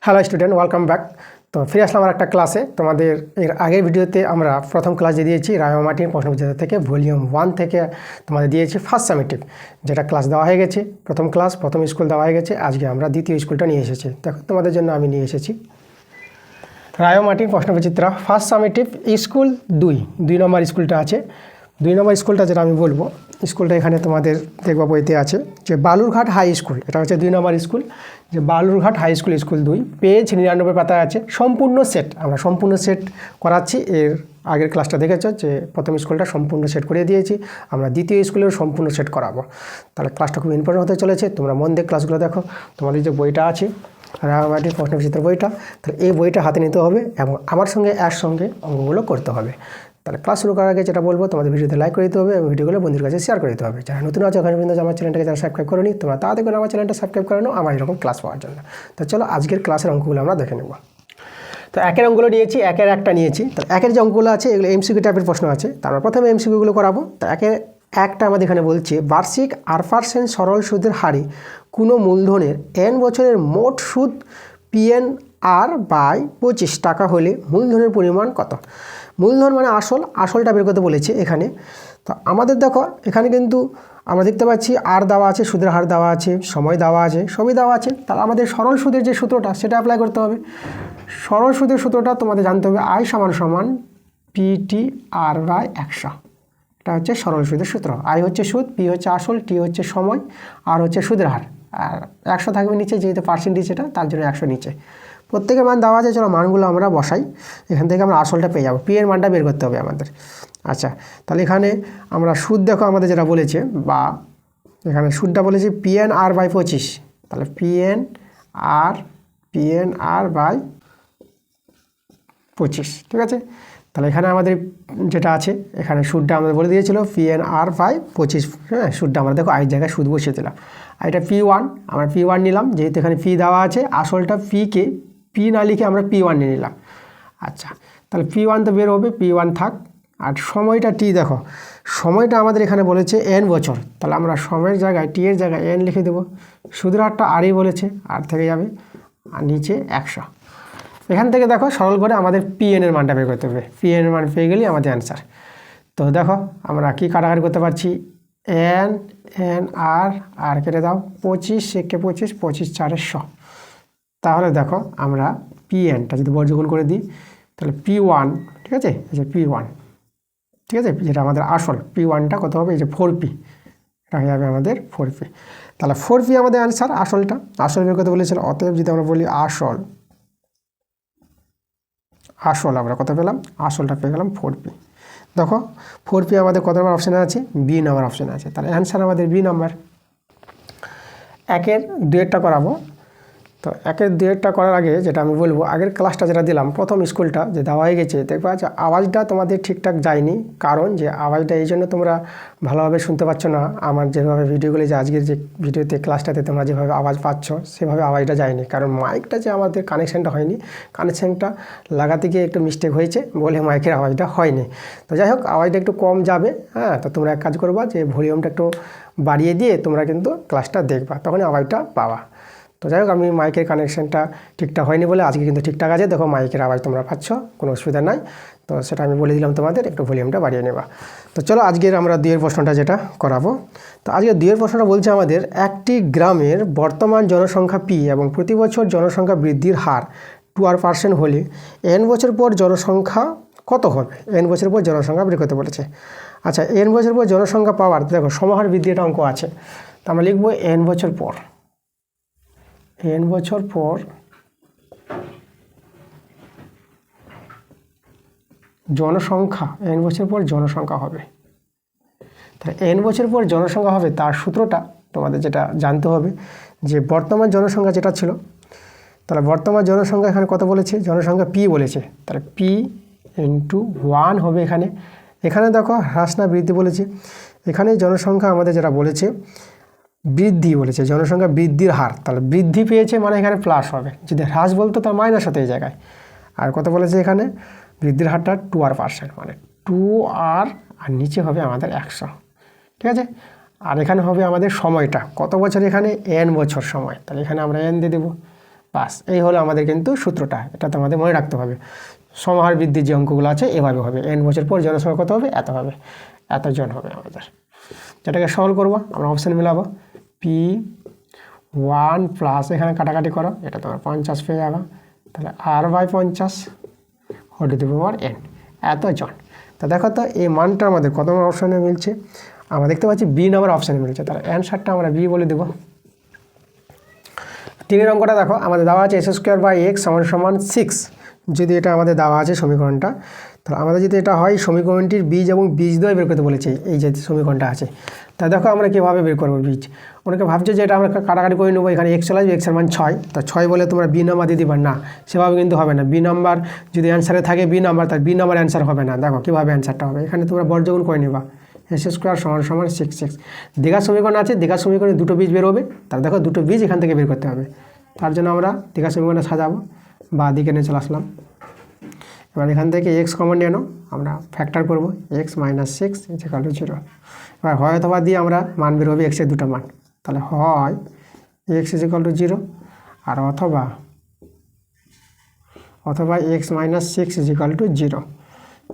Hello student, welcome back. তো ফিরে আসলাম আমার একটা ক্লাসে। তোমাদের এর আগের ভিডিওতে আমরা প্রথম ক্লাস যে দিয়েছি রায়ো মার্টিন প্রশ্নবিচিত্র থেকে ভলিউম 1 থেকে তোমাদের দিয়েছি ফার্স্ট সামেটিভ, যেটা ক্লাস দেওয়া হয়ে গেছে। প্রথম ক্লাস প্রথম স্কুল দেওয়া হয়ে গেছে। আজকে আমরা দ্বিতীয় স্কুলটা নিয়ে এসেছি। দেখো তোমাদের জন্য আমি নিয়ে এসেছি রায়ো মার্টিন প্রশ্নবিচিত্র ফার্স্ট সামেটিভ স্কুল 2 নম্বর স্কুলটা আছে। 2 নম্বর স্কুলটা যেটা আমি বলবো, স্কুলটা এখানে তোমাদের দেখবা বইতে আছে যে বালুরঘাট হাই স্কুল। এটা হচ্ছে 2 নম্বর স্কুল, যে Balurghat high school, school 2, page 99 পাতায় আছে। সম্পূর্ণ সেট, আমরা সম্পূর্ণ সেট করাচ্ছি। এর আগের ক্লাসটা দেখেছ যে প্রথম স্কুলটা সম্পূর্ণ সেট করে দিয়েছি, আমরা দ্বিতীয় স্কুলেও সম্পূর্ণ সেট করাবো। তাহলে ক্লাসটা খুব ইম্পর্টেন্ট হতে চলেছে। তোমরা মন দিয়ে ক্লাসগুলো দেখো। তোমাদের যে বইটা আছে রায়ো মার্টিন প্রশ্নবিচিত্র বইটা, তাহলে এই বইটা হাতে নিতে হবে এবং আমার সঙ্গে একসঙ্গে অঙ্কগুলো করতে হবে। তাহলে ক্লাস শুরু করার আগে যেটা বলবো, তোমাদের ভিডিওতে লাইক করে দিতে হবে এবং ভিডিওগুলো বন্ধুদের কাছে শেয়ার করে দিতে হবে। যারা নতুন আছে ওখানে কিন্তু আমার চ্যানেলটাকে যারা সাবস্ক্রাইব করেনি, তোমরা তাড়াতাড়ি করে আমার চ্যানেলটা সাবস্ক্রাইব করে নাও আমার এরকম ক্লাস পাওয়ার জন্য। তো চলো আজকের ক্লাসের অঙ্কগুলো আমরা দেখে নেব। তো একের অঙ্কগুলো নিয়েছি, একের একটা নিয়েছি। তো একের যে অঙ্কগুলো আছে এগুলো এমসিকিউ টাইপের প্রশ্ন আছে। তারপর প্রথমে এমসিকিউগুলো করাবো। তো একের একটা আমাদের এখানে বলছে বার্ষিক 8% সরল সুদের হারে কোনো মূলধনের n বছরের মোট সুদ PNR/25 টাকা হলে মূলধনের পরিমাণ কত? মূলধন মানে আসলটা বের করতে বলেছে এখানে। তো আমাদের দেখো এখানে কিন্তু আমরা দেখতে পাচ্ছি আর দেওয়া আছে, সুদের হার দেওয়া আছে, সময় দেওয়া আছে, সবই দেওয়া আছে। তাহলে আমাদের সরল সুদের যে সূত্রটা সেটা অ্যাপ্লাই করতে হবে। সরল সুদের সূত্রটা তোমাদের জানতে হবে I = PTR/100। এটা হচ্ছে সরল সুদের সূত্র। I হচ্ছে সুদ, P হচ্ছে আসল, T হচ্ছে সময়, আর হচ্ছে সুদের হার। আর 100 থাকবে নিচে, যেহেতু পার্সেন্টেজ এটা, তার জন্য 100 নিচে। প্রত্যেকের মান দেওয়া আছে। চলো মানগুলো আমরা বসাই। এখান থেকে আমরা আসলটা পেয়ে যাবো। P এর মানটা বের করতে হবে আমাদের। আচ্ছা, তাহলে এখানে আমরা সুদ দেখো আমাদের যেটা বলেছে, বা এখানে সুদটা বলেছে PNR/25। তাহলে PNR/25, ঠিক আছে। তাহলে এখানে আমাদের যেটা আছে, এখানে সুদটা আমাদের বলে দিয়েছিল PNR/25। হ্যাঁ, সুদটা আমরা দেখো আয়ের জায়গায় সুদ বসিয়ে দিলাম। আর এটা P1, আমরা P1 নিলাম, যেহেতু এখানে P দেওয়া আছে। আসলটা P না লিখে আমরা P1 নিয়ে নিলাম। আচ্ছা, তাহলে P1 তো বের হবে, P1 থাক। আর সময়টা T, দেখো সময়টা আমাদের এখানে বলেছে n বছর। তাহলে আমরা সময়ের জায়গায় T এর জায়গায় n লিখে দেবো। সুদের হারটা আরই বলেছে, আর থেকে যাবে, আর নিচে 100। এখান থেকে দেখো সরল করে আমাদের PN এর মানটা বের করতে হবে। PN এর মান পেয়ে গেলেই আমাদের অ্যান্সার। তো দেখো আমরা কি কাটাকাটি করতে পারছি, n আর কেটে দাও, 25 × 25, 25 × 4 = 100। তাহলে দেখো আমরা PNটা যদি বর্গমূল করে দিই, তাহলে P1, ঠিক আছে, এই যে P1, ঠিক আছে, যেটা আমাদের আসল। P1টা কত হবে, এই যে 4P, এটা হয়ে যাবে আমাদের 4P। তাহলে 4P আমাদের অ্যান্সার। আসল বের করতে বলেছিল। অতএব যদি আমরা বলি আসল আমরা কত পেলাম, আসলটা পেয়ে গেলাম 4P। দেখো 4P আমাদের কত নম্বর অপশানে আছে, B নম্বর অপশানে আছে। তাহলে অ্যান্সার আমাদের B নম্বর। একের দুয়েরটা করাবো। তো একের দুয়েরটা করার আগে যেটা আমি বলবো, আগের ক্লাসটা যেটা দিলাম প্রথম স্কুলটা যে দেওয়া হয়ে গেছে, দেখবা যে আওয়াজটা তোমাদের ঠিকঠাক যায়নি। কারণ যে আওয়াজটা এই জন্য তোমরা ভালোভাবে শুনতে পাচ্ছ না। আমার যেভাবে ভিডিওগুলি, যে আজকের যে ভিডিওতে ক্লাসটাতে তোমরা যেভাবে আওয়াজ পাচ্ছ, সেভাবে আওয়াজটা যায়নি। কারণ মাইকটা যে আমাদের কানেকশানটা হয়নি, কানেকশানটা লাগাতে গিয়ে একটু মিস্টেক হয়েছে বলে মাইকের আওয়াজটা হয়নি। তো যাই হোক, আওয়াজটা একটু কম যাবে। হ্যাঁ, তো তোমরা এক কাজ করবা, যে ভলিউমটা একটু বাড়িয়ে দিয়ে তোমরা কিন্তু ক্লাসটা দেখবা, তখনই আওয়াজটা পাওয়া। তো যাই হোক, আমি মাইকের কানেকশানটা ঠিকঠাক হয়নি বলে আজকে কিন্তু ঠিকঠাক আছে। দেখো মাইকের আওয়াজ তোমরা পাচ্ছ, কোনো অসুবিধা নাই। তো সেটা আমি বলে দিলাম তোমাদের, একটু ভলিউমটা বাড়িয়ে নেবা। তো চলো আজকের আমরা দুয়ের প্রশ্নটা যেটা করাবো। তো আজকের দুয়ের প্রশ্নটা বলছে আমাদের, একটি গ্রামের বর্তমান জনসংখ্যা P এবং প্রতি বছর জনসংখ্যা বৃদ্ধির হার 2% হলে n বছর পর জনসংখ্যা কত হবে? n বছর পর জনসংখ্যা বের করতে বলেছে। আচ্ছা, n বছর পর জনসংখ্যা পাওয়ার, দেখো সমাহার বৃদ্ধি একটা অঙ্ক আছে। তো আমরা লিখবো n বছর পর জনসংখ্যা, n বছর পর জনসংখ্যা হবে। তাহলে n বছর পর জনসংখ্যা হবে, তার সূত্রটা তোমাদের যেটা জানতে হবে, যে বর্তমান জনসংখ্যা যেটা ছিল, তাহলে বর্তমান জনসংখ্যা এখানে কত বলেছে, জনসংখ্যা P বলেছে। তাহলে P × 1 হবে এখানে দেখো হ্রাস না বৃদ্ধি বলেছে। এখানে জনসংখ্যা আমাদের যেটা বলেছে বৃদ্ধি বলেছে, জনসংখ্যা বৃদ্ধির হার। তাহলে বৃদ্ধি পেয়েছে মানে এখানে প্লাস হবে, যদি হ্রাস বলতো তার মাইনাস হতে এই জায়গায়। আর কত বলেছে এখানে, বৃদ্ধির হারটা 2%, মানে 2R, আর নিচে হবে আমাদের 100, ঠিক আছে। আর এখানে হবে আমাদের সময়টা কত বছর, এখানে n বছর সময়। তাহলে এখানে আমরা n দিয়ে দেবো। পাস। এই হলো আমাদের কিন্তু সূত্রটা, এটা তোমাদের মনে রাখতে হবে। সমাহার বৃদ্ধির যে অঙ্কগুলো আছে এভাবে হবে, n বছর পর জনসংখ্যা কত হবে, এত হবে, এতজন হবে আমাদের। যেটাকে সলভ করবো আমরা অপশান মিলাবো, P1 প্লাস এখানে কাটাকাটি করো, এটা তোমার 50 পেয়ে যাবে, তাহলে R/50 whole to the power n, এতজন। তা দেখো তো এই মানটা আমাদের কত নম্বর অপশানে মিলছে, আমরা দেখতে পাচ্ছি বি নাম্বার অপশানে মিলছে, তাহলে অ্যান্সারটা আমরা বি বলে দেবো। 3 অঙ্কটা দেখো আমাদের দেওয়া আছে x² সমান 6, যদি এটা আমাদের দেওয়া আছে সমীকরণটা, তাহলে আমাদের যদি এটা হয় সমীকরণটির বীজ এবং বীজদ্বয় বের করতে বলেছে, এই যে সমীকরণটা আছে। তা দেখো আমরা কীভাবে বের করবো বীজ, অনেকে ভাবছে যে এটা আমরা কাটাকাটি করে নেবো, এখানে x চলে আসবে, x এর মান 6, তা 6 বলে তোমরা বি নাম্বার দিয়ে দিবা, না সেভাবে কিন্তু হবে না। বি নাম্বার যদি অ্যান্সারে থাকে বি নাম্বার, তার বি নাম্বার অ্যান্সার হবে না। দেখো কীভাবে অ্যান্সারটা হবে, এখানে তোমরা বর্গমূল করে নেবা, x² সমান 6x। দীঘার সমীকরণ আছে, দীঘার সমীকরণে দুটো বীজ বের হবে, তার দেখো দুটো বীজ এখান থেকে বের করতে হবে। তার জন্য আমরা দীঘার সমীকরণে সাজাবো, বা দিকে নিয়ে চলে আসলাম। এবার এখান থেকে x কমন নিয়ে নাও, আমরা ফ্যাক্টর করব, x - 6 = 0। এবার হয় অথবা দিয়ে আমরা মান বের হবে x এর দুটো মান, তাহলে হয় x = 0 আর অথবা x - 6 = 0।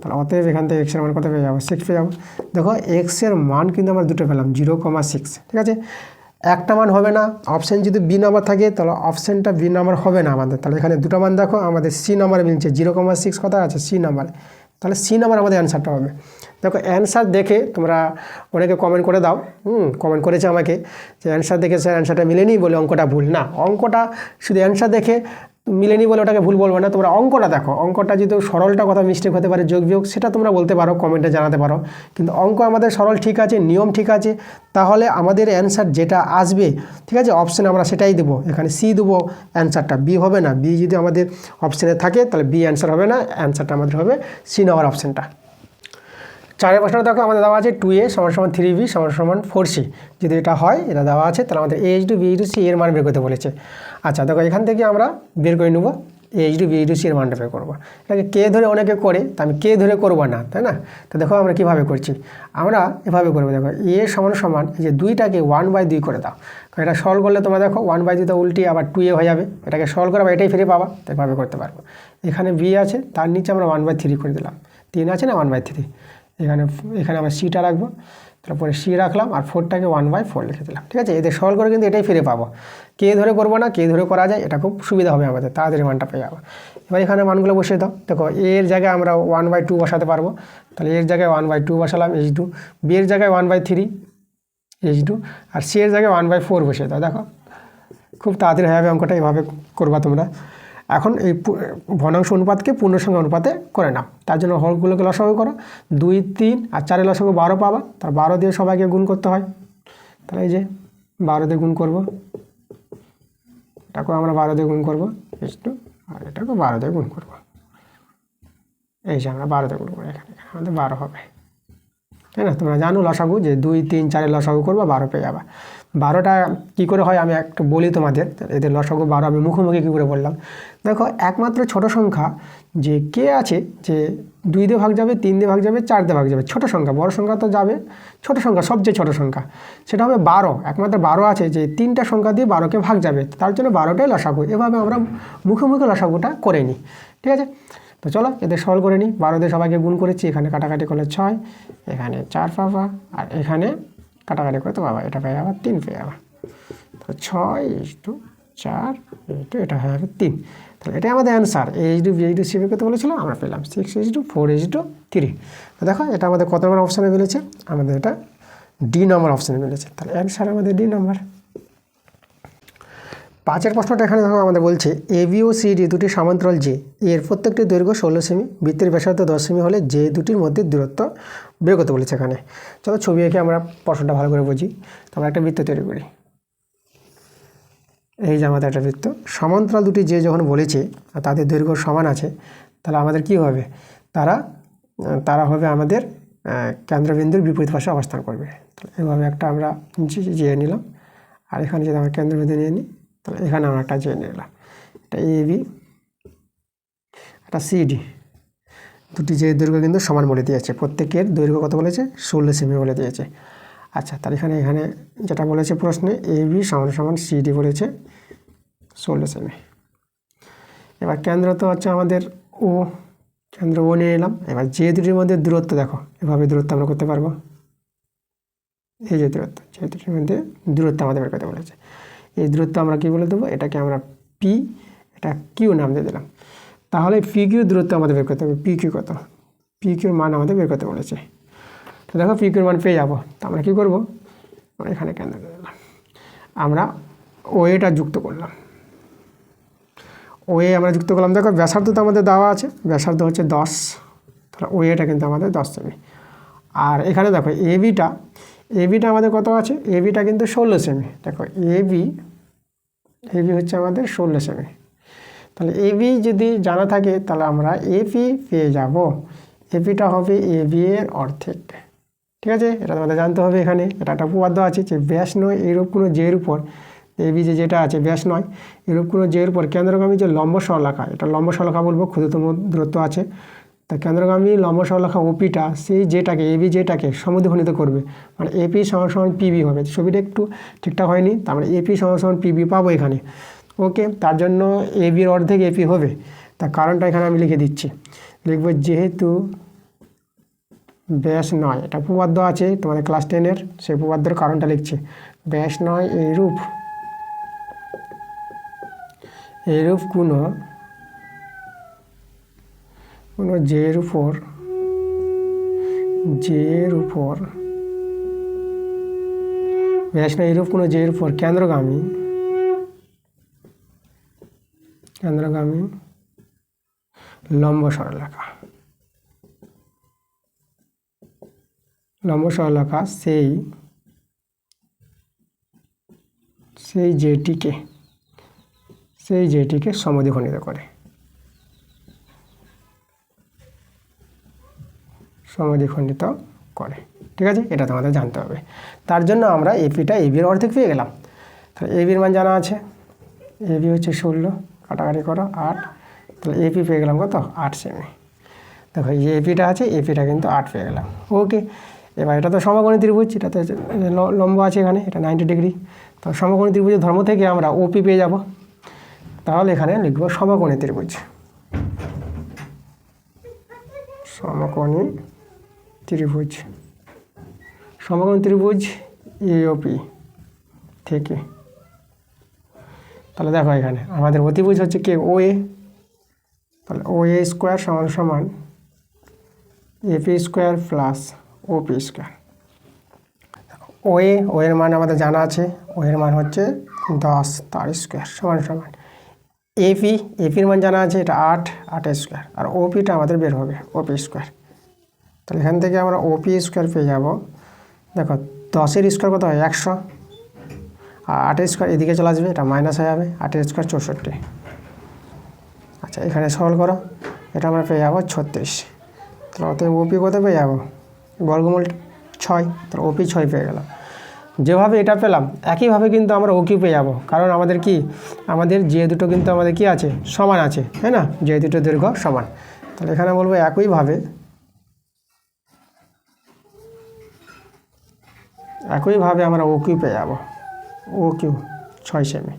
তাহলে অতএব এখান থেকে x এর মান কত পেয়ে যাবো, 6 পেয়ে যাবো। দেখো x এর মান কিন্তু আমরা দুটো পেলাম, 0,6, ঠিক আছে। একটা মান হবে না, অপশান যদি বি নাম্বার থাকে তাহলে অপশানটা বি নাম্বার হবে না আমাদের, তাহলে এখানে দুটো মান দেখো আমাদের সি নাম্বারে মিলছে, 0,6 কথা আছে সি নাম্বারে, তাহলে সি নাম্বার আমাদের অ্যান্সারটা হবে। দেখো অ্যান্সার দেখে তোমরা অনেকে কমেন্ট করে দাও, কমেন্ট করেছে আমাকে যে অ্যান্সার দেখে স্যার অ্যান্সারটা মিলেনি বলে অঙ্কটা ভুল। না, অঙ্কটা শুধু অ্যান্সার দেখে মিলেনি বলে ওটাকে ভুল বলবো না, তোমরা অঙ্কটা দেখো, অঙ্কটা যদি সরলটা কথা মিস্টেক হতে পারে, যোগ বিয়োগ সেটা তোমরা বলতে পারো, কমেন্টে জানাতে পারো, কিন্তু অঙ্ক আমাদের সরল ঠিক আছে, নিয়ম ঠিক আছে, তাহলে আমাদের অ্যান্সার যেটা আসবে, ঠিক আছে, অপশানে আমরা সেটাই দেবো। এখানে সি দেবো, অ্যান্সারটা বি হবে না, বি যদি আমাদের অপশানে থাকে তাহলে বি অ্যান্সার হবে না, অ্যান্সারটা আমাদের হবে সি নাম্বার অপশানটা। 4 প্রশ্নটা দেখো আমাদের দেওয়া আছে 2a = 3b = 4c, যদি এটা হয়, এটা দেওয়া আছে, তাহলে আমাদের a/b * c এর মান বের করতে বলেছে। আচ্ছা দেখো এখান থেকে আমরা বের করে নেব a/b * c এর মানটা বের করবো। এটাকে কে ধরে অনেকে করে, তা আমি কে ধরে করবো না, তাই না। তো দেখো আমরা কীভাবে করছি, আমরা এভাবে করবো, দেখো a সমান এই যে 2টাকে 1/2 করে দাও, কারণ এটা সলভ করলে তোমরা দেখো 1/2 তো উল্টি আবার 2a হয়ে যাবে, এটাকে সলভ করে আবার এটাই ফিরে পাবা, তো এভাবে করতে পারবো। এখানে b আছে, তার নিচে আমরা 1/3 করে দিলাম, 3 আছে না 1/3, এখানে আমরা সিটা রাখবো, তারপরে সি রাখলাম আর 4টাকে 1/4 লিখে দিলাম, ঠিক আছে। এদের সলভ করে কিন্তু এটাই ফিরে পাবো, কে ধরে করবো না, কে ধরে করা যায়, এটা খুব সুবিধা হবে আমাদের, তাড়াতাড়ি মানটা পেয়ে যাবো। এবার এখানে মানগুলো বসিয়ে দাও, দেখো এর জায়গায় আমরা 1/2 বসাতে পারবো, তাহলে এর জায়গায় 1/2 বসালাম h2, বি এর জায়গায় 1/3 h2, আর সি এর জায়গায় 1/4 বসিয়ে দাও। দেখো খুব তাড়াতাড়ি হয়ে যাবে অঙ্কটা, এভাবে করবা তোমরা। এখন এই ভগ্নাংশ অনুপাতকে পূর্ণসংখ্যা অনুপাতে করে নাও, তার জন্য হরগুলোকে লসাগু করো, 2, 3 আর 4 লসাগু 12 পাবা, তার 12 দিয়ে সবাইকে গুণ করতে হয়, তাহলে এই যে 12 দিয়ে গুণ করবো, এটাকেও আমরা 12 দিয়ে গুণ করবো h2, আর এটাকেও 12 দিয়ে গুণ করবো, এই যে আমরা 12 দিয়ে গুণ করবো, এখানে আমাদের 12 হবে, তাই না। তোমরা জানো লসাগু যে 2, 3, 4 লসাগু করবো 12 পেয়ে যাবা। 12টা কী করে হয় আমি একটু বলি তোমাদের, এদের লসাগু 12 আমি মুখোমুখি কী করে বললাম। দেখো একমাত্র ছোট সংখ্যা যে কে আছে, যে 2 দিয়ে ভাগ যাবে, 3 দিয়ে ভাগ যাবে, 4 দিয়ে ভাগ যাবে, ছোট সংখ্যা, বড় সংখ্যা তো যাবে, ছোট সংখ্যা সবচেয়ে ছোট সংখ্যা সেটা হবে 12, একমাত্র 12 আছে যে 3টা সংখ্যা দিয়ে 12কে ভাগ যাবে, তার জন্য 12টাই লসাগু। এভাবে আমরা মুখোমুখি লসাগুটা করে নিই, ঠিক আছে। তো চলো এদের সলভ করে নিই, 12 দিয়ে সবাইকে গুণ করেছি, এখানে কাটাকাটি করলে 6, এখানে 4 পাবা, আর এখানে কাটাকাটি করে তো বাবা এটা পেয়ে যাবা 3 পেয়ে যাবা, তো 6 * 4 এটা হয়ে যাবে 3, তাহলে এটাই আমাদের অ্যান্সার। h2 b/2 c বের করতে বলেছিল, আমরা পেলাম 6h2 4h2 3। তো দেখো এটা আমাদের কত নম্বর অপশানে মিলেছে, আমাদের এটা ডি নম্বর অপশানে মিলেছে, তাহলে অ্যান্সার আমাদের ডি নম্বর। 5 প্রশ্নটা এখানে দেখো আমাদের বলছে AB ও CD দুটি সমান্তরাল যে এর প্রত্যেকটি দৈর্ঘ্য 16 সেমি, বৃত্তের ব্যাসার্ধ 10 সেমি হলে যে দুটির মধ্যে দূরত্ব বের করতে বলেছে। এখানে চলো ছবি এঁকে আমরা প্রশ্নটা ভালো করে বুঝি। তো আমরা একটা বৃত্ত তৈরি করি, এই যে আমাদের একটা বৃত্ত, সমান্তরাল দুটি যে যখন বলেছে তাদের দৈর্ঘ্য সমান আছে, তাহলে আমাদের কি হবে, তারা হবে আমাদের কেন্দ্রবিন্দুর বিপরীত পাশে অবস্থান করবে। তাহলে এভাবে একটা আমরা যে নিলাম, আর এখানে যদি আমরা কেন্দ্রবিন্দু নিয়ে নিই, তাহলে এখানে আমরা একটা যে নিলাম, এটা AB, একটা CD, দুটি যে দৈর্ঘ্য কিন্তু সমান বলে দিয়েছে, প্রত্যেকের দৈর্ঘ্য কত বলেছে 16 সেমি বলে দিয়েছে। আচ্ছা তাহলে এখানে যেটা বলেছে প্রশ্নে AB = CD বলেছে 16 সেমি। এবার কেন্দ্র তো হচ্ছে আমাদের ও, কেন্দ্র ও নিয়ে নিলাম। এবার যে দুটির মধ্যে দূরত্ব দেখো, এভাবে দূরত্ব আমরা করতে পারবো। এই যে দূরত্ব, যে দুটির মধ্যে দূরত্ব আমাদের বের করতে বলেছে, এই দূরত্ব আমরা কী বলে দেবো, এটাকে আমরা পি, এটা কিউ নাম দিয়ে দিলাম। তাহলে পি কিউ দূরত্ব আমাদের বের করতে হবে। পি কিউ কত, পি কিউর মান আমাদের বের করতে বলেছে। তো দেখো পি কিউর মান পেয়ে যাবো। তো আমরা কী করবো, এখানে কেন্দ্র দিয়ে দিলাম, আমরা ওয়েটা যুক্ত করলাম। ওয়ে আমরা যুক্ত করলাম। দেখো ব্যাসার্ধ তো আমাদের দেওয়া আছে, ব্যাসার্ধ হচ্ছে 10, তাহলে ওয়েটা কিন্তু আমাদের 10 সেমি। আর এখানে দেখো এবিটা আমাদের কত আছে, এবিটা কিন্তু 16 সেমি। দেখো এবি হচ্ছে আমাদের 16 সেমি। তাহলে এবি যদি জানা থাকে তাহলে আমরা এপি পেয়ে যাব। এপিটা হবে এবি এর অর্ধেক। ঠিক আছে, এটা তোমাদের জানতে হবে। এখানে এটা একটা উপপাদ্য আছে যে ব্যাস নয় এরূপ কোনো জের উপর, এবি যেটা আছে ব্যাস নয় এরূপ কোনো জের উপর কেন্দ্রগামী যে লম্ব সরলরেখা, এটা লম্ব সরলরেখা বলবো, ক্ষুদ্রতম দূরত্ব আছে। তা কেন্দ্রগামী লম্ব সরলরেখা ওপিটা সেই যেটাকে এবি যেটাকে সমদ্বিখণ্ডিত করবে, মানে এপি সমান পিবি হবে। ছবিটা একটু ঠিকঠাক হয়নি, তার মানে এপি সমান পিবি পাবো এখানে। ওকে, তার জন্য এবির অর্ধেক এপি হবে। তার কারণটা এখানে আমি লিখে দিচ্ছি, লিখবো যেহেতু ব্যাস নয়, এটা উপপাদ্য আছে তোমাদের ক্লাস 10-এর, সেই উপপাদ্যের কারণটা লিখছে। ব্যাস নয় এইরূপ কোনো জের উপর ব্যাস নয় এইরূপ কোনো জের উপর কেন্দ্রগামী লম্ব সরলরেখা সেই যেটিকে সমদ্বিখণ্ডিত করে। ঠিক আছে, এটা তোমাদের জানতে হবে। তার জন্য আমরা এপিটা এবির অর্ধেক পেয়ে গেলাম। তাহলে এবির মান জানা আছে, এবি হচ্ছে 16, কাটাকাটি করো 8, তাহলে এপি পেয়ে গেলাম কত, 8 সেমি। দেখো এই যে এপিটা আছে, এপিটা কিন্তু 8 পেয়ে গেলাম। ওকে, এবার এটা তো সমকোণী ত্রিভুজ, এটা তো লম্ব আছে এখানে, এটা 90 ডিগ্রি। তো সমকোণী ত্রিভুজের ধর্ম থেকে আমরা ওপি পেয়ে যাব। তাহলে এখানে লিখব সমকোণী ত্রিভুজ, এওপি থেকে। তাহলে দেখো এখানে আমাদের অতিভুজ হচ্ছে কে, ওএ। তাহলে ওএ স্কোয়ার সমান AP square plus OP square. ওয়ের মান আমাদের জানা আছে, ওয়ের মান হচ্ছে 10, তার স্কোয়ার সমান এপির মান জানা আছে, এটা 8 স্কোয়ার। আর ওপিটা আমাদের বের হবে ওপি স্কোয়ার। তাহলে এখান থেকে আমরা ওপি স্কোয়ার পেয়ে যাব। দেখো 10-এর স্কোয়ার কত হয়, 100, আর 8 স্কোয়ার এদিকে চলে আসবে, এটা মাইনাস হয়ে যাবে, 8 স্কোয়ার 64। আচ্ছা, এখানে সরল করো, এটা আমরা পেয়ে যাবো 36। তাহলে অতএব ওপি কত পেয়ে যাবো, বর্গমূল 6, তাহলে ওপি 6 পেয়ে গেলাম। যেভাবে এটা পেলাম একইভাবে কিন্তু আমরা ওকিউ পেয়ে যাবো, কারণ আমাদের যে দুটো কিন্তু আমাদের কি আছে, সমান আছে, তাই না, যে দুটো দৈর্ঘ্য সমান। তাহলে এখানে বলবো একইভাবে আমরা ওকিউ পেয়ে যাবো, ওকিউ 6 সেমি।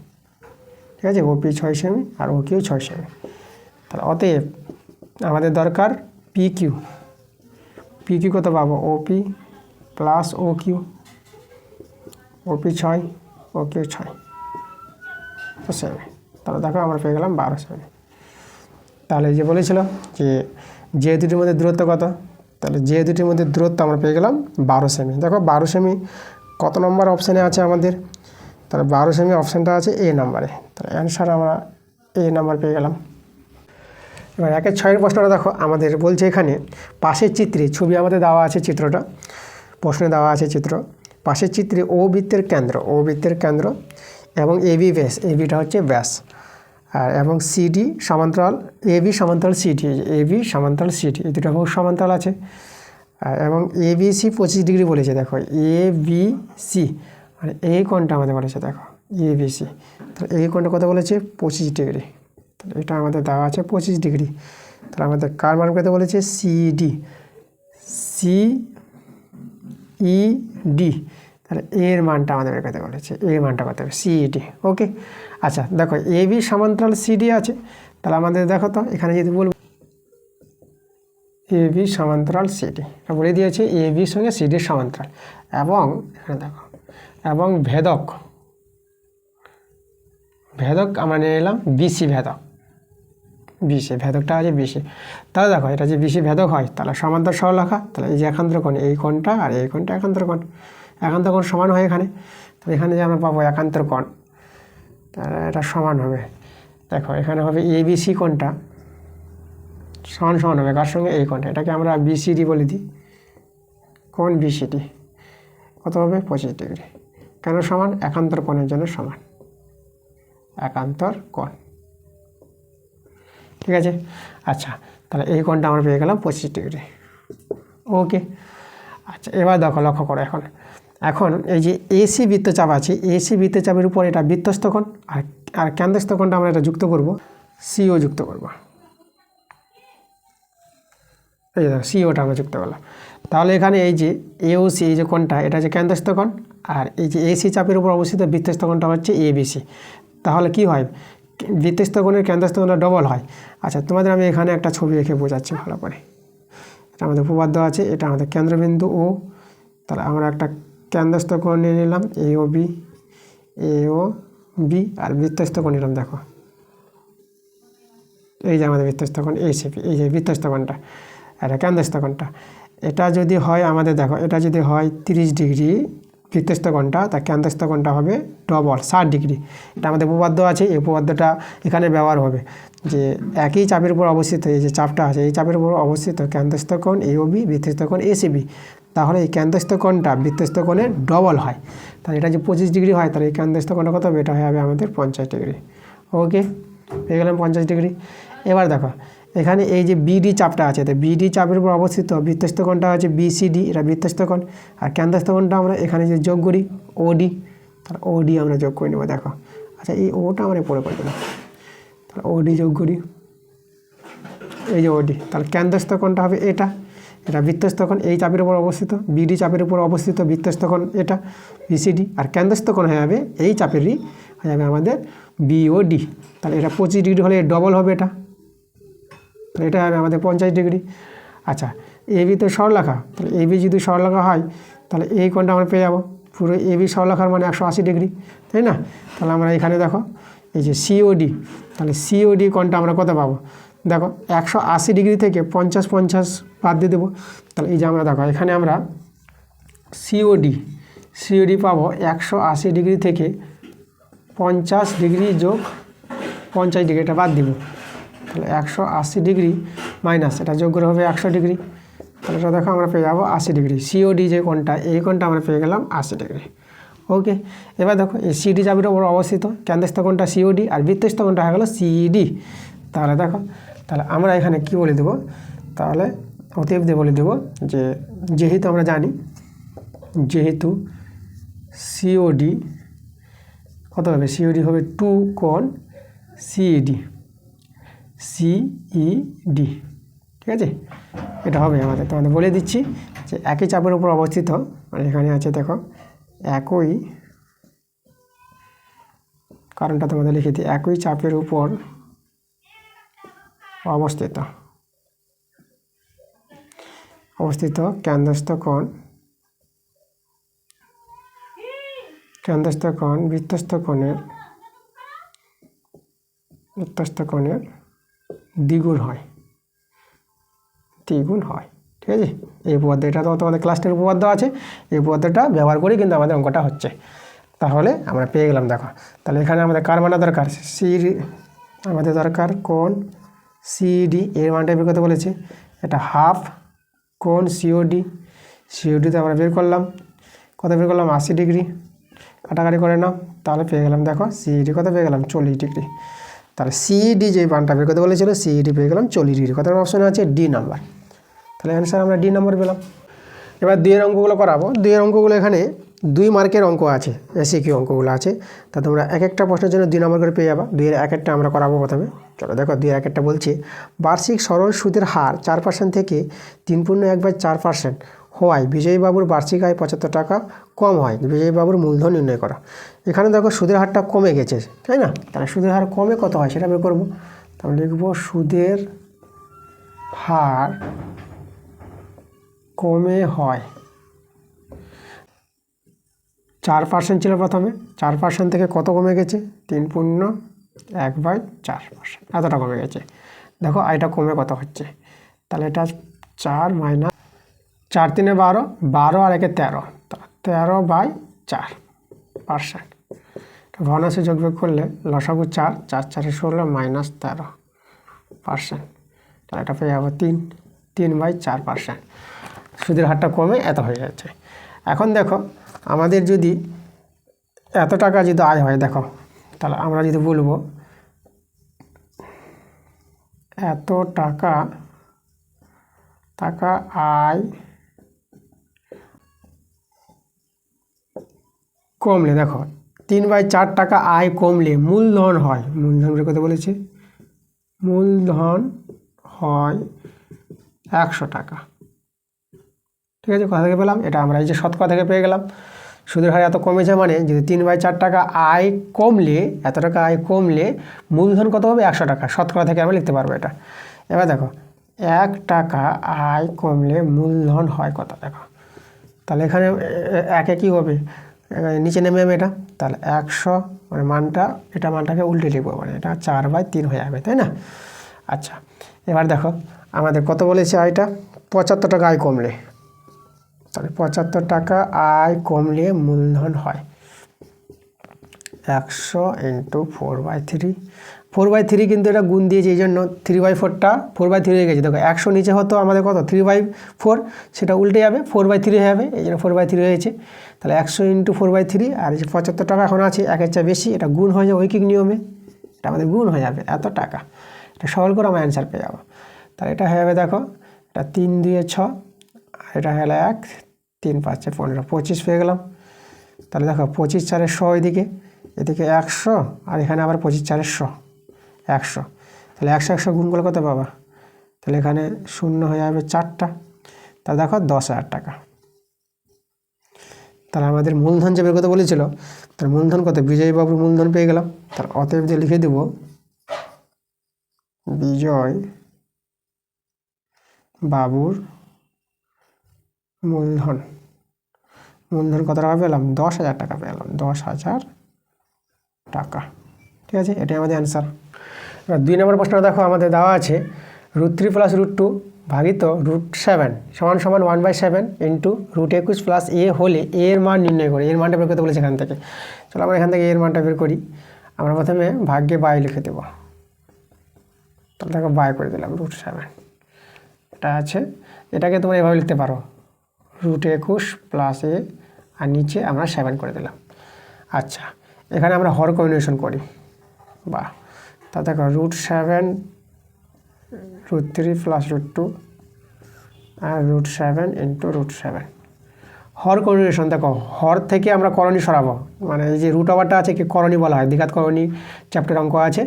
ঠিক আছে, ওপি 6 সেমি আর ওকিউ 6 সেমি। তাহলে অতএব আমাদের দরকার পিকিউ কত পাবো, ওপি প্লাস ওকিউ, ওপি 6 ওকিউ 6 সেমি। তাহলে দেখো আমরা পেয়ে গেলাম 12 সেমি। তাহলে যে বলেছিল যে দুটির মধ্যে দূরত্ব কত, তাহলে যে দুটির মধ্যে দূরত্ব আমরা পেয়ে গেলাম 12 সেমি। দেখো 12 সেমি কত নম্বর অপশানে আছে আমাদের, তাহলে 12 সেমি অপশানটা আছে এ নাম্বারে। তাহলে অ্যান্সার আমরা এ নাম্বার পেয়ে গেলাম। এবার 1-6 প্রশ্নটা দেখো, আমাদের বলছে এখানে পাশের চিত্রে, ছবি আমাদের দেওয়া আছে, চিত্রটা প্রশ্নে দেওয়া আছে চিত্র। পাশের চিত্রে ও বৃত্তের কেন্দ্র এবং এবি ব্যাস, এবিটা হচ্ছে ব্যাস, আর এবং সিডি সমান্তরাল, এবি সমান্তরাল সিডি, এই দুটো বহু সমান্তরাল আছে। এবং এবিসি 25 ডিগ্রি বলেছে। দেখো এবিসি মানে এই কোণটা আমাদের বলেছে, দেখো এবিসি, তাহলে এই কোণটা কত বলেছে, 25 ডিগ্রি। তাহলে এটা আমাদের দেওয়া আছে 25 ডিগ্রি। তাহলে আমাদের কার মান কত বলেছে, সিইডি, তাহলে এর মানটা আমাদের বের করতে বলেছে, এর মানটা কত হবে, সিইডি। ওকে, আচ্ছা দেখো এবি সমান্তরাল সিডি আছে, তাহলে আমাদের দেখো তো এখানে যদি বলবো এ বি সমান্তরাল সিডি, বলে দিয়েছে এ বির সঙ্গে সিডির সমান্তরাল, এবং এখানে দেখো এবং ভেদক আমরা নিয়ে এলাম বিসি ভেদক, বিসি ভেদকটা আছে বিসি। তাহলে দেখো এটা যে বিসি ভেদক হয় তাহলে সমান্তর সরলরেখা, তাহলে এই যে একান্তর কোণ, এই কোণটা আর এই কোণটা একান্তর কোণ, একান্তর কোণ সমান হয় এখানে। তো এখানে যে আমরা পাবো একান্তর কোণ, তাহলে এটা সমান হবে, দেখো এখানে হবে এবিসি কোণটা সমান হবে কার সঙ্গে, এই কোণটা, এটাকে আমরা বিসিডি বলে দিই, কোণ বিসিডি কত হবে 25 ডিগ্রি। কেন সমান? একান্তর কোণের জন্য সমান, একান্তর কোণ, ঠিক আছে। আচ্ছা, তাহলে এই কোণটা আমরা পেয়ে গেলাম 25 ডিগ্রি। ওকে, আচ্ছা এবার দেখো লক্ষ্য করো, এখন এই যে এসি বৃত্তচাপ আছে, এসি বৃত্তচাপের উপর এটা বৃত্তস্থ কোণ, আর কেন্দ্রস্থ কোণটা আমরা এটা যুক্ত করব, সিও যুক্ত করব, এই যে দেখো সিওটা আমরা যুক্ত করলাম। তাহলে এখানে এই যে এওসি, এই যে কোণটা এটা হচ্ছে কেন্দ্রস্থ কোণ, আর এই যে এসি চাপের উপর অবস্থিত বৃত্তস্থ কোণটা হচ্ছে এবিসি। তাহলে কি হয়, বৃত্তস্থ কোণের কেন্দ্রস্থ কোণটা ডবল হয়। আচ্ছা তোমাদের আমি এখানে একটা ছবি এঁকে বোঝাচ্ছি ভালো করে। এটা আমাদের উপপাদ্য আছে, এটা আমাদের কেন্দ্রবিন্দু ও, তাহলে আমরা একটা কেন্দ্রস্থ কোণ নিয়ে নিলাম এও বি, আর বৃত্তস্থ কোণ নিলাম, দেখো এই যে আমাদের বৃত্তস্থ কোণ এসিপি, এই যে বৃত্তস্থ কোণটা, এটা কেন্দ্রস্থ কোণটা। এটা যদি হয় আমাদের দেখো, এটা যদি হয় 30 ডিগ্রি বৃত্তস্থ কোণটা, তার কেন্দ্রস্থ কোণটা হবে ডবল 60 ডিগ্রি। এটা আমাদের উপপাদ্য আছে, এই উপপাদ্যটা এখানে ব্যবহার হবে যে একই চাপের উপর অবস্থিত, এই যে চাপটা আছে এই চাপের উপর অবস্থিত কেন্দ্রস্থ কোণ এওবি, বৃত্তস্থ কোণ এসিবি, তাহলে এই কেন্দ্রস্থ কোণটা বৃত্তস্থ কোণের ডবল হয়। তাহলে এটা যে 25 ডিগ্রি হয়, তাহলে এই কেন্দ্রস্থ কোণটা কত হবে, এটা হবে আমাদের 50 ডিগ্রি। ওকে, পেয়ে গেলাম 50 ডিগ্রি। এবার দেখো এখানে এই যে বিডি চাপটা আছে, তো বিডি চাপের উপর অবস্থিত বৃত্তস্থ কোণটা আছে বিসিডি, এটা বৃত্তস্থ কোণ, আর কেন্দ্রস্থ কোণটা আমরা এখানে যে যোগ করি ওডি, তাহলে ওডি আমরা যোগ করে নেব, দেখো আচ্ছা এই ওটা আমরা পরে করে দেবো, তাহলে ওডি যোগ করি, এই যে ওডি, তাহলে কেন্দ্রস্থ কোণটা হবে এটা বৃত্তস্থ কোণ, এই চাপের উপর অবস্থিত বিডি চাপের উপর অবস্থিত বৃত্তস্থ কোণ এটা বিসিডি, আর কেন্দ্রস্থ কোণ হয়ে যাবে এই চাপেরই হয়ে যাবে আমাদের বিওডি। তাহলে এটা 25 ডিগ্রি হলে ডবল হবে এটা, তাহলে এটা হবে আমাদের 50 ডিগ্রি। আচ্ছা এবি তো সরলরেখা, তাহলে এবি যদি সরলরেখা হয় তাহলে এই কোণটা আমরা পেয়ে যাবো, পুরো এবি সরলরেখার মানে 180 ডিগ্রি, তাই না? তাহলে আমরা এখানে দেখো এই যে সিওডি, তাহলে সিওডি কোণটা আমরা কত পাবো, দেখো 180 ডিগ্রি থেকে 50 বাদ দিয়ে দেবো, তাহলে এই যে আমরা দেখো এখানে আমরা সিওডি পাবো 180 ডিগ্রি থেকে 50 ডিগ্রি যোগ 50 ডিগ্রি, এটা বাদ দিব, তাহলে 180 ডিগ্রি মাইনাস এটা যোগ করে হবে 100 ডিগ্রি, তাহলে এটা দেখো আমরা পেয়ে যাবো 80 ডিগ্রি। সিওডি যে কোণটা, এই কোণটা আমরা পেয়ে গেলাম 80 ডিগ্রি। ওকে, এবার দেখো এই সিডি চাপের উপর অবস্থিত কেন্দ্রস্থ কোণটা সিওডি, আর বৃত্তস্থ কোণটা হয়ে গেল সিডি। তাহলে দেখো, তাহলে আমরা এখানে কি বলে দেবো, তাহলে অতএব দিয়ে বলে দেবো যে যেহেতু আমরা জানি, যেহেতু সিওডি কত হবে, সিওডি হবে 2 কোণ সিইডি, ঠিক আছে, এটা হবে আমাদের। তোমাদের বলে দিচ্ছি যে একই চাপের উপর অবস্থিত, মানে এখানে আছে দেখো একই, কারণটা তোমাদের লিখে দিই, একই চাপের উপর অবস্থিত কেন্দ্রস্থ কোণ বৃত্তস্থ কোণের দ্বিগুণ হয়, ঠিক আছে। এই উপপাদ্য, এটা তো তোমাদের ক্লাস 10 উপপাদ্য আছে, এই উপপাদ্যটা ব্যবহার করেই কিন্তু আমাদের অঙ্কটা হচ্ছে। তাহলে আমরা পেয়ে গেলাম, দেখো তাহলে এখানে আমাদের কার মানা দরকার, আমাদের দরকার কোণ সিডি, এর মানটা বের করতে বলেছে, এটা হাফ কোণ সিওডিতে আমরা বের করলাম, কত বের করলাম 80 ডিগ্রি, কাটাকাটি করে নাও, তাহলে পেয়ে গেলাম দেখো সিইডি কত পেয়ে গেলাম 40 ডিগ্রি। তাহলে সিইডি যে মানটা বের করতে বলেছিল সিইডি পেয়ে গেলাম 40 ডিগ্রি, কত অপশনে আছে ডি নাম্বার, তাহলে অ্যান্সার আমরা ডি নাম্বার পেলাম। এবার 2 অঙ্কগুলো করাবো, 2 অঙ্কগুলো এখানে 2 মার্কের অঙ্ক আছে, এসিকিউ অঙ্কগুলো আছে, তা তোমরা এক একটা প্রশ্নের জন্য 2 নম্বর করে পেয়ে যাবা। 2 এর এক একটা আমরা করাবো প্রথমে, চলো দেখো 2 এর এক একটা বলছে বার্ষিক সরল সুদের হার 4% থেকে 3.1/4% হওয়ায় বিজয়বাবুর বার্ষিক আয় 75 টাকা কম হয়, বিজয়বাবুর মূলধন নির্ণয় করা। এখানে দেখো সুদের হারটা কমে গেছে, তাই না? তাহলে সুদের হার কমে কত হয় সেটা বের করবো। তাহলে লিখব সুদের হার কমে হয়। 4% ছিল প্রথমে, 4% থেকে কত কমে গেছে, 3.1/4%, এতটা কমে গেছে। দেখো এটা কমে কত হচ্ছে, তাহলে এটা 4 মাইনাস 4 3 12, 12 আর 1 13, 13/4%। ভগ্নাংশে যোগবিয়োগ করলে লসাগু 4, 4 4 16 মাইনাস 13%, তাহলে এটা পেয়ে যাবো 3/4%। সুদের হারটা কমে এত হয়ে যাচ্ছে। এখন দেখো আমাদের যদি এত টাকা যদি আয় হয়, দেখো তাহলে আমরা যদি বলবো এত টাকা আয় কমলে, দেখো 3/4 টাকা আয় কমলে মূলধন হয়, মূলধন বের করতে বলেছে, মূলধন হয় 100 টাকা। ঠিক আছে, কোথা থেকে পেলাম, এটা আমরা এই যে শতকরা থেকে পেয়ে গেলাম। সুদের হার এত কমেছে মানে যদি 3/4 টাকা আয় কমলে, এত টাকা আয় কমলে মূলধন কত হবে, 100 টাকা। শতকরা থেকে আমরা লিখতে পারবো এটা। এবার দেখো 1 টাকা আয় কমলে মূলধন হয় কত, দেখো তাহলে এখানে একে কী হবে, নিচে নেমে যাবে এটা, তাহলে 100 মানে মানটাকে উল্টে লিখবো, মানে এটা 4/3 হয়ে যাবে, তাই না? আচ্ছা, এবার দেখো আমাদের কত বলেছে আয়টা, 75 টাকা আয় কমলে, তাহলে 75 টাকা আয় কমলে মূলধন হয় 100 × 4/3। 4/3 কিন্তু এটা গুণ দিয়েছে, এই জন্য 3/4টা 4/3 হয়ে গেছে। দেখো 100 নিচে হতো আমাদের কত, 3/4, সেটা উল্টে যাবে 4/3 হয়ে যাবে, এই জন্য 4/3 হয়েছে। তাহলে 100 × 4/3, আর এই যে 75 টাকা এখন আছে একের চেয়ে বেশি, এটা গুণ হয়ে যাবে ঐকিক নিয়মে, এটা আমাদের গুণ হয়ে যাবে এত টাকা। এটা সরল করে আমরা অ্যান্সার পেয়ে যাবো। তাহলে এটা হয়ে যাবে, দেখো এটা 3 2 6, আর এটা হলো 1 3 5 15, 25 পেয়ে গেলাম। তাহলে দেখো 25 4 100, এদিকে 100, আর এখানে আবার 25 4 100, 100, তাহলে 100 100 গুণ করলে কত পাবা, তাহলে এখানে 0 হয়ে যাবে 4টা, তাহলে দেখো 10,000 টাকা। তাহলে আমাদের মূলধন যে বের করতে বলেছিল, তার মূলধন কত, বিজয়বাবুর মূলধন পেয়ে গেলাম। তার অতএব দিয়ে লিখে দেব বিজয় বাবুর মূলধন কত টাকা পেলাম, 10,000 টাকা পেলাম, 10,000 টাকা। ঠিক আছে, এটাই আমাদের অ্যান্সার। এবার 2 নম্বর প্রশ্নটা দেখো আমাদের দেওয়া আছে √3 + √2 ভাগিত √7 সমান 1/7 × √21 + a হলে a এর মান নির্ণয় করে, এর মানটা বের করতে বলেছে এখান থেকে। চলো আমরা এখান থেকে এর মানটা বের করি। আমরা প্রথমে ভাগ্যে বাই লিখে দেবো, তাহলে দেখো বাই করে দিলাম √7, এটা আছে। এটাকে তোমরা এভাবে লিখতে পারো √21 + a, আর নিচে আমরা 7 করে দিলাম। আচ্ছা, এখানে আমরা হর কম্বিনেশন করি, বা তা দেখো √7 √3 + √2 আর √7 × √7 হর কম্বিনেশন। দেখো হর থেকে আমরা করণী সরাবো, মানে এই যে রুট ওভারটা আছে কি করণী বলা হয়, দ্বিঘাত করণী চ্যাপ্টার অঙ্ক আছে।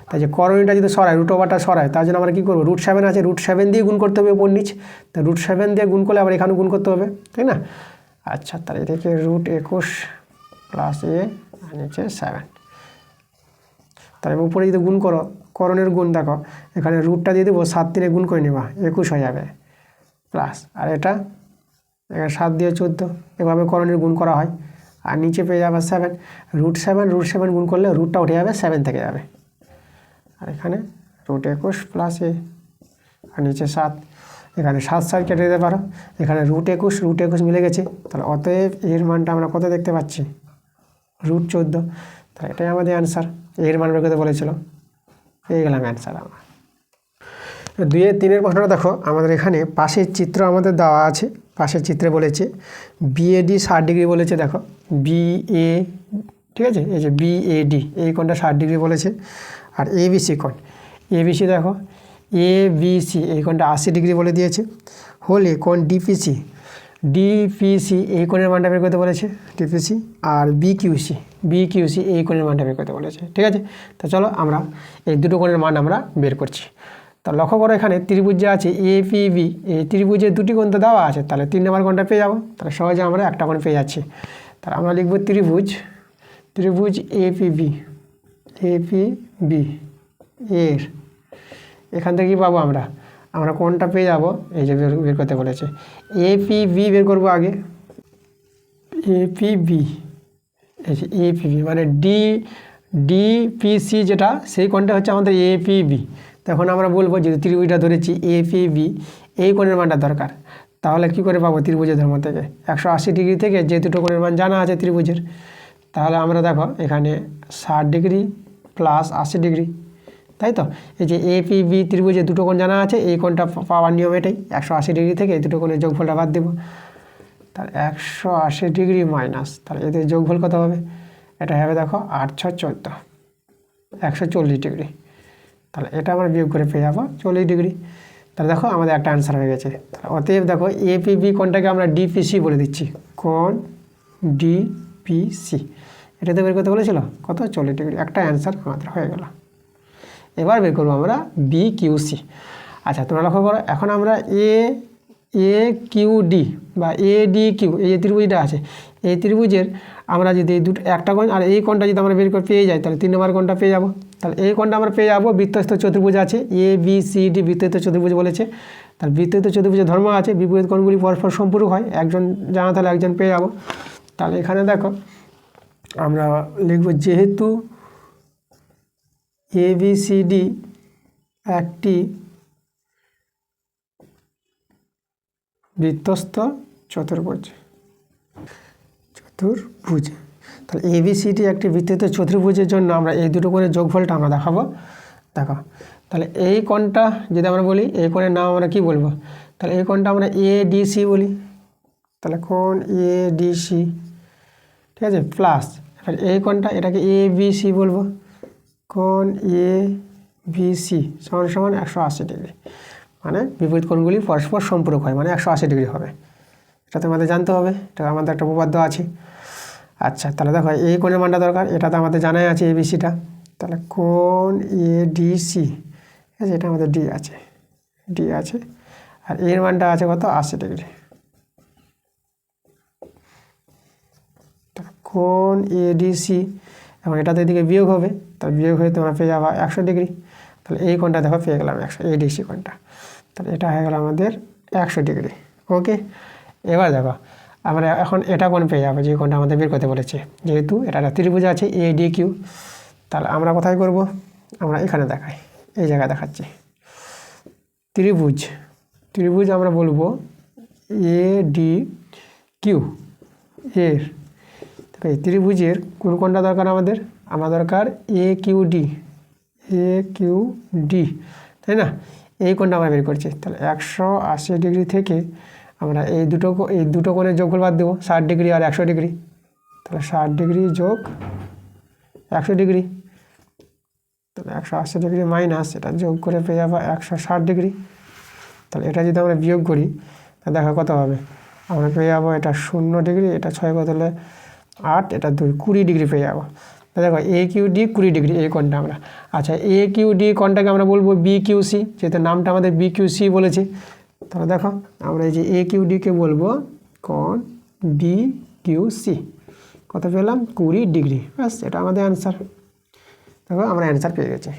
তাই যে করণীটা যদি সরায়, রুট ওভারটা সরায়, তার জন্য আমরা কী করবো, √7 আছে, √7 দিয়ে গুণ করতে হবে উপর নিচ, তা √7 দিয়ে গুণ করলে আবার এখানে গুণ করতে হবে, তাই না? আচ্ছা, তাহলে এটাকে √21 + a আর নিচে 7, তাহলে উপরে যদি গুণ করো, করণের গুণ দেখো এখানে রুটটা দিয়ে দেবো, 7 3 গুণ করে নেবা 21 হয়ে যাবে, প্লাস আর এটা এখানে 7 দিয়ে 14, এভাবে করণের গুণ করা হয়। আর নিচে পেয়ে যাবে 7, √7 গুণ করলে রুটটা উঠে যাবে, 7 থেকে যাবে। আর এখানে √21 + a আর নিচে 7, এখানে 7 7 কেটে দিতে পারো, এখানে √21 মিলে গেছে। তাহলে অতএব এর মানটা আমরা কত দেখতে পাচ্ছি, √14। তাহলে এটাই আমাদের অ্যান্সার, এর মান বের করতে বলেছিল, পেয়ে গেলাম অ্যান্সার আমরা। 2 3 প্রশ্নটা দেখো আমাদের এখানে পাশের চিত্র আমাদের দেওয়া আছে, পাশের চিত্রে বলেছে BAD 60 ডিগ্রি বলেছে, দেখো BA, ঠিক আছে, এই যে BAD এই কোণটা 60 ডিগ্রি বলেছে। আর ABC কোণ, ABC দেখো ABC এই কোণটা 80 ডিগ্রি বলে দিয়েছে। হলে কোণ DPC এই কোণের মানটা বের করতে বলেছে, DPC। আর BQC এই কোণের মানটা বের করতে বলেছে, ঠিক আছে। তো চলো আমরা এই দুটো কোণের মান আমরা বের করছি। তা লক্ষ্য করো এখানে ত্রিভুজ যে আছে APB, এই ত্রিভুজের দুটি কোণ তো দেওয়া আছে, তাহলে 3 নম্বর কোণটা পেয়ে যাবো, তাহলে সহজে আমরা একটা কোণ পেয়ে যাচ্ছি। তাহলে আমরা লিখব ত্রিভুজ APB এর এখান থেকে কী পাবো আমরা আমরা কোনটা পেয়ে যাব, এই যে বের করতে বলেছে এপিবি বের করবো আগে। এপিবি, এই যে এপিবি মানে ডিপিসি যেটা সেই কোণটা হচ্ছে আমাদের এপিবি। তখন আমরা বলবো যদি ত্রিভুজটা ধরেছি এপিবি এই কোণের মানটা দরকার, তাহলে কি করে পাবো ত্রিভুজের ধর্ম থেকে 180 ডিগ্রি থেকে যে দুটো কোণের মান জানা আছে ত্রিভুজের, তাহলে আমরা দেখো এখানে 60 ডিগ্রি প্লাস 80 ডিগ্রি, তাই তো। এই যে এপিবি ত্রিভুজের দুটো কোণ জানা আছে, এই কোণটা পাওয়ার নিয়ম এটাই, 180 ডিগ্রি থেকে এই দুটো কোণের যোগফলটা বাদ দেবো, তাহলে 180 ডিগ্রি মাইনাস, তাহলে এদের যোগফল কত হবে, এটা হবে দেখো 8 × 6 = 14, 140 ডিগ্রি। তাহলে এটা আমরা বিয়োগ করে পেয়ে যাবো 40 ডিগ্রি। তাহলে দেখো আমাদের একটা অ্যান্সার হয়ে গেছে। অতএব দেখো এপিবি কোণটাকে আমরা ডিপিসি বলে দিচ্ছি, কোণ ডিপিসি, এটাতে বের করতে বলেছিল কত 40 ডিগ্রি, একটা অ্যান্সার আমাদের হয়ে গেল। এবার বের করবো আমরা বিকিউসি। আচ্ছা তোমরা লক্ষ্য করো, এখন আমরা এ কিউ ডি বা এডি কিউ এই যে ত্রিভুজটা আছে, এই ত্রিভুজের আমরা যদি এই দুটো একটা কোণ আর এই কোণটা যদি আমরা বের করে পেয়ে যাই, তাহলে 3 নম্বর কোণটা পেয়ে যাবো। তাহলে এই কোণটা আমরা পেয়ে যাবো, বৃত্তস্থ চতুর্ভুজ আছে এ বি সি ডি, বৃত্তস্থ চতুর্ভুজ বলেছে, তাহলে বৃত্তস্থ চতুর্ভুজের ধর্ম আছে বিপরীত কোণগুলি পরস্পর সম্পূরক হয়, একজন জানা তাহলে একজন পেয়ে যাবো। তাহলে এখানে দেখো আমরা লিখব যেহেতু এ বি সি ডি একটি বৃত্তস্থ চতুর্ভুজ, তাহলে এবিসিডি একটি বৃত্তস্থ চতুর্ভুজের জন্য আমরা এই দুটো কোণের যোগফলটা আমরা দেখাবো। দেখো তাহলে এই কোণটা যদি আমরা বলি, এই কোণের নাম আমরা কি বলবো, তাহলে এই কোণটা আমরা এডিসি বলি, তাহলে কোণ এডিসি, ঠিক আছে, প্লাস এবার এই কোণটা এটাকে এবিসি বলবো, কোণ এবিসি সমান সমান 180 ডিগ্রি, মানে বিপরীত কোণগুলি পরস্পর সম্পূরক হয়, মানে 180 ডিগ্রি হবে। এটা তো আমাদের জানতে হবে, এটা আমাদের একটা উপপাদ্য আছে। আচ্ছা তাহলে দেখো এই কোণের মানটা দরকার, এটা তো আমাদের জানাই আছে এবিসিটা, তাহলে কোণ এডিসি, ঠিক আছে, এটা আমাদের ডি আছে, আর এর মানটা আছে কত 80 ডিগ্রি, কোণ এডিসি, এবং এটা তো এদিকে বিয়োগ হবে, তাহলে বিয়োগ হয়ে তোমরা পেয়ে যাবা 100 ডিগ্রি। তাহলে এই কোণটা দেখো পেয়ে গেলাম 100, এডিসি কোণটা, তাহলে এটা হয়ে গেল আমাদের 100 ডিগ্রি। ওকে, এবার দেখো আমরা এখন এটা কোণ পেয়ে যাবো, যে কোণটা আমাদের বের করতে বলেছে, যেহেতু এটা একটা ত্রিভুজ আছে এ ডি কিউ। তাহলে আমরা কোথায় করব, আমরা এখানে দেখাই, এই জায়গায় দেখাচ্ছি ত্রিভুজ আমরা বলবো এ ডি কিউ এর, এই ত্রিভুজের কোন কোণটা দরকার আমাদের, দরকার এ কিউ ডি, তাই না, এই কোণটা আমরা বের করছি। তাহলে 180 ডিগ্রি থেকে আমরা এই দুটো কোণের যোগফল বাদ দেবো, 60 ডিগ্রি আর 100 ডিগ্রি, তাহলে 60 ডিগ্রি যোগ 100 ডিগ্রি, তাহলে 180 ডিগ্রি মাইনাস এটা যোগ করে পেয়ে যাবো 160 ডিগ্রি। তাহলে এটা যদি আমরা বিয়োগ করি তাহলে দেখা কত হবে, আমরা পেয়ে যাবো এটা 0 ডিগ্রি, এটা 6 কত হলে 8, এটা 2, 20 ডিগ্রি পেয়ে যাবো। দেখো এ কিউ ডি 20 ডিগ্রি এই কোণটা আমরা, আচ্ছা এ কিউ ডি কোণটাকে আমরা বলবো বি কিউ সি, যেহেতু নামটা আমাদের বি কিউ সি বলেছে। তাহলে দেখো আমরা এই যে এ কিউ ডিকে বলবো কোণ বি কিউ সি, কত পেলাম 20 ডিগ্রি, ব্যাস এটা আমাদের অ্যান্সার। দেখো আমরা অ্যান্সার পেয়ে গেছি।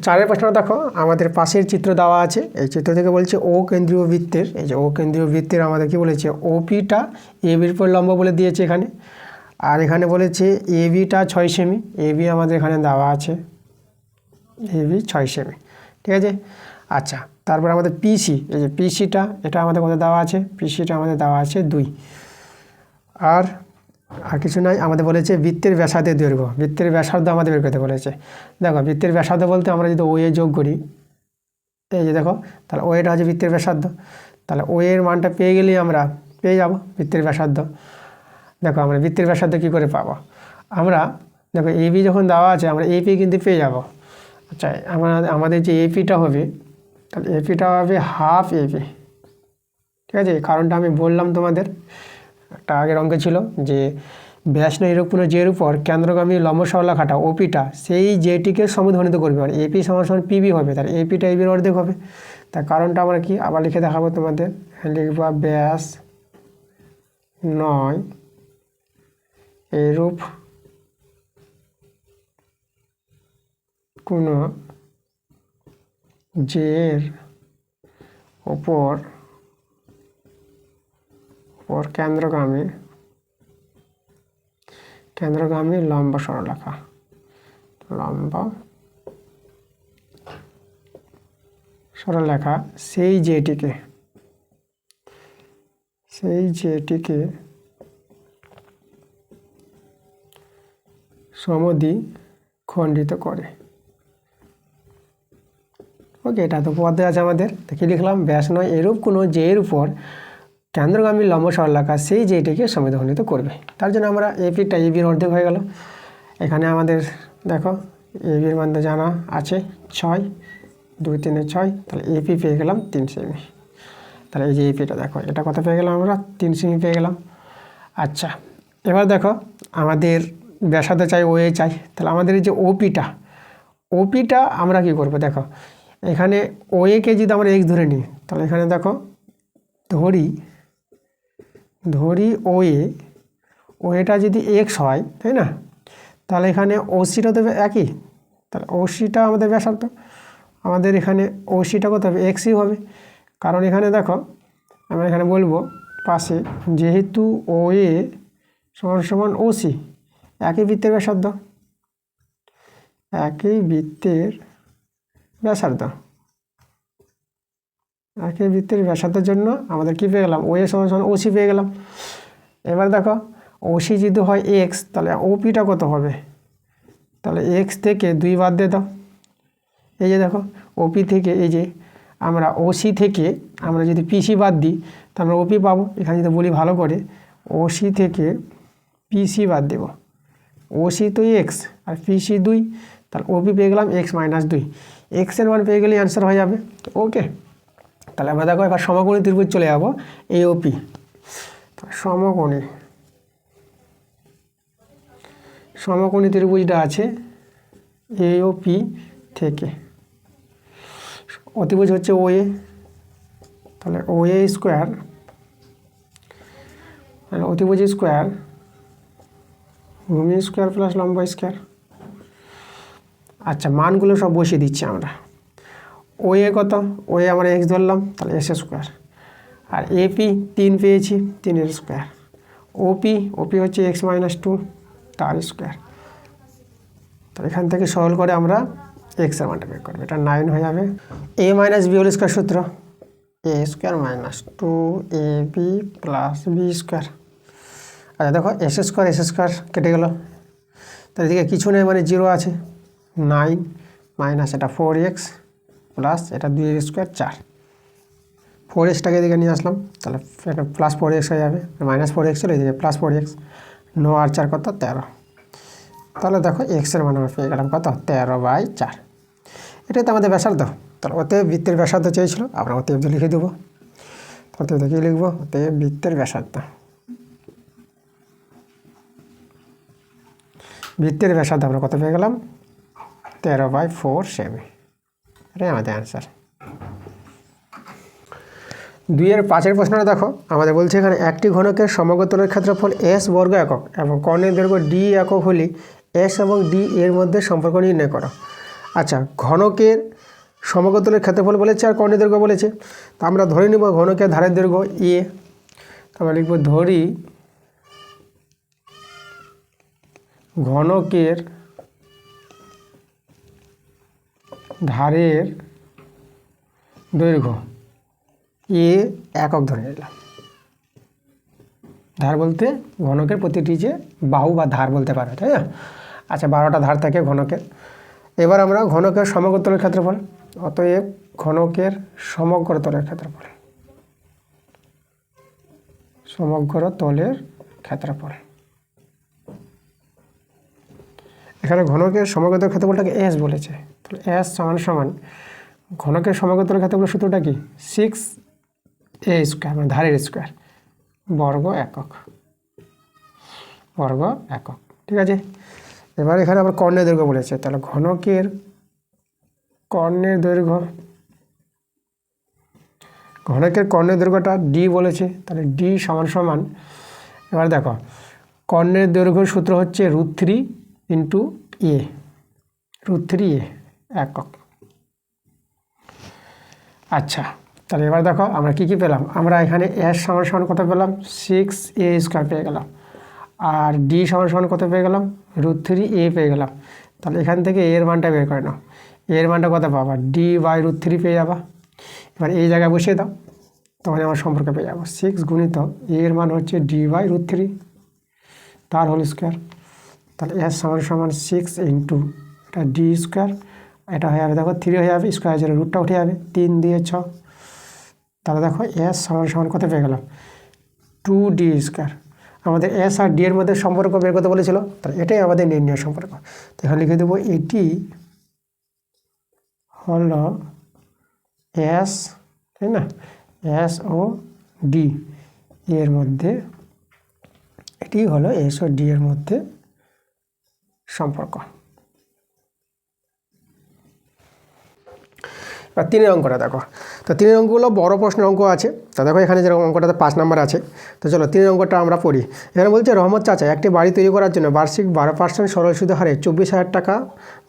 4 প্রশ্নটা দেখো আমাদের পাশের চিত্র দেওয়া আছে, এই চিত্র থেকে বলছে ও কেন্দ্রীয় বৃত্তের, এই যে ও কেন্দ্রীয় বৃত্তের আমাদের কি বলেছে, ওপিটা এ বির উপর লম্ব বলে দিয়েছে এখানে, আর এখানে বলেছে এ বিটা 6 সেমি, এ বি আমাদের এখানে দেওয়া আছে এ বি 6 সেমি, ঠিক আছে। আচ্ছা তারপর আমাদের পিসি, এই যে পিসিটা এটা আমাদের কত দেওয়া আছে, পিসিটা আমাদের দেওয়া আছে 2, আর কিছু নাই, আমাদের বলেছে বৃত্তের ব্যাসার্ধের দৈর্ঘ্য, বৃত্তের ব্যাসার্ধ আমাদের বের করতে বলেছে। দেখো বৃত্তের ব্যাসার্ধ বলতে আমরা যদি ও এ যোগ করি, এই যে দেখো তাহলে ও এটা হচ্ছে বৃত্তের ব্যাসার্ধ, তাহলে ও এর মানটা পেয়ে গেলেই আমরা পেয়ে যাব বৃত্তের ব্যাসার্ধ। দেখো আমরা বৃত্তের ব্যাসার্ধ কী করে পাবো, আমরা দেখো এ বি যখন দেওয়া আছে আমরা এপি কিন্তু পেয়ে যাব। আচ্ছা আমাদের যে এপিটা হবে, তাহলে এপিটা হবে হাফ এপি, ঠিক আছে, কারণটা আমি বললাম তোমাদের, একটা আগের অঙ্কে ছিল যে ব্যাস নিরূপণ জের উপর কেন্দ্রগামী লম্ব সরলরেখাটা ওপিটা সেই জেটিকে সমদ্বিখণ্ডিত করবে, মানে এপি সমান সমান পিবি হবে, তাহলে এপিটা এবির অর্ধেক হবে। তার কারণটা আমরা কি আবার লিখে দেখাবো তোমাদের, লিখবা ব্যাস নয় এরূপ কোনো জে এর উপর কেন্দ্রগামী লম্ব সরলরেখা সেই জেটিকে সমদ্বিখণ্ডিত করে। ওকে, এটা তো পদে আছে আমাদের। কি লিখলাম? ব্যাস নয় এরূপ কোনো জে এর উপর কেন্দ্রগামী লম্ব সরলরেখা সেই জেটিকে সমদ্বিখণ্ডিত করবে। তার জন্য আমরা এপিটা এবির অর্ধেক হয়ে গেল। এখানে আমাদের দেখো এবির মান জানা আছে 6, 2 3 6, তাহলে এপি পেয়ে গেলাম 3 সেমি। তাহলে এই যে এপিটা দেখো, এটা কত পেয়ে গেলাম আমরা? 3 সেমি পেয়ে গেলাম। আচ্ছা, এবার দেখো আমাদের ব্যাসার্ধ চাই, ওএ চাই। তাহলে আমাদের এই যে ওপিটা আমরা কি করব? দেখো এখানে ওএকে যদি আমরা এক্স ধরে নিই, তাহলে এখানে দেখো ধরি ওএটা যদি এক্স হয়, তাই না? তাহলে এখানে ওসিটা দেবে একই। তাহলে ওসিটা আমাদের ব্যাসার্ধ, আমাদের এখানে ওসিটা কত হবে? এক্সই হবে। কারণ এখানে দেখো আমরা এখানে বলবো পাশে, যেহেতু ওএ সমান ওসি, একই বৃত্তের ব্যাসার্ধের জন্য আমাদের কি পেয়ে গেলাম? ওএ সমান ওসি পেয়ে গেলাম। এবার দেখো ওসি যদি হয় এক্স, তাহলে ওপিটা কত হবে? তাহলে এক্স থেকে 2 বাদ দিয়ে দাও। এই যে দেখো ওপি থেকে, এই যে আমরা ওসি থেকে আমরা যদি পিসি বাদ দিই, তো আমরা ওপি পাবো। এখানে যদি বলি ভালো করে, ওসি থেকে পিসি বাদ দেব। ওসি তো এক্স আর পিসি 2, তাহলে ওপি পেয়ে গেলাম x-2। এক্সের মান পেয়ে গেলে অ্যান্সার হয়ে যাবে। ওকে, তাহলে আমরা দেখো এবার সমকোণী ত্রিভুজ চলে যাবো। এওপি সমকোণী ত্রিভুজটা আছে এওপি থেকে, অতিভুজ হচ্ছে ওএ। তাহলে ওএ স্কোয়ার, অতিভুজ স্কোয়ার ভূমি স্কোয়ার প্লাস লম্ব স্কোয়ার। আচ্ছা, মানগুলো সব বসিয়ে দিচ্ছি আমরা। ওএ কত? ওএ আমরা এক্স ধরলাম, তাহলে এস স্কোয়ার। আর এপি 3 পেয়েছি, 3 স্কোয়ার। ওপি হচ্ছে x-2, তার স্কোয়ার। তাহলে এখান থেকে সরল করে আমরা এক্সের মানটা বের করবো। এটা 9 হয়ে যাবে। a - b হোল স্কোয়ার সূত্র, a square - 2ab plus B square. আচ্ছা দেখো এস স্কোয়ার কেটে গেল, তাহলে এদিকে কিছু নেই, মানে 0 আছে। 9 মাইনাস এটা 4x প্লাস এটা 2 স্কোয়ার 4। 4xটাকে এদিকে নিয়ে আসলাম, তাহলে এটা প্লাস 4x হয়ে যাবে। -4x ছিল, এদিকে প্লাস 4x। 9 আর 4 কত? 13। তাহলে দেখো এক্সের মান আমরা পেয়ে গেলাম কত? 13/4। এটাই তো আমাদের ব্যাসার্ধ। তাহলে অতএব বৃত্তের ব্যাসার্ধ চেয়েছিল, আমরা অতএব লিখে দেবো। অতএব কী লিখবো? অতএব বৃত্তের ব্যাসার্ধ আমরা কত পেয়ে গেলাম? 13/4 সেমি। এটাই আমাদের অ্যান্সার। 2 এর 5 প্রশ্নটা দেখো, আমাদের বলছে এখানে একটি ঘনকের সমগ্র তলের ক্ষেত্রফল s বর্গ একক এবং কর্ণের দৈর্ঘ্য d একক হলে s এবং d এর মধ্যে সম্পর্ক নির্ণয় করো। আচ্ছা, ঘনকের সমগ্র তলের ক্ষেত্রফল বলেছে আর কর্ণের দৈর্ঘ্য বলেছে। তা আমরা ধরে নিব ঘনকের ধারের দৈর্ঘ্য a। আমরা লিখব ধরি ঘনকের ধারের দৈর্ঘ্য এ একক ধরে নিলাম। ধার বলতে ঘনকের প্রতিটি যে বাহু বা ধার বলতে পারো, তাই না? আচ্ছা, 12টা ধার থাকে ঘনকের। এবার আমরা ঘনকের সমগ্র তলের ক্ষেত্রফল, অতএব ঘনকের সমগ্র তলের ক্ষেত্রফল। এখানে ঘনকের সমগ্র তলের ক্ষেত্রফলটাকে এস বলেছে, তাহলে এস সমান ঘনকের সমগ্র তলের ক্ষেত্রফল সূত্রটা কি? 6a স্কোয়ার, মানে ধারের স্কোয়ার, বর্গ একক। ঠিক আছে। এবার এখানে আবার কর্ণের দৈর্ঘ্য বলেছে, তাহলে ঘনকের কর্ণের দৈর্ঘ্যটা ডি বলেছে, তাহলে ডি সমান এবার দেখো কর্ণের দৈর্ঘ্যের সূত্র হচ্ছে √3 × a, √3a একক। আচ্ছা, তাহলে এবার দেখো আমরা কি পেলাম। আমরা এখানে এস সমান সমান কত পেলাম, 6a² পেয়ে গেলাম। আর ডি সমান সমান কত পেয়ে গেলাম, √3a পেয়ে গেলাম। তাহলে এখান থেকে এর মানটা বের করে নাও। এর মানটা কত পাবা, d/√3 পেয়ে যাবা। এবার এই জায়গায় বসিয়ে দাও, তখন আমার সম্পর্ক পেয়ে যাবো। 6 গুণিত এর মান হচ্ছে d/√3 তার হোল স্কোয়ার। তাহলে এস সমান সমান 6 ইন্টু এটা d², এটা হয়ে যাবে দেখো 3 হয়ে যাবে, স্কোয়ার জন্য রুটটা উঠে যাবে, 3 দিয়ে 6। তাহলে দেখো এস সমান সমান কত পেয়ে গেলাম, 2d²। আমাদের এস আর ডি এর মধ্যে সম্পর্ক বের করতে বলেছিল, তাহলে এটাই আমাদের নির্ণয় সম্পর্ক। তো এখানে লিখে দেবো এটি হলো এস, তাই না, এস ও ডি এর মধ্যে, এটি হলো এস ও ডি এর মধ্যে সম্পর্ক। এবার 3 অঙ্কটা দেখো। তো 3 অঙ্কগুলো বড় প্রশ্নের অঙ্ক আছে। তো দেখো এখানে যেরকম অঙ্কটাতে 5 নাম্বার আছে। তো চলো 3 অঙ্কটা আমরা পড়ি। এখানে বলছে রহমত চাচা একটি বাড়ি তৈরি করার জন্য বার্ষিক 12% সরল সুদের হারে 24,000 টাকা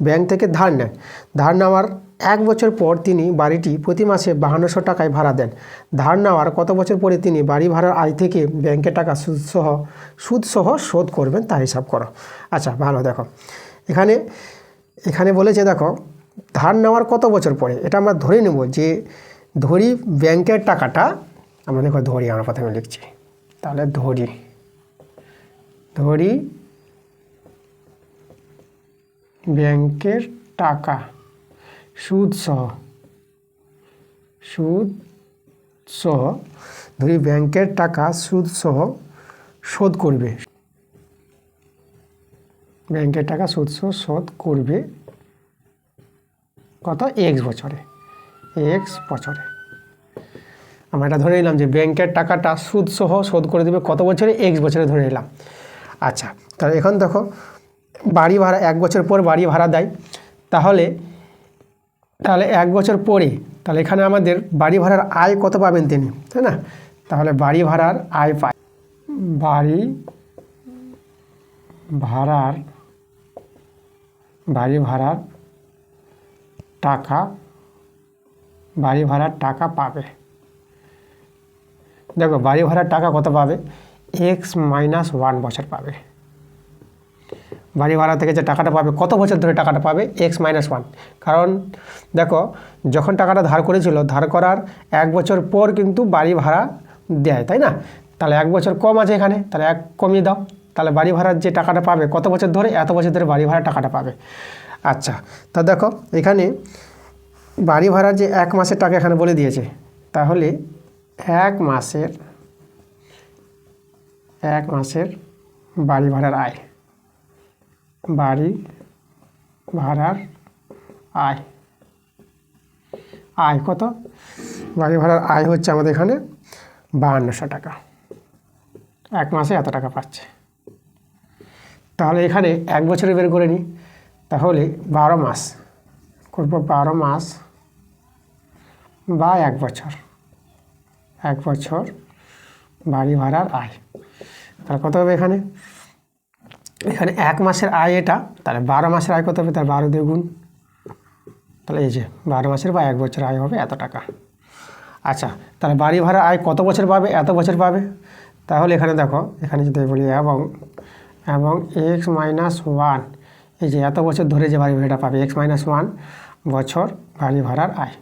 ব্যাংক থেকে ধার নেন। ধার নেওয়ার 1 বছর পর তিনি বাড়িটি প্রতি মাসে 5200 টাকায় ভাড়া দেন। ধার নেওয়ার কত বছর পরে তিনি বাড়ি ভাড়ার আয় থেকে ব্যাংকের টাকা সুদসহ শোধ করবেন তা হিসাব করো। আচ্ছা ভালো, দেখো এখানে বলেছে দেখো ধার নেওয়ার কত বছর পরে, এটা আমরা ধরে নেব যে ধরি ব্যাংকের টাকাটা, আমরা দেখো ধরি, আমরা প্রথমে লিখছি, তাহলে ধরি ব্যাংকের টাকা সুদসহ ধরি ব্যাংকের টাকা সুদসহ শোধ করবে, ব্যাংকের টাকা সুদসহ শোধ করবে কত, x বছরে। আমরা এটা ধরে নিলাম যে ব্যাংকের টাকাটা সুদসহ শোধ করে দেবে কত বছরে, x বছরে ধরে নিলাম। আচ্ছা, তাহলে এখন দেখো বাড়ি ভাড়া 1 বছর পর বাড়ি ভাড়া দেয়, তাহলে 1 বছর পরে, তাহলে এখানে আমাদের বাড়ি ভাড়ার আয় কত পাবেন তিনি, তাই না। তাহলে বাড়ি ভাড়ার আয় পায়, বাড়ি ভাড়ার টাকা পাবে। দেখো বাড়ি ভাড়ার টাকা কত পাবে, x-1 বছর পাবে। বাড়ি ভাড়া থেকে যে টাকাটা পাবে, কত বছর ধরে টাকাটা পাবে, x-1। কারণ দেখো যখন টাকাটা ধার করেছিল, ধার করার 1 বছর পর কিন্তু বাড়ি ভাড়া দেয়, তাই না। তাহলে 1 বছর কম আছে এখানে, তাহলে 1 কমিয়ে দাও, তাহলে বাড়ি ভাড়ার যে টাকাটা পাবে কত বছর ধরে, এত বছর ধরে বাড়ি ভাড়ার টাকাটা পাবে। আচ্ছা, তা দেখো এখানে বাড়ি ভাড়ার যে 1 মাসের টাকা এখানে বলে দিয়েছে, তাহলে 1 মাসের বাড়ি ভাড়ার আয় কত, বাড়ি ভাড়ার আয় হচ্ছে আমাদের এখানে 5200 টাকা, 1 মাসে এত টাকা পাচ্ছে। তাহলে এখানে 1 বছরে বের করে নিই, তাহলে 12 মাস করবো, 12 মাস বা 1 বছর বাড়ি ভাড়ার আয়, তাহলে কত হবে এখানে 1 মাসের আয় এটা, তাহলে 12 মাসের আয় কত হবে, তার 12 দিয়ে গুণ, তাহলে এই যে 12 মাসের বা 1 বছর আয় হবে এত টাকা। আচ্ছা, তাহলে বাড়ি ভাড়ার আয় কত বছর পাবে, এত বছর পাবে। তাহলে এখানে দেখো, এখানে যদি বলি এবং x-1, এই যে এত বছর ধরে যে বাড়ি ভাড়াটা পাবে, x-1 বছর বাড়ি ভাড়ার আয়,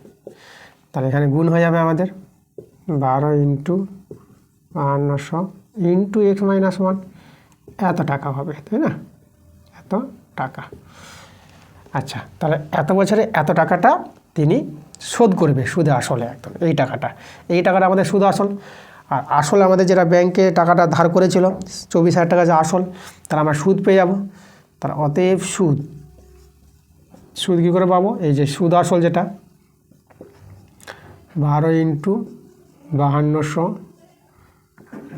তাহলে এখানে গুণ হয়ে যাবে আমাদের 12 ইন্টু 5200 ইন্টু x-1, এত টাকা হবে, তাই না, এত টাকা। আচ্ছা, তাহলে এত বছরে এত টাকাটা তিনি শোধ করবে সুদে আসলে, একদম এই টাকাটা আমাদের সুদ আসল। আর আসলে আমাদের যেটা ব্যাংকে টাকাটা ধার করেছিল 24,000 টাকা যে আসল, তাহলে আমরা সুদ পেয়ে যাব। তার অতএব সুদ কী করে পাবো, এই যে সুদ আসল যেটা 12 ইন্টু 5200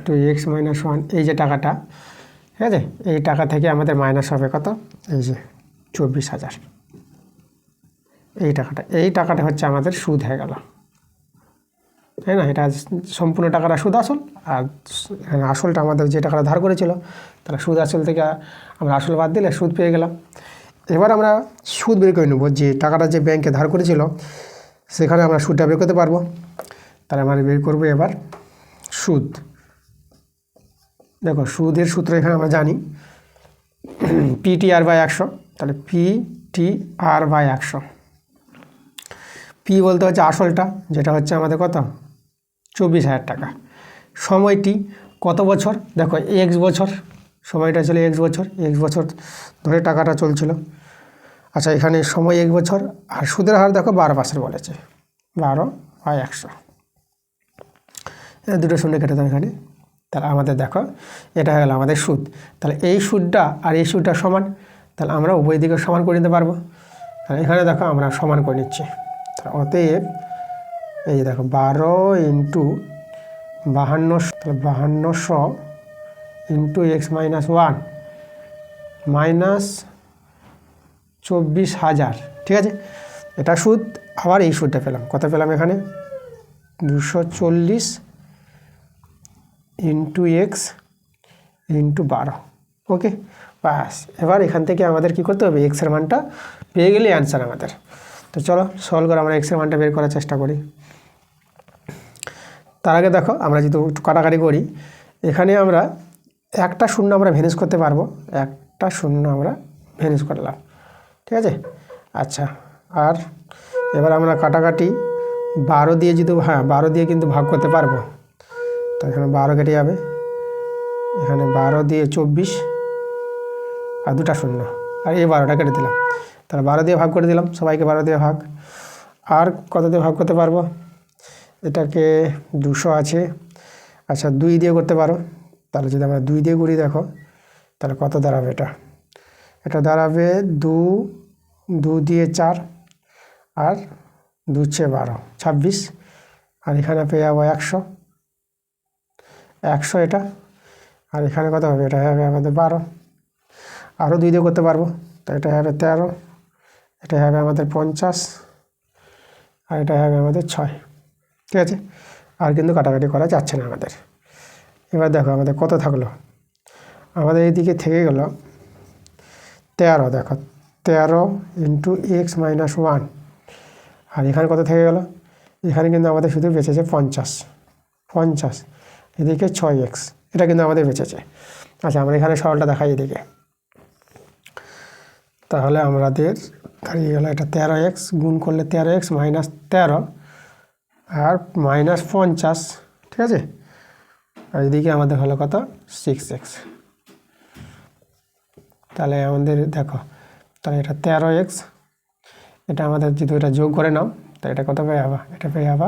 টু x-1, এই যে টাকাটা, ঠিক আছে, এই টাকা থেকে আমাদের মাইনাস হবে কত, এই যে 24,000, এই টাকাটা হচ্ছে আমাদের সুদ হয়ে গেল, তাই না। এটা সম্পূর্ণ টাকাটা সুদ আসল, আর আসলটা আমাদের যে টাকাটা ধার করেছিল, তাহলে সুদ আসল থেকে আমরা আসল বাদ দিলে সুদ পেয়ে গেলাম। এবার আমরা সুদ বের করে নেব, যে টাকাটা যে ব্যাংকে ধার করেছিল সেখানে আমরা সুদটা বের করতে পারবো। তাহলে আমরা বের করবো এবার সুদ। দেখো সুদের সূত্র এখানে আমরা জানি PTR/100। তাহলে PTR/100, পি বলতে হচ্ছে আসলটা, যেটা হচ্ছে আমাদের কত 24,000 টাকা। সময়টি কত বছর, দেখো এক্স বছর, সময়টা ছিল এক্স বছর ধরে টাকাটা চলছিল। আচ্ছা এখানে সময় 1 বছর, আর সুদের হার দেখো 12% বলেছে, 12/100। দুটো শূন্য কেটে দেবো এখানে। তাহলে আমাদের দেখো এটা হয়ে গেল আমাদের সুদ। তাহলে এই সুদটা আর এই সুদটা সমান, তাহলে আমরা উভয় দিকে সমান করে নিতে পারবো। তাহলে এখানে দেখো আমরা সমান করে নিচ্ছি। তাহলে অতএব এই দেখো 12 ইন্টু 52, তাহলে 5200 ইন্টু x - 1 মাইনাস 24,000, ঠিক আছে। এটা সুদ। আবার এই সুদটা পেলাম, কত পেলাম এখানে 240 ইন্টু x ইন্টু 12। ওকে, বাস। এবার এখান থেকে আমাদের কি করতে হবে, এক্সের মানটা পেয়ে গেলে অ্যান্সার আমাদের। তো চলো সলভ করে আমরা এক্সের মানটা বের করার চেষ্টা করি। তার আগে দেখো আমরা যদি একটু কাটাকাটি করি, এখানে আমরা একটা শূন্য আমরা ভ্যানিশ করতে পারবো, একটা শূন্য আমরা ভ্যানিশ করলাম, ঠিক আছে। আচ্ছা, আর এবার আমরা কাটাকাটি 12 দিয়ে যদি, হ্যাঁ 12 দিয়ে কিন্তু ভাগ করতে পারবো। তো এখানে 12 কেটে যাবে, এখানে 12 দিয়ে 24 আর দুটা শূন্য, আর এই 12টা কেটে দিলাম। তাহলে 12 দিয়ে ভাগ করে দিলাম, সবাইকে 12 দিয়ে ভাগ। আর কত দিয়ে ভাগ করতে পারবো, এটাকে 200 আছে। আচ্ছা 2 দিয়ে করতে পারো। তাহলে যদি আমরা 2 দিয়ে করি দেখো তাহলে কত দাঁড়াবে, এটা দাঁড়াবে 2 দিয়ে 4 আর 2 × 12 26। আর এখানে পেয়ে যাবো 100 এটা। আর এখানে কত হবে, এটা হবে আমাদের 12। আরও 2 দিয়ে করতে পারবো, তো এটা হবে 13, এটা হবে আমাদের 50, আর এটা হবে আমাদের 6, ঠিক আছে। আর কিন্তু কাটাকাটি করা যাচ্ছে না আমাদের। এবার দেখো আমাদের কত থাকলো, আমাদের এইদিকে থেকে গেল 13। দেখো 13 ইন্টু x - 1, আর এখানে কত থেকে গেল, এখানে কিন্তু আমাদের শুধু বেঁচেছে 50, এদিকে 6x, এটা কিন্তু আমাদের বেঁচেছে। আচ্ছা আমরা এখানে সরলটা দেখাই এদিকে। তাহলে আমাদের দাঁড়িয়ে গেল এটা 13x, গুণ করলে 13x মাইনাস 13 আর মাইনাস 50, ঠিক আছে। আর এদিকে আমাদের হলো কত 6x। তাহলে আমাদের দেখো, তাহলে এটা 13x, এটা আমাদের যদি এটা যোগ করে নাও তাহলে এটা কত পেয়ে যাবা, এটা পেয়ে যাবা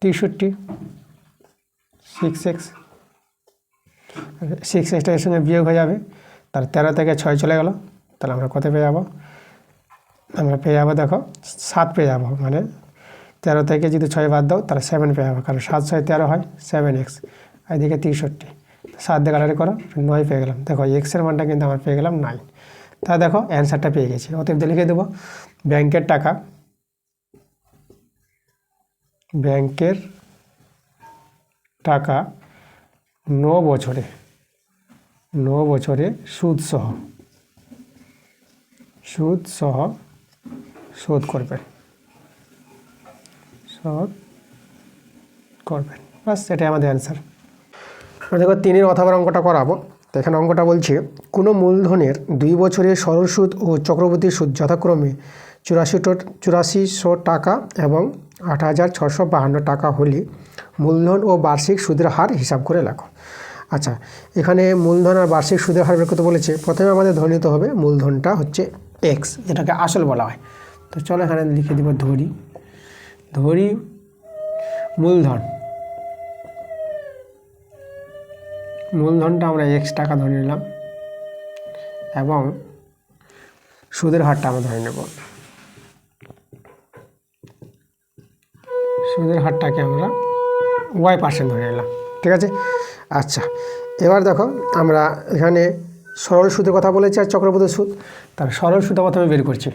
63, 6x। 6xটা এর সঙ্গে বিয়োগ হয়ে যাবে, তাহলে 13 থেকে 6 চলে গেল, তাহলে আমরা কত পেয়ে যাবো, আমরা পেয়ে যাবো দেখো 7 পেয়ে যাবো। মানে 13 থেকে যদি 6 বাদ দাও তাহলে 7 পেয়ে যাবো, কারণ 7 × 6 = 13 হয়, 7x। আর এদিকে 63, 7 দিয়ে কাটাকাটি করো 9 পেয়ে গেলাম। দেখো এক্সের মানটা কিন্তু আমরা পেয়ে গেলাম 9। তা দেখো অ্যান্সারটা পেয়ে গেছি। অতএব লিখে দেবো ব্যাংকের টাকা 9 বছরে সুদ সহ শোধ করবেন, বাস এটাই আমাদের অ্যান্সার। দেখো 3-এর অথবা অঙ্কটা করাবো। তো এখানে অঙ্কটা বলছে কোনো মূলধনের 2 বছরের সরল সুদ ও চক্রবৃদ্ধি সুদ যথাক্রমে 8400 টাকা এবং 8652 টাকা হলে মূলধন ও বার্ষিক সুদের হার হিসাব করে লেখো। আচ্ছা এখানে মূলধন আর বার্ষিক সুদের হার বের করতে বলেছে। প্রথমে আমাদের ধরে নিতে হবে মূলধনটা হচ্ছে এক্স, যেটাকে আসল বলা হয়। তো চলো এখানে লিখে দেব ধরি মূলধনটা আমরা এক্স টাকা ধরে নিলাম এবং সুদের হারটা আমরা ধরে নেব, সুদের হারটাকে আমরা y% ধরে নিলাম, ঠিক আছে। আচ্ছা এবার দেখো আমরা এখানে সরল সুদের কথা বলেছি আর চক্রবৃদ্ধি সুদ। তাহলে সরল সুদটা প্রথমে বের করছি,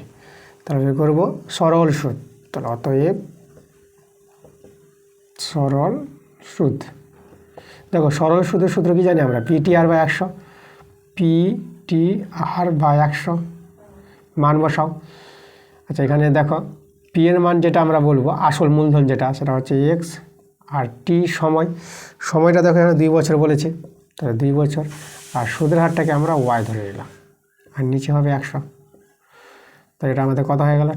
তাহলে বের করবো সরল সুদ। তাহলে অতএব সরল সুদ, দেখো সরল সুদের সূত্র কি জানি আমরা, PTR/100, PTR/100 মান বসাও। আচ্ছা এখানে দেখো পি এর মান যেটা আমরা বলবো আসল মূলধন যেটা সেটা হচ্ছে এক্স, আর টি সময়টা দেখো এখানে 2 বছর বলেছে, তাহলে 2 বছর, আর সুদের হারটাকে আমরা ওয়াই ধরে নিলাম, আর নিচে হবে 100। তাহলে এটা আমাদের কত হয়ে গেল,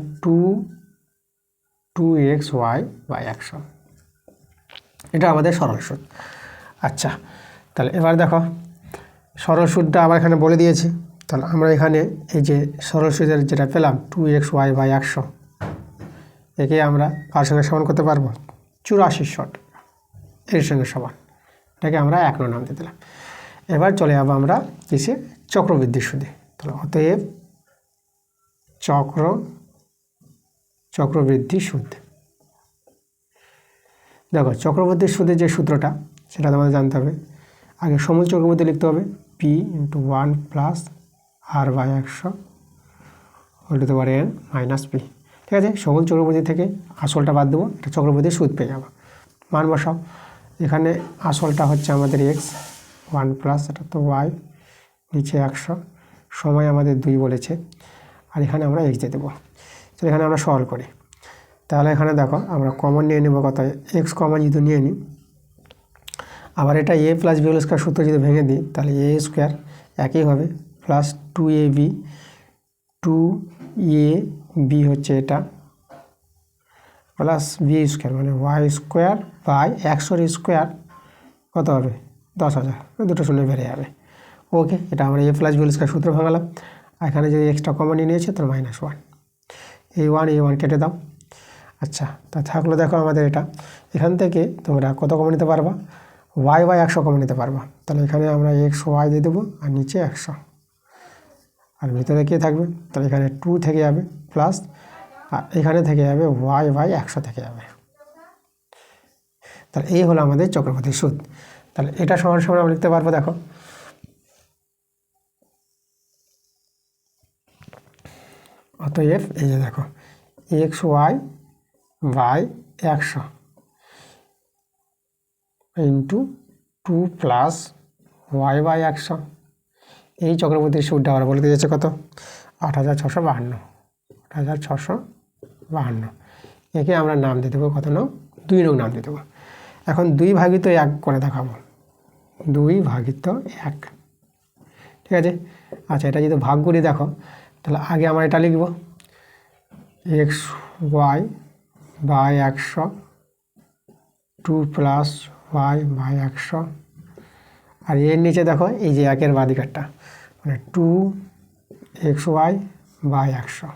2xy/100। এটা আমাদের সরল সুদ। আচ্ছা, তাহলে এবার দেখো সরল সুদটা আবার এখানে বলে দিয়েছি। তাহলে আমরা এখানে এই যে সরল সুদের যেটা পেলাম 2xy/100, একে আমরা কার সঙ্গে সমান করতে পারবো, 8400 এর সঙ্গে সমান। এটাকে আমরা 1 নং নাম দিয়ে দিলাম। এবার চলে যাবো আমরা কিসে, চক্রবৃদ্ধি সুদে। তাহলে অতএব চক্রবৃদ্ধি সুদ। দেখো চক্রবৃদ্ধি সুদের যে সূত্রটা সেটা তোমাদের জানতে হবে। আগে সমূল চক্রবৃদ্ধি লিখতে হবে, p into 1 plus r/100 whole to the power n minus p. ঠিক আছে, সমূল চক্রবৃদ্ধি থেকে আসলটা বাদ দেবো, এটা চক্রবৃদ্ধি সুদ পেয়ে যাবো। মান বসাও, এখানে আসলটা হচ্ছে আমাদের এক্স, 1 প্লাস এটা তো ওয়াই, নিচে 100, সময় আমাদের 2 বলেছে, আর এখানে আমরা এক্স দিয়ে দেবো। তো এখানে আমরা সলভ করি। তাহলে এখানে দেখো আমরা কমন নিয়ে নেবো, কত এক্স কমন যদি নিয়ে নিই, আবার এটা এ প্লাস বি হোল স্কোয়ার সূত্র যদি ভেঙে দিই তাহলে এ স্কোয়ার একই হবে, প্লাস 2ab হচ্ছে এটা, প্লাস বি স্কোয়ার মানে ওয়াই স্কোয়ার বাই 100 স্কোয়ার কত হবে, 10,000, দুটো শূন্য বেড়ে যাবে। ওকে, এটা আমরা এ প্লাস বি হোল স্কোয়ার সূত্র ভাঙালাম। এখানে যদি এক্সট্রা কমন নিয়ে নিয়েছে তো -1, এই ওয়ান কেটে দাও। আচ্ছা, তা থাকলো দেখো আমাদের এটা, এখান থেকে তোমরা কত কমন নিতে পারবা, y/100 কমন নিতে পারবা। তাহলে এখানে আমরা xy দিয়ে দেবো, আর নিচে 100, আর ভিতরে কে থাকবে, তাহলে এখানে 2 থেকে যাবে, প্লাস আর এখানে থেকে যাবে y/100 থেকে যাবে। তাহলে এই হলো আমাদের চক্রবৃদ্ধি সুদ। তাহলে এটা সমান সমান আমরা লিখতে পারবো, দেখো অতএব এই যে দেখো xy/100 ইন্টু 2 প্লাস y/100, এই চক্রবর্তীর সুদটা আমরা বলে দিয়েছে কত, 8652, 8652। একে আমরা নাম দিয়ে দেবো কত নং, 2 নং নাম দিয়ে দেবো। এখন 2/1 করে দেখাবো, 2/1। ঠিক আছে, আচ্ছা এটা যদি ভাগ করি দেখো, তাহলে আগে আমরা এটা লিখব xy/100 2 প্লাস y/100, আর এর নিচে দেখো এই যে 1-এর বাদিকারটা মানে 2xy/100,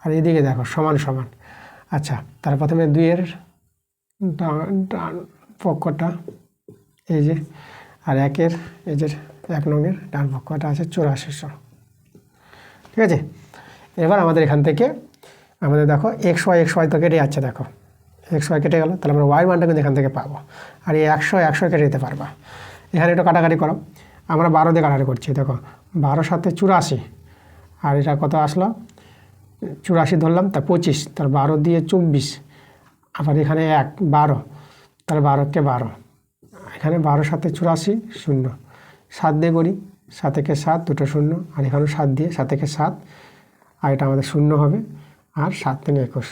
আর এদিকে দেখো সমান সমান। আচ্ছা, তার প্রথমে 2-এর ডান পক্ষটা এই যে, আর 1-এর এই যে 1 নংয়ের ডান পক্ষটা আছে 8400। ঠিক আছে, এবার আমাদের এখান থেকে আমাদের দেখো xy তো কেটে যাচ্ছে, দেখো xy কেটে গেল, তাহলে আমরা y মানটা কিন্তু এখান থেকে পাবো। আর এই 100 কেটে দিতে পারবা। এখানে একটু কাটাকাটি করো, আমরা 12 দিয়ে কাটাকাটি করছি, দেখো 12 সাথে 84, আর এটা কত আসলো 84 ধরলাম, তা 25, তার 12 দিয়ে 24, আবার এখানে 1 12, তাহলে 12কে 12, এখানে 12 সাথে 84 0, 7 দিয়ে করি, 7 একে 7 দুটো শূন্য, আর এখানেও 7 দিয়ে 7 একে 7, আর এটা আমাদের 0 হবে, আর 7 3 21।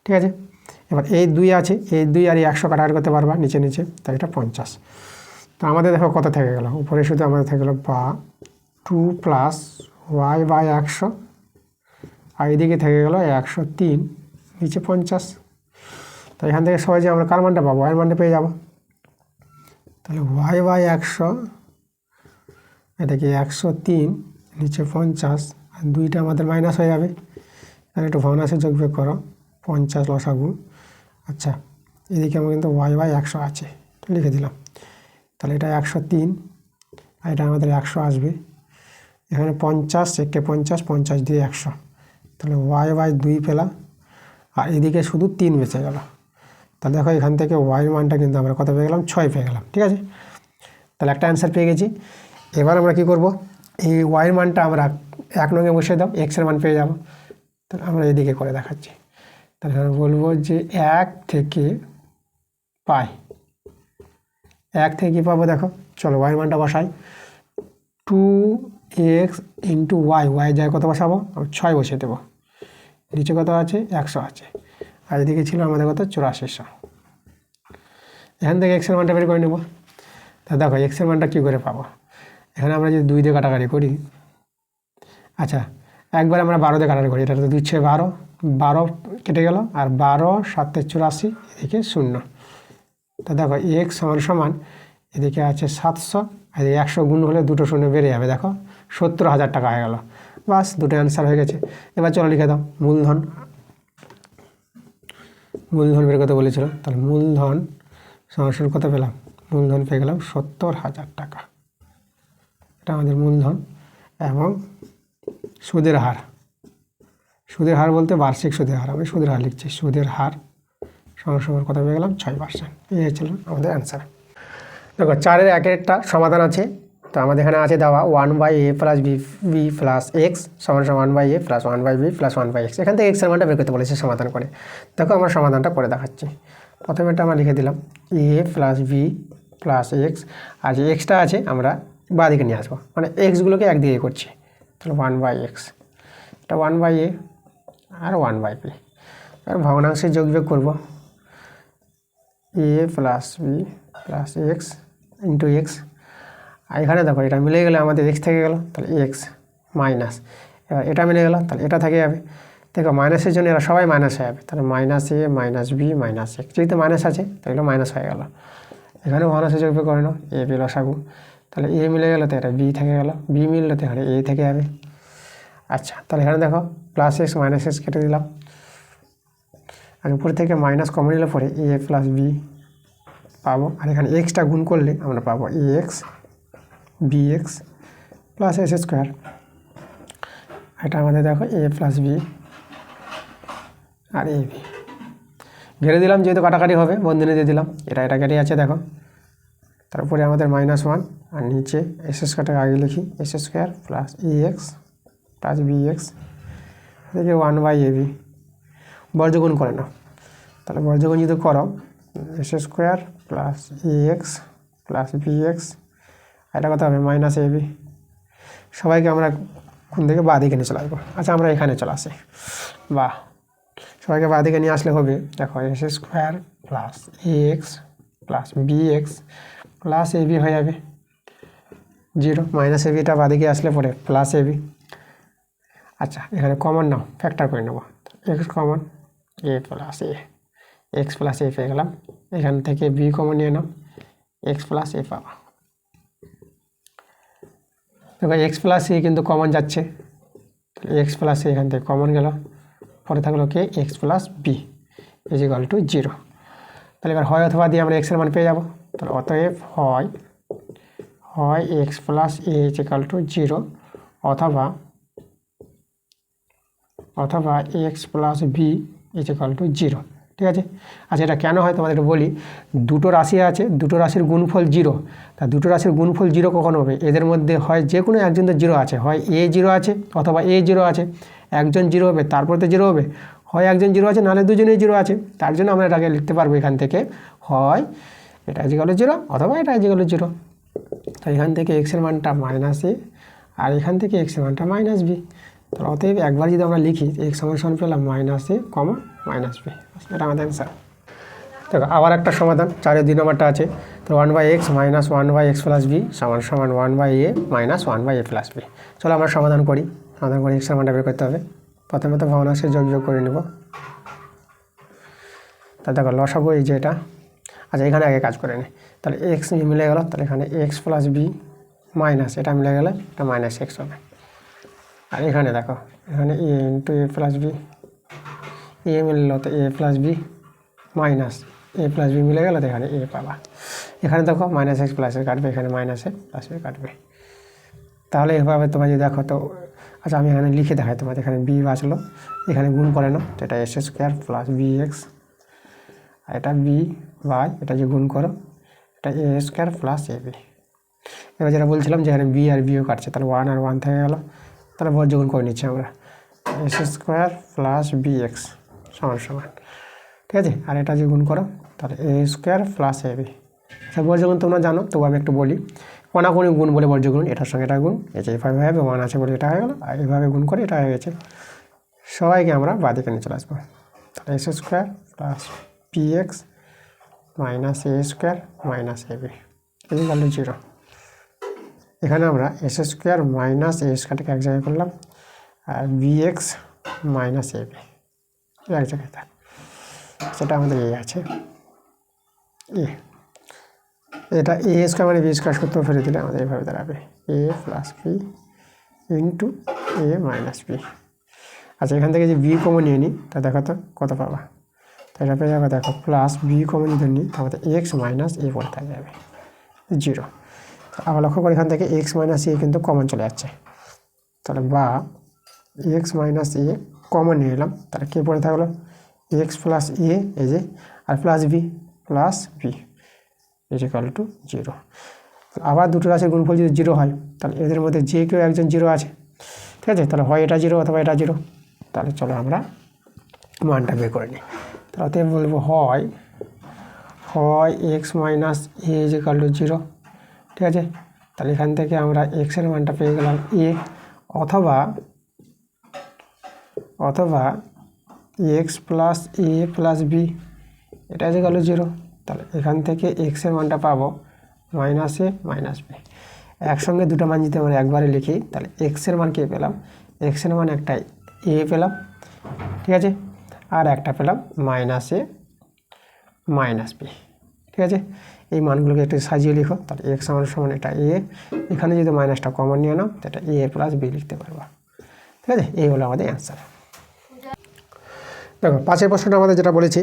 ঠিক আছে, এবার এই 2 আছে, এই 2 আর 100 কাটাকাটি করতে পারবা নিচে নিচে, তাই এটা 50। তো আমাদের দেখো কত থেকে গেল, উপরে শুধু আমাদের থেকে গেলো 2 প্লাস y/100, আর এদিকে থেকে গেলো 103, নিচে 50। তো এখান থেকে সহজে আমরা কার মানটা পাবো, y মানটা পেয়ে যাবো। তাহলে y/100 এটাকে 103, নিচে 50, আর 2টা আমাদের মাইনাস হয়ে যাবে, আর একটু ভগ্নাংশে যোগ বিয়োগ করো, 50 লসাগু। আচ্ছা, এদিকে আমার কিন্তু y/100 আছে, লিখে দিলাম। তাহলে এটা 103, আর এটা আমাদের 100 আসবে, এখানে 50 একে 50, 50 দিয়ে 100, তাহলে y/2 পেলাম, আর এদিকে শুধু 3 বেঁচে গেল। তাহলে দেখো এখান থেকে y মানটা কিন্তু আমরা কত পেয়ে গেলাম, 6 পেয়ে গেলাম। ঠিক আছে, তাহলে একটা অ্যান্সার পেয়ে গেছি। এবার আমরা কি করব, এই y মানটা আমরা 1 নঙে বসিয়ে দাও, x এর মান পেয়ে যাব। তাহলে আমরা এদিকে করে দেখাচ্ছি। তাহলে আমরা বলবো যে 1 থেকে পাই, 1 থেকে কী পাবো দেখো, চলো y মানটা বসাই, 2x ইন্টু y, y যায় কত বসাবো, 6 বসিয়ে দেবো, নিচে কত আছে 100 আছে, আর এদিকে ছিল আমাদের কত 8400। এখান থেকে এক্সের মানটা বের করে নেব। তা দেখো এক্সের মানটা কী করে পাবো, এখানে আমরা যদি 2 দিয়ে কাটাকাটি করি, আচ্ছা একবার আমরা 12 দিয়ে কাটাকাটি করি, এটা তো 2 6 12, 12 কেটে গেল, আর 12 7 84, এদিকে 0। তা দেখো এক্স সমান সমান এদিকে আছে 700, আর 100 গুণ হলে দুটো শূন্য বেড়ে যাবে, দেখো 70,000 টাকা হয়ে গেল। বাস দুটো অ্যান্সার হয়ে গেছে। এবার চলো লিখে দাও মূলধন। মূলধন বের করতে বলেছিল, তাহলে মূলধন সমান কত পেলাম, মূলধন পেয়ে গেলাম 70,000 টাকা। এটা আমাদের মূলধন। এবং সুদের হার, সুদের হার বলতে বার্ষিক সুদের হার, আমি সুদের হার লিখছি, সুদের হার সমান কত পেয়ে গেলাম 6%। এই ছিল আমাদের অ্যান্সার। দেখো 4-এর 1-এরটা সমাধান আছে, তো আমাদের এখানে আছে দেওয়া 1/a plus B plus x সমান 1/a plus 1/b plus 1/x। এখান থেকে এক্সের মানটা বের করতে বলেছে সমাধান করে। দেখো আমরা সমাধানটা করে দেখাচ্ছি। প্রথমে এটা আমরা লিখে দিলাম a plus B plus X, আর যে এক্সটা আছে আমরা বাঁ দিকে নিয়ে আসবো, মানে এক্সগুলোকে একদিকে করছি, তাহলে 1/x, এটা 1/a আর 1/b। আর ভগ্নাংশে যোগবিয়োগ করবো, a plus B plus X into X, আর এখানে দেখো এটা মিলে গেলে আমাদের এক্স থেকে গেল, তাহলে এক্স মাইনাস, এবার এটা মিলে গেল, তাহলে এটা থেকে যাবে। দেখো মাইনাসের জন্য এরা সবাই মাইনাস হয়ে যাবে, তাহলে মাইনাস এ মাইনাস বি মাইনাস এক্স, যেহেতু মাইনাস আছে তাহলে মাইনাস হয়ে গেল। এখানে ভগ্নাংশে যোগবিয়োগ করে নাও, এ বি লসাগু, তাহলে এ মিলে গেলো তো এটা বি থেকে গেল, বি মিললে তো এখানে এ থেকে যাবে। আচ্ছা তাহলে এখানে দেখো প্লাস এক্স মাইনাস এক্স কেটে দিলাম, আর উপর থেকে মাইনাস কমন নিলে পরে এ প্লাস বি পাবো, আর এখানে এক্সটা গুণ করলে আমরা পাবো A X B X plus S square. এটা আমাদের দেখো এ প্লাস বি আর এ বি ঘিরে দিলাম, যেহেতু কাটাকাটি হবে বন্ধনী দিয়ে দিলাম, এটা কেটে আছে দেখো। তারপরে আমাদের -1, আর নিচে এস স্কোয়ারটাকে আগে লিখি, S square plus A X plus B x, এদিকে 1/ab বর্গগুণ করে নাও, তাহলে বর্গগুণ যদি করো S square plus A X plus B x, এটা কত হবে -ab। সবাইকে আমরা কোন দিকে বাঁ দিকে নিয়ে চলে আসবো, আচ্ছা আমরা এখানে চলে আসি, বাহ সবাইকে বাঁ দিকে নিয়ে আসলে হবে, দেখো S square plus A X plus B X plus A B হয়ে যাবে 0, -abটা বাঁ দিকে আসলে পরে প্লাস এ বি। আচ্ছা এখানে কমন নাও, ফ্যাক্টর করে নেবো, x common, A plus A, X plus এ পেয়ে গেলাম। এখান থেকে বি কমন নিয়ে নাও, এক্স প্লাস এ পাবা। দেখো এক্স প্লাস এ কিন্তু কমন যাচ্ছে, এক্স প্লাস এ এখান থেকে কমন গেল, পরে থাকলো কে X plus B is equal to 0। তাহলে এবার হয় অথবা দিয়ে আমরা এক্সের মান পেয়ে যাবো, তাহলে অতএব হয় x plus a is equal to 0 অথবা x plus B is equal to 0। ঠিক আছে। আচ্ছা এটা কেন হয় তোমাদের বলি, দুটো রাশি আছে, দুটো রাশির গুণফল 0, তা দুটো রাশির গুণফল 0 কখন হবে, এদের মধ্যে হয় যে কোনো একজন তো 0 আছে, হয় এ 0 আছে অথবা এ 0 আছে, একজন 0 হবে তারপর তো 0 হবে, হয় একজন 0 আছে নাহলে দুজনেই 0 আছে, তার জন্য আমরা এটাকে লিখতে পারবো এখান থেকে হয় এটা ইজ ইকুয়াল টু 0 অথবা এটা ইজ ইকুয়াল টু 0। তো এখান থেকে এক্সের মানটা -a আর এখান থেকে এক্সের মানটা -b, তাহলে অতএব একবার যদি আমরা লিখি এক্স সমান পেলাম -a, -b, এটা আমাদের অ্যান্সার। দেখো আবার একটা সমাধান 4-এর 2 নম্বরটা আছে, তো 1/x minus 1/x plus B সমান 1/a minus 1/a plus B. চলো আমরা সমাধান করি এক্সের মানটা বের করতে হবে। প্রথমে তো ভগ্নাংশের যোগ করে নেব, তা দেখো লসাগু এই যে এটা, আচ্ছা এখানে আগে কাজ করে নে, তাহলে এক্স মিলে গেল, তাহলে এখানে এক্স প্লাস বি মাইনাস এটা মিলে গেলে এটা -x হবে, আর এখানে দেখো এখানে এ ইন্টু এ প্লাস বি, এ মিললো তো এ প্লাস বি মাইনাস এ প্লাস বি মিলে গেল তো এখানে এ পাবা। এখানে দেখো -x প্লাস এ কাটবে, এখানে -a প্লাস এ কাটবে, তাহলে এভাবে তোমরা যদি দেখো তো, আচ্ছা আমি এখানে লিখে দেখাই তোমাদের, এখানে বি বাঁচলো, এখানে গুণ করে নাও, তো এটা S square plus B X, আর এটা বি বাই এটা যে গুণ করো এটা এ স্কোয়ার প্লাস এ বি। এবার যেটা বলছিলাম যে এখানে বি আর বিও কাটছে, তাহলে 1 আর 1 থেকে গেলো, তাহলে বর্গগুণ করে নিচ্ছি আমরা, s square plus B x সমান, ঠিক আছে, আর এটা যে গুণ করো তাহলে a square plus A b. বর্গগুণ তোমরা জানো, তবু আমি একটু বলি, কোনাকুনি গুণ বলে বর্গগুণ, এটার সঙ্গে এটা গুণ, এই যে এভাবে হবে 1 আছে বলে এটা হয়ে গেলো, আর এভাবে গুণ করে এটা হয়ে গেছে সবাইকে আমরা বাদিকে নিয়ে চলে আসবো। তাহলে s square plus p x minus a square minus a b equal to 0। এখানে আমরা এস স্কোয়ার মাইনাস এ স্কোয়ারটাকে এক জায়গায় করলাম, আর b x minus a b এক জায়গায় থাক, সেটা আমাদের এ আছে এ। এটা এ স্কোয়ার মানে বি স্কোয়ার সূত্র ফেলে দিলে আমাদের এইভাবে দাঁড়াবে a plus b into a minus b. আচ্ছা, এখান থেকে যে বি কমন নিয়ে নিই, তা দেখো তো কত পাবা। তো এটা পেয়ে যাবে দেখো প্লাস বি কমন যদি নিই তাহলে এক্স মাইনাস এ পড়ে থাকা যাবে 0। আবার লক্ষ্য করি এখান থেকে এক্স মাইনাস এ কিন্তু কমন চলে যাচ্ছে, তাহলে বা এক্স মাইনাস এ কমন নিয়ে এলাম, তাহলে কে পড়ে থাকলো এক্স প্লাস এ এই যে, আর প্লাস বি ইকুয়াল টু 0। আবার দুটো রাশির গুণফল যদি 0 হয় তাহলে এদের মধ্যে যে কেউ একজন 0 আছে, ঠিক আছে। তাহলে হয় এটা 0 অথবা এটা 0। তাহলে চলো আমরা মানটা বের করে নিই। তাহলে বলবো হয় x minus A equal to 0, ঠিক আছে। তাহলে এখান থেকে আমরা এক্সের মানটা পেয়ে গেলাম এ, অথবা এক্স প্লাস এ প্লাস বি এটা ইকুয়াল টু 0। তাহলে এখান থেকে এক্সের মানটা পাবো মাইনাস এ মাইনাস বি। একসঙ্গে দুটো মান যদি আমরা একবারে লিখি তাহলে এক্সের মান কে পেলাম, এক্সের মান একটা এ পেলাম, ঠিক আছে, আর একটা পেলাম মাইনাস এ মাইনাস বি, ঠিক আছে। এই মানগুলোকে একটু সাজিয়ে লিখো, তাহলে এক্স সমান এটা এ, এখানে যদি মাইনাসটা কমন নিয়ে নাও তো এটা এ প্লাস বি লিখতে পারবো, ঠিক আছে। এই হলো আমাদের অ্যান্সার। দেখো 5 প্রশ্নটা আমাদের যেটা বলেছি,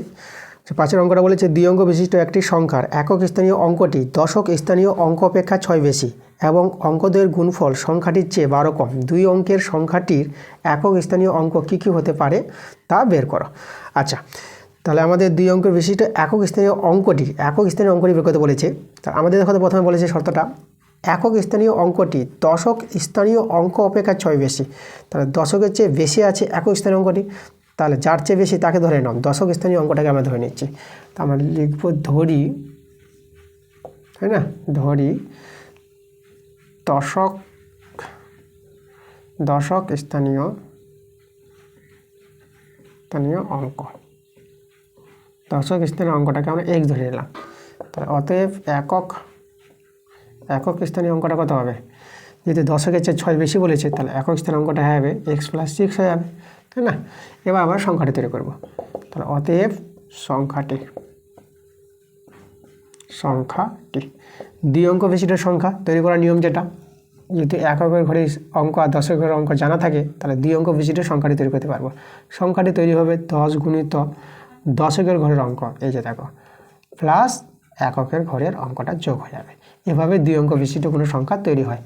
যে 5 অঙ্কটা বলেছে 2 অঙ্ক বিশিষ্ট একটি সংখ্যার একক স্থানীয় অঙ্কটি দশক স্থানীয় অঙ্ক অপেক্ষা 6 বেশি এবং অঙ্কদ্বয়ের গুণফল সংখ্যাটির চেয়ে 12 কম। 2 অঙ্কের সংখ্যাটির একক স্থানীয় অঙ্ক কী কী হতে পারে তা বের করো। আচ্ছা, তাহলে আমাদের 2 অঙ্কের বিশিষ্ট একক স্থানীয় অঙ্কটি বের করতে বলেছে। তা আমাদের দেখো প্রথমে বলেছে শর্তটা একক স্থানীয় অঙ্কটি দশক স্থানীয় অঙ্ক অপেক্ষা 6 বেশি। তাহলে দশকের চেয়ে বেশি আছে একক স্থানীয় অঙ্কটি, তাহলে যার চেয়ে বেশি তাকে ধরে নাও, দশক স্থানীয় অঙ্কটাকে আমরা ধরে নিচ্ছি। তা আমরা লিখব ধরি, তাই না, ধরি দশক স্থানীয় অঙ্ক। দশক স্থানীয় অঙ্কটাকে আমরা এক্স ধরে নিলাম। তাহলে অতএব একক স্থানীয় অঙ্কটা কত হবে, যদি দশকের চেয়ে 6 বেশি বলেছে তাহলে একক স্থানীয় অঙ্কটা হবে এক্স প্লাস 6 হয়ে যাবে, তাই না। এবার আমরা সংখ্যাটি তৈরি করব। তাহলে অতএব সংখ্যাটি 2 অঙ্ক বিশিষ্ট সংখ্যা তৈরি করার নিয়ম যেটা, যদি এককের ঘরে অঙ্ক আর দশকের অঙ্ক জানা থাকে তাহলে 2 অঙ্ক বিশিষ্ট সংখ্যাটি তৈরি করতে পারবো। সংখ্যাটি তৈরি হবে 10 গুণিত দশকের ঘরের অঙ্ক, এই যে দেখো, প্লাস এককের ঘরের অঙ্কটা যোগ হয়ে যাবে। এভাবে 2 অঙ্ক বিশিষ্ট কোনো সংখ্যা তৈরি হয়।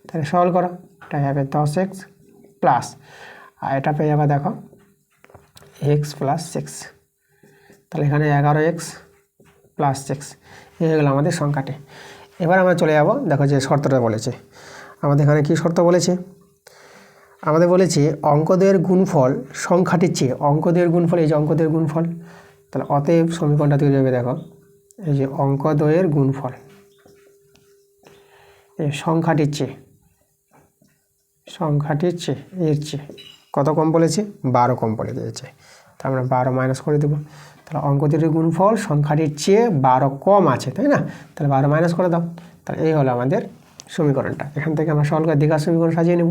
তাহলে সরল করো, এটা হবে 10x প্লাস, আর এটা পেয়ে যাবে দেখো এক্স প্লাস 6, তাহলে এখানে 11x প্লাস 6, এই হয়ে গেল আমাদের সংখ্যাটি। এবার আমরা চলে যাব, দেখো যে শর্তটা বলেছে আমাদের এখানে, কি শর্ত বলেছে আমাদের, বলেছে অঙ্কদ্বয়ের গুণফল সংখ্যাটির চেয়ে, অঙ্কদ্বয়ের গুণফল, এই যে অঙ্কদ্বয়ের গুণফল, তাহলে অতএব সমীকরণটা তৈরি হবে দেখো, এই যে অঙ্কদ্বয়ের গুণফল এই সংখ্যাটির চেয়ে এর চেয়ে কত কম বলেছে, 12 কম বলে দিয়েছে। তা আমরা 12 মাইনাস করে দেবো। তাহলে অঙ্কদ্বয়ের গুণফল সংখ্যাটির চেয়ে 12 কম আছে, তাই না। তাহলে 12 মাইনাস করে দাও। তাহলে এই হলো আমাদের সমীকরণটা। এখান থেকে আমরা সরল করে দ্বিঘাত সমীকরণ সাজিয়ে নেব।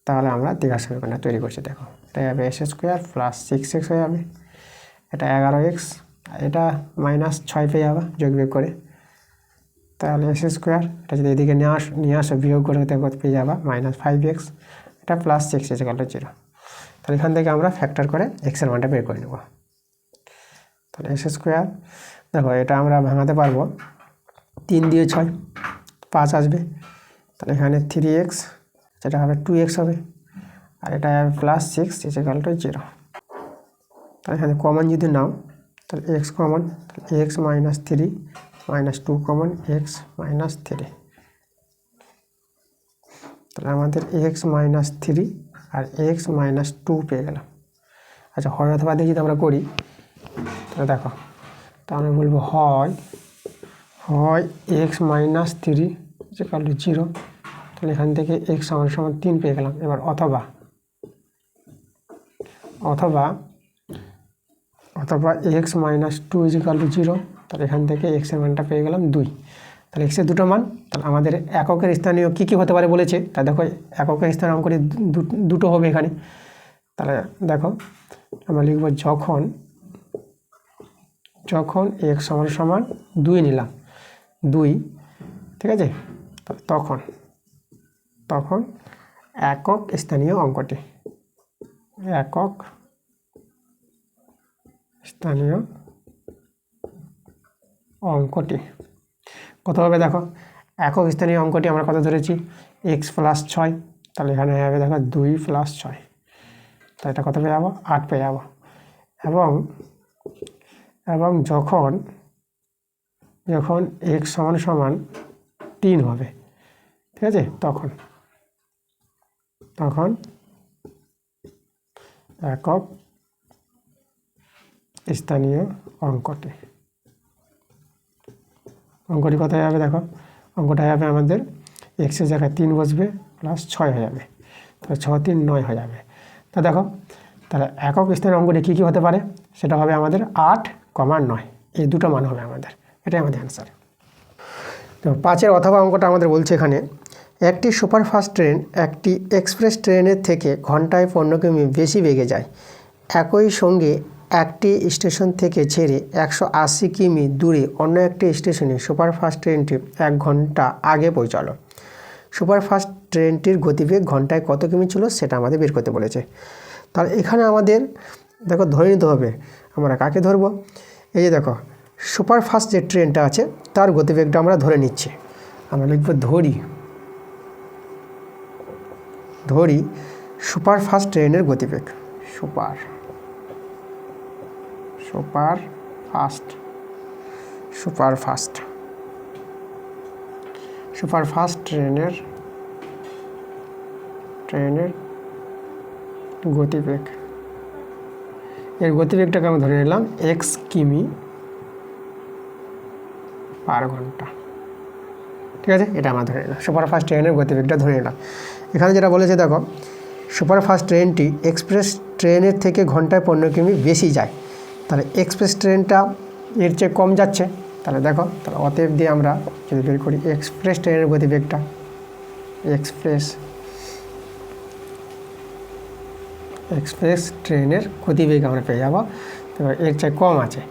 তাহলে আমরা দ্বিঘাত সমীকরণটা তৈরি করছি। দেখো, এটা হবে এস স্কোয়ার প্লাস 6x হয়ে যাবে, এটা 11x, এটা মাইনাস 6 পেয়ে যাবে যোগ বিয়োগ করে। তাহলে এস স্কোয়ার, এটা যদি এদিকে নিয়ে আসো বিয়োগ করে পেয়ে যাবা মাইনাস 5x, এটা প্লাস 6 ইকুয়াল টু 0। তাহলে এখান থেকে আমরা ফ্যাক্টর করে এক্সের মানটা বের করে নেব। তাহলে এস স্কোয়ার, দেখো এটা আমরা ভাঙাতে পারবো, 3 দিয়ে 6 5 আসবে, তাহলে এখানে 3x, যেটা হবে 2x হবে, আর এটা হবে প্লাস 6 ইকুয়াল টু 0। তাহলে এখানে কমন যদি নাও তাহলে এক্স কমন, তাহলে x minus 3 minus 2 common, x minus 3, তাহলে আমাদের এক্স মাইনাস 3 আর এক্স মাইনাস 2 পেয়ে গেলাম। আচ্ছা, হয় অথবা দিয়ে যদি আমরা করি তাহলে দেখো, তা আমরা বলবো হয় এক্স মাইনাস 3 ইকুয়াল টু 0, তাহলে এখান থেকে এক্স সমান 3 পেয়ে গেলাম। এবার অথবা অথবা এক্স মাইনাস 2 ইজিক্যাল টু 0। তাহলে এখান থেকে এক্সের মানটা পেয়ে গেলাম 2। তাহলে এক্সের দুটো মান। তাহলে আমাদের এককের স্থানীয় কী কী হতে পারে বলেছে, তা দেখো এককের স্থানীয় অঙ্কটি দুটো হবে এখানে। তাহলে দেখো আমরা লিখব যখন এক্স সমান 2 নিলাম 2, ঠিক আছে, তখন একক স্থানীয় অঙ্কটি কত হবে দেখো। একক স্থানীয় অঙ্কটি আমরা কত ধরেছি, এক্স প্লাস 6। তাহলে এখানে হবে দেখো 2 প্লাস 6, তাই এটা কত পেয়ে যাবো, 8 পেয়ে যাবো। এবং যখন এক্স সমান 3 হবে, ঠিক আছে, তখন একক স্থানীয় অঙ্কটি কোথায় যাবে দেখো, অঙ্কটা হবে আমাদের এক্সের জায়গায় 3 বসবে প্লাস 6 হয়ে যাবে, তাহলে 6 3 9 হয়ে যাবে। তা দেখো তাহলে একক স্থানীয় অঙ্কটি কী কী হতে পারে, সেটা হবে আমাদের 8, 9, এই দুটো মান হবে আমাদের, এটাই আমাদের অ্যান্সার। তো 5-এর অথবা অঙ্কটা আমাদের বলছে এখানে, একটি সুপারফাস্ট ট্রেন একটি এক্সপ্রেস ট্রেনের থেকে ঘন্টায় 15 কিমি বেশি বেগে যায়। একই সঙ্গে একটি স্টেশন থেকে ছেড়ে 180 কিমি দূরে অন্য একটি স্টেশনে সুপারফাস্ট ট্রেনটি 1 ঘন্টা আগে পৌঁছালো। সুপারফাস্ট ট্রেনটির গতিবেগ ঘন্টায় কত কিমি ছিল সেটা আমাদের বের করতে বলেছে। তাহলে এখানে আমাদের দেখো ধরে নিতে হবে, আমরা কাকে ধরবো, এই যে দেখো সুপারফাস্ট যে ট্রেনটা আছে তার গতিবেগটা আমরা ধরে নিচ্ছি। আমরা লিখব ধরি সুপারফাস্ট ট্রেনের গতিবেগ, সুপারফাস্ট ট্রেনের গতিবেগ, এর গতিবেগটাকে আমি ধরে নিলাম এক্স কিমি পার ঘন্টা, ঠিক আছে, এটা আমরা ধরে নিলাম। সুপারফাস্ট ট্রেনের গতিবেগটা ধরে নিলাম। এখানে যেটা বলেছে দেখো, সুপারফাস্ট ট্রেনটি এক্সপ্রেস ট্রেনের থেকে ঘন্টায় 15 কিমি বেশি যায়। তাহলে এক্সপ্রেস ট্রেনটা এর চেয়ে কম যাচ্ছে, তাহলে দেখো তাহলে অতএব দিয়ে আমরা যদি বের করি এক্সপ্রেস ট্রেনের গতিবেগটা, এক্সপ্রেস ট্রেনের গতিবেগ আমরা পেয়ে যাবো, তো এর চেয়ে কম আছে,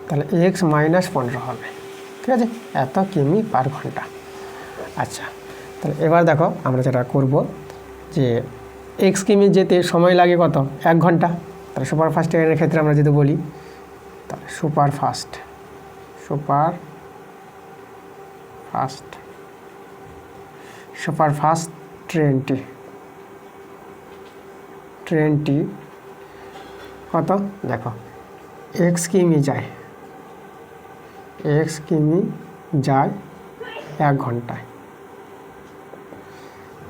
তাহলে এক্স মাইনাস 15 হবে, ঠিক আছে, এত কিমি পার ঘন্টা। আচ্ছা, তাহলে এবার দেখো আমরা যেটা করব যে এক্স কিমি যেতে সময় লাগে কত, 1 ঘন্টা। তাহলে সুপারফাস্ট ট্রেনের ক্ষেত্রে আমরা যদি বলি, তাহলে সুপারফাস্ট ট্রেনটি কত দেখো, এক্স কিমি যায় 1 ঘন্টায়,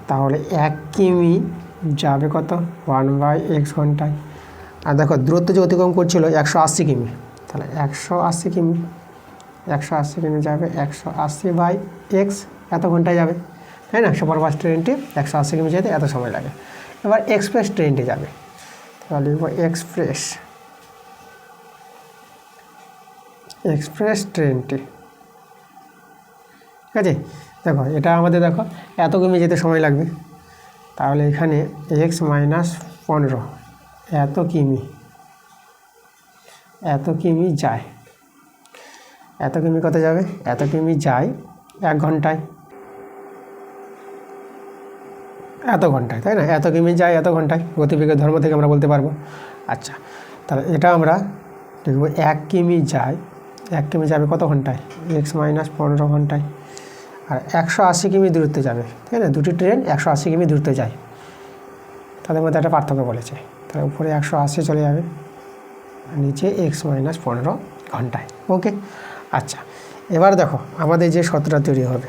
তাহলে 1 কিমি যাবে কত, 1/x ঘন্টায়। আর দেখো দূরত্ব যে অতিক্রম করছিল 180 কিমি, তাহলে 180 কিমি যাবে 180/x, এত ঘন্টায় যাবে, তাই না। সুপারফাস্ট ট্রেনটি 180 কিমি যেতে এত সময় লাগে। এবার এক্সপ্রেস ট্রেনটি যাবে, তাহলে লিখব এক্সপ্রেস ট্রেনটি, ঠিক আছে। দেখো এটা আমাদের দেখো এত কিমি যেতে সময় লাগবে, তাহলে এখানে এক্স মাইনাস 15, এত কিমি যায়, এত কিমি কত যাবে, এত কিমি যায় 1 ঘন্টায়, তাই না, এত কিমি যায় এত ঘন্টায়, গতিবেগের ধর্ম থেকে আমরা বলতে পারবো। আচ্ছা, তাহলে এটা আমরা লিখব 1 কিমি যাবে কত ঘন্টায়, এক্স মাইনাস 15 ঘন্টায়। আর 180 কিমি দূরত্বে যাবে, তাই না, দুটি ট্রেন 180 কিমি দূরত্বে যায়, তাদের মধ্যে একটা পার্থক্য বলেছে। তাহলে উপরে 180 চলে যাবে, নিচে এক্স মাইনাস 15 ঘন্টায়, ওকে। আচ্ছা, এবার দেখো আমাদের যে সূত্রটা তৈরি হবে,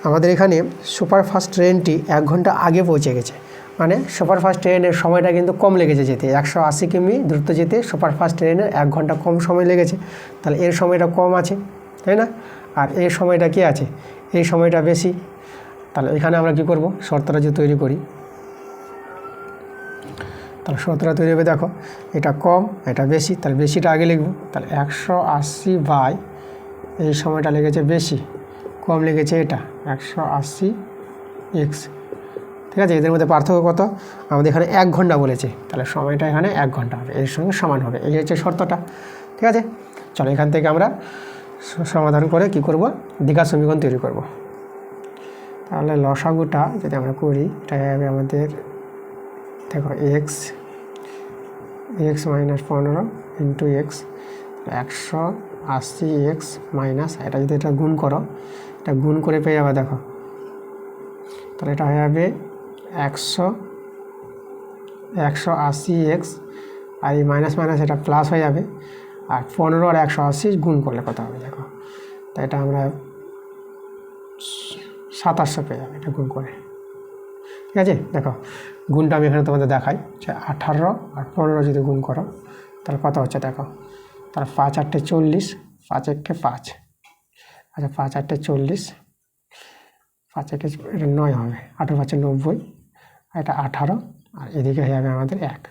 আমাদের এখানে সুপারফাস্ট ট্রেনটি 1 ঘন্টা আগে পৌঁছে গেছে, মানে সুপারফাস্ট ট্রেনের সময়টা কিন্তু কম লেগেছে যেতে, 180 কিমি দূরত্ব যেতে সুপারফাস্ট ট্রেনের 1 ঘন্টা কম সময় লেগেছে, তাহলে এর সময়টা কম আছে, তাই না। আর এর সময়টা কি আছে, এই সময়টা বেশি। তাহলে এখানে আমরা কি করব, শর্তটা যে তৈরি করি, তাহলে 17 তৈরি হবে। দেখো এটা কম এটা বেশি, তাহলে বেশিটা আগে লিখব। তাহলে 180 বাই এই সময়টা লেগেছে বেশি, কম লেগেছে এটা 180 এক্স। ঠিক আছে, এদের মধ্যে পার্থক্য কত? আমাদের এখানে 1 ঘন্টা বলেছে, তাহলে সময়টা এখানে 1 ঘন্টা হবে, এর সঙ্গে সমান হবে। এই হচ্ছে শর্তটা। ঠিক আছে, চলো এখান থেকে আমরা সমাধান করে কি করব, দ্বিঘাত সমীকরণ তৈরি করব। তাহলে লসাগুটা যদি আমরা করি, এটা হবে আমাদের, দেখো x minus 15 into x, 180 x minus, এটা যদি এটা গুণ করো, এটা গুণ করে পেয়ে যাবে। দেখো তাহলে এটা হয়ে যাবে 180 এক্স, আর এই মাইনাস মাইনাস এটা প্লাস হয়ে যাবে, আর 15 আর 180 গুণ করলে কত হবে দেখো। তাই এটা আমরা 2700 পেয়ে যাবে এটা গুণ করে। ঠিক আছে, দেখো গুণটা আমি এখানে তোমাদের দেখাই, যে 18 আর 15 যদি গুণ করো তাহলে কত হচ্ছে দেখো। তাহলে 5 8 40, 5 1 5, আচ্ছা 5 8 40, 5 1 এটা 9 হবে, 18 5 90, আর এটা 18, আর এদিকে হয়ে যাবে আমাদের 1,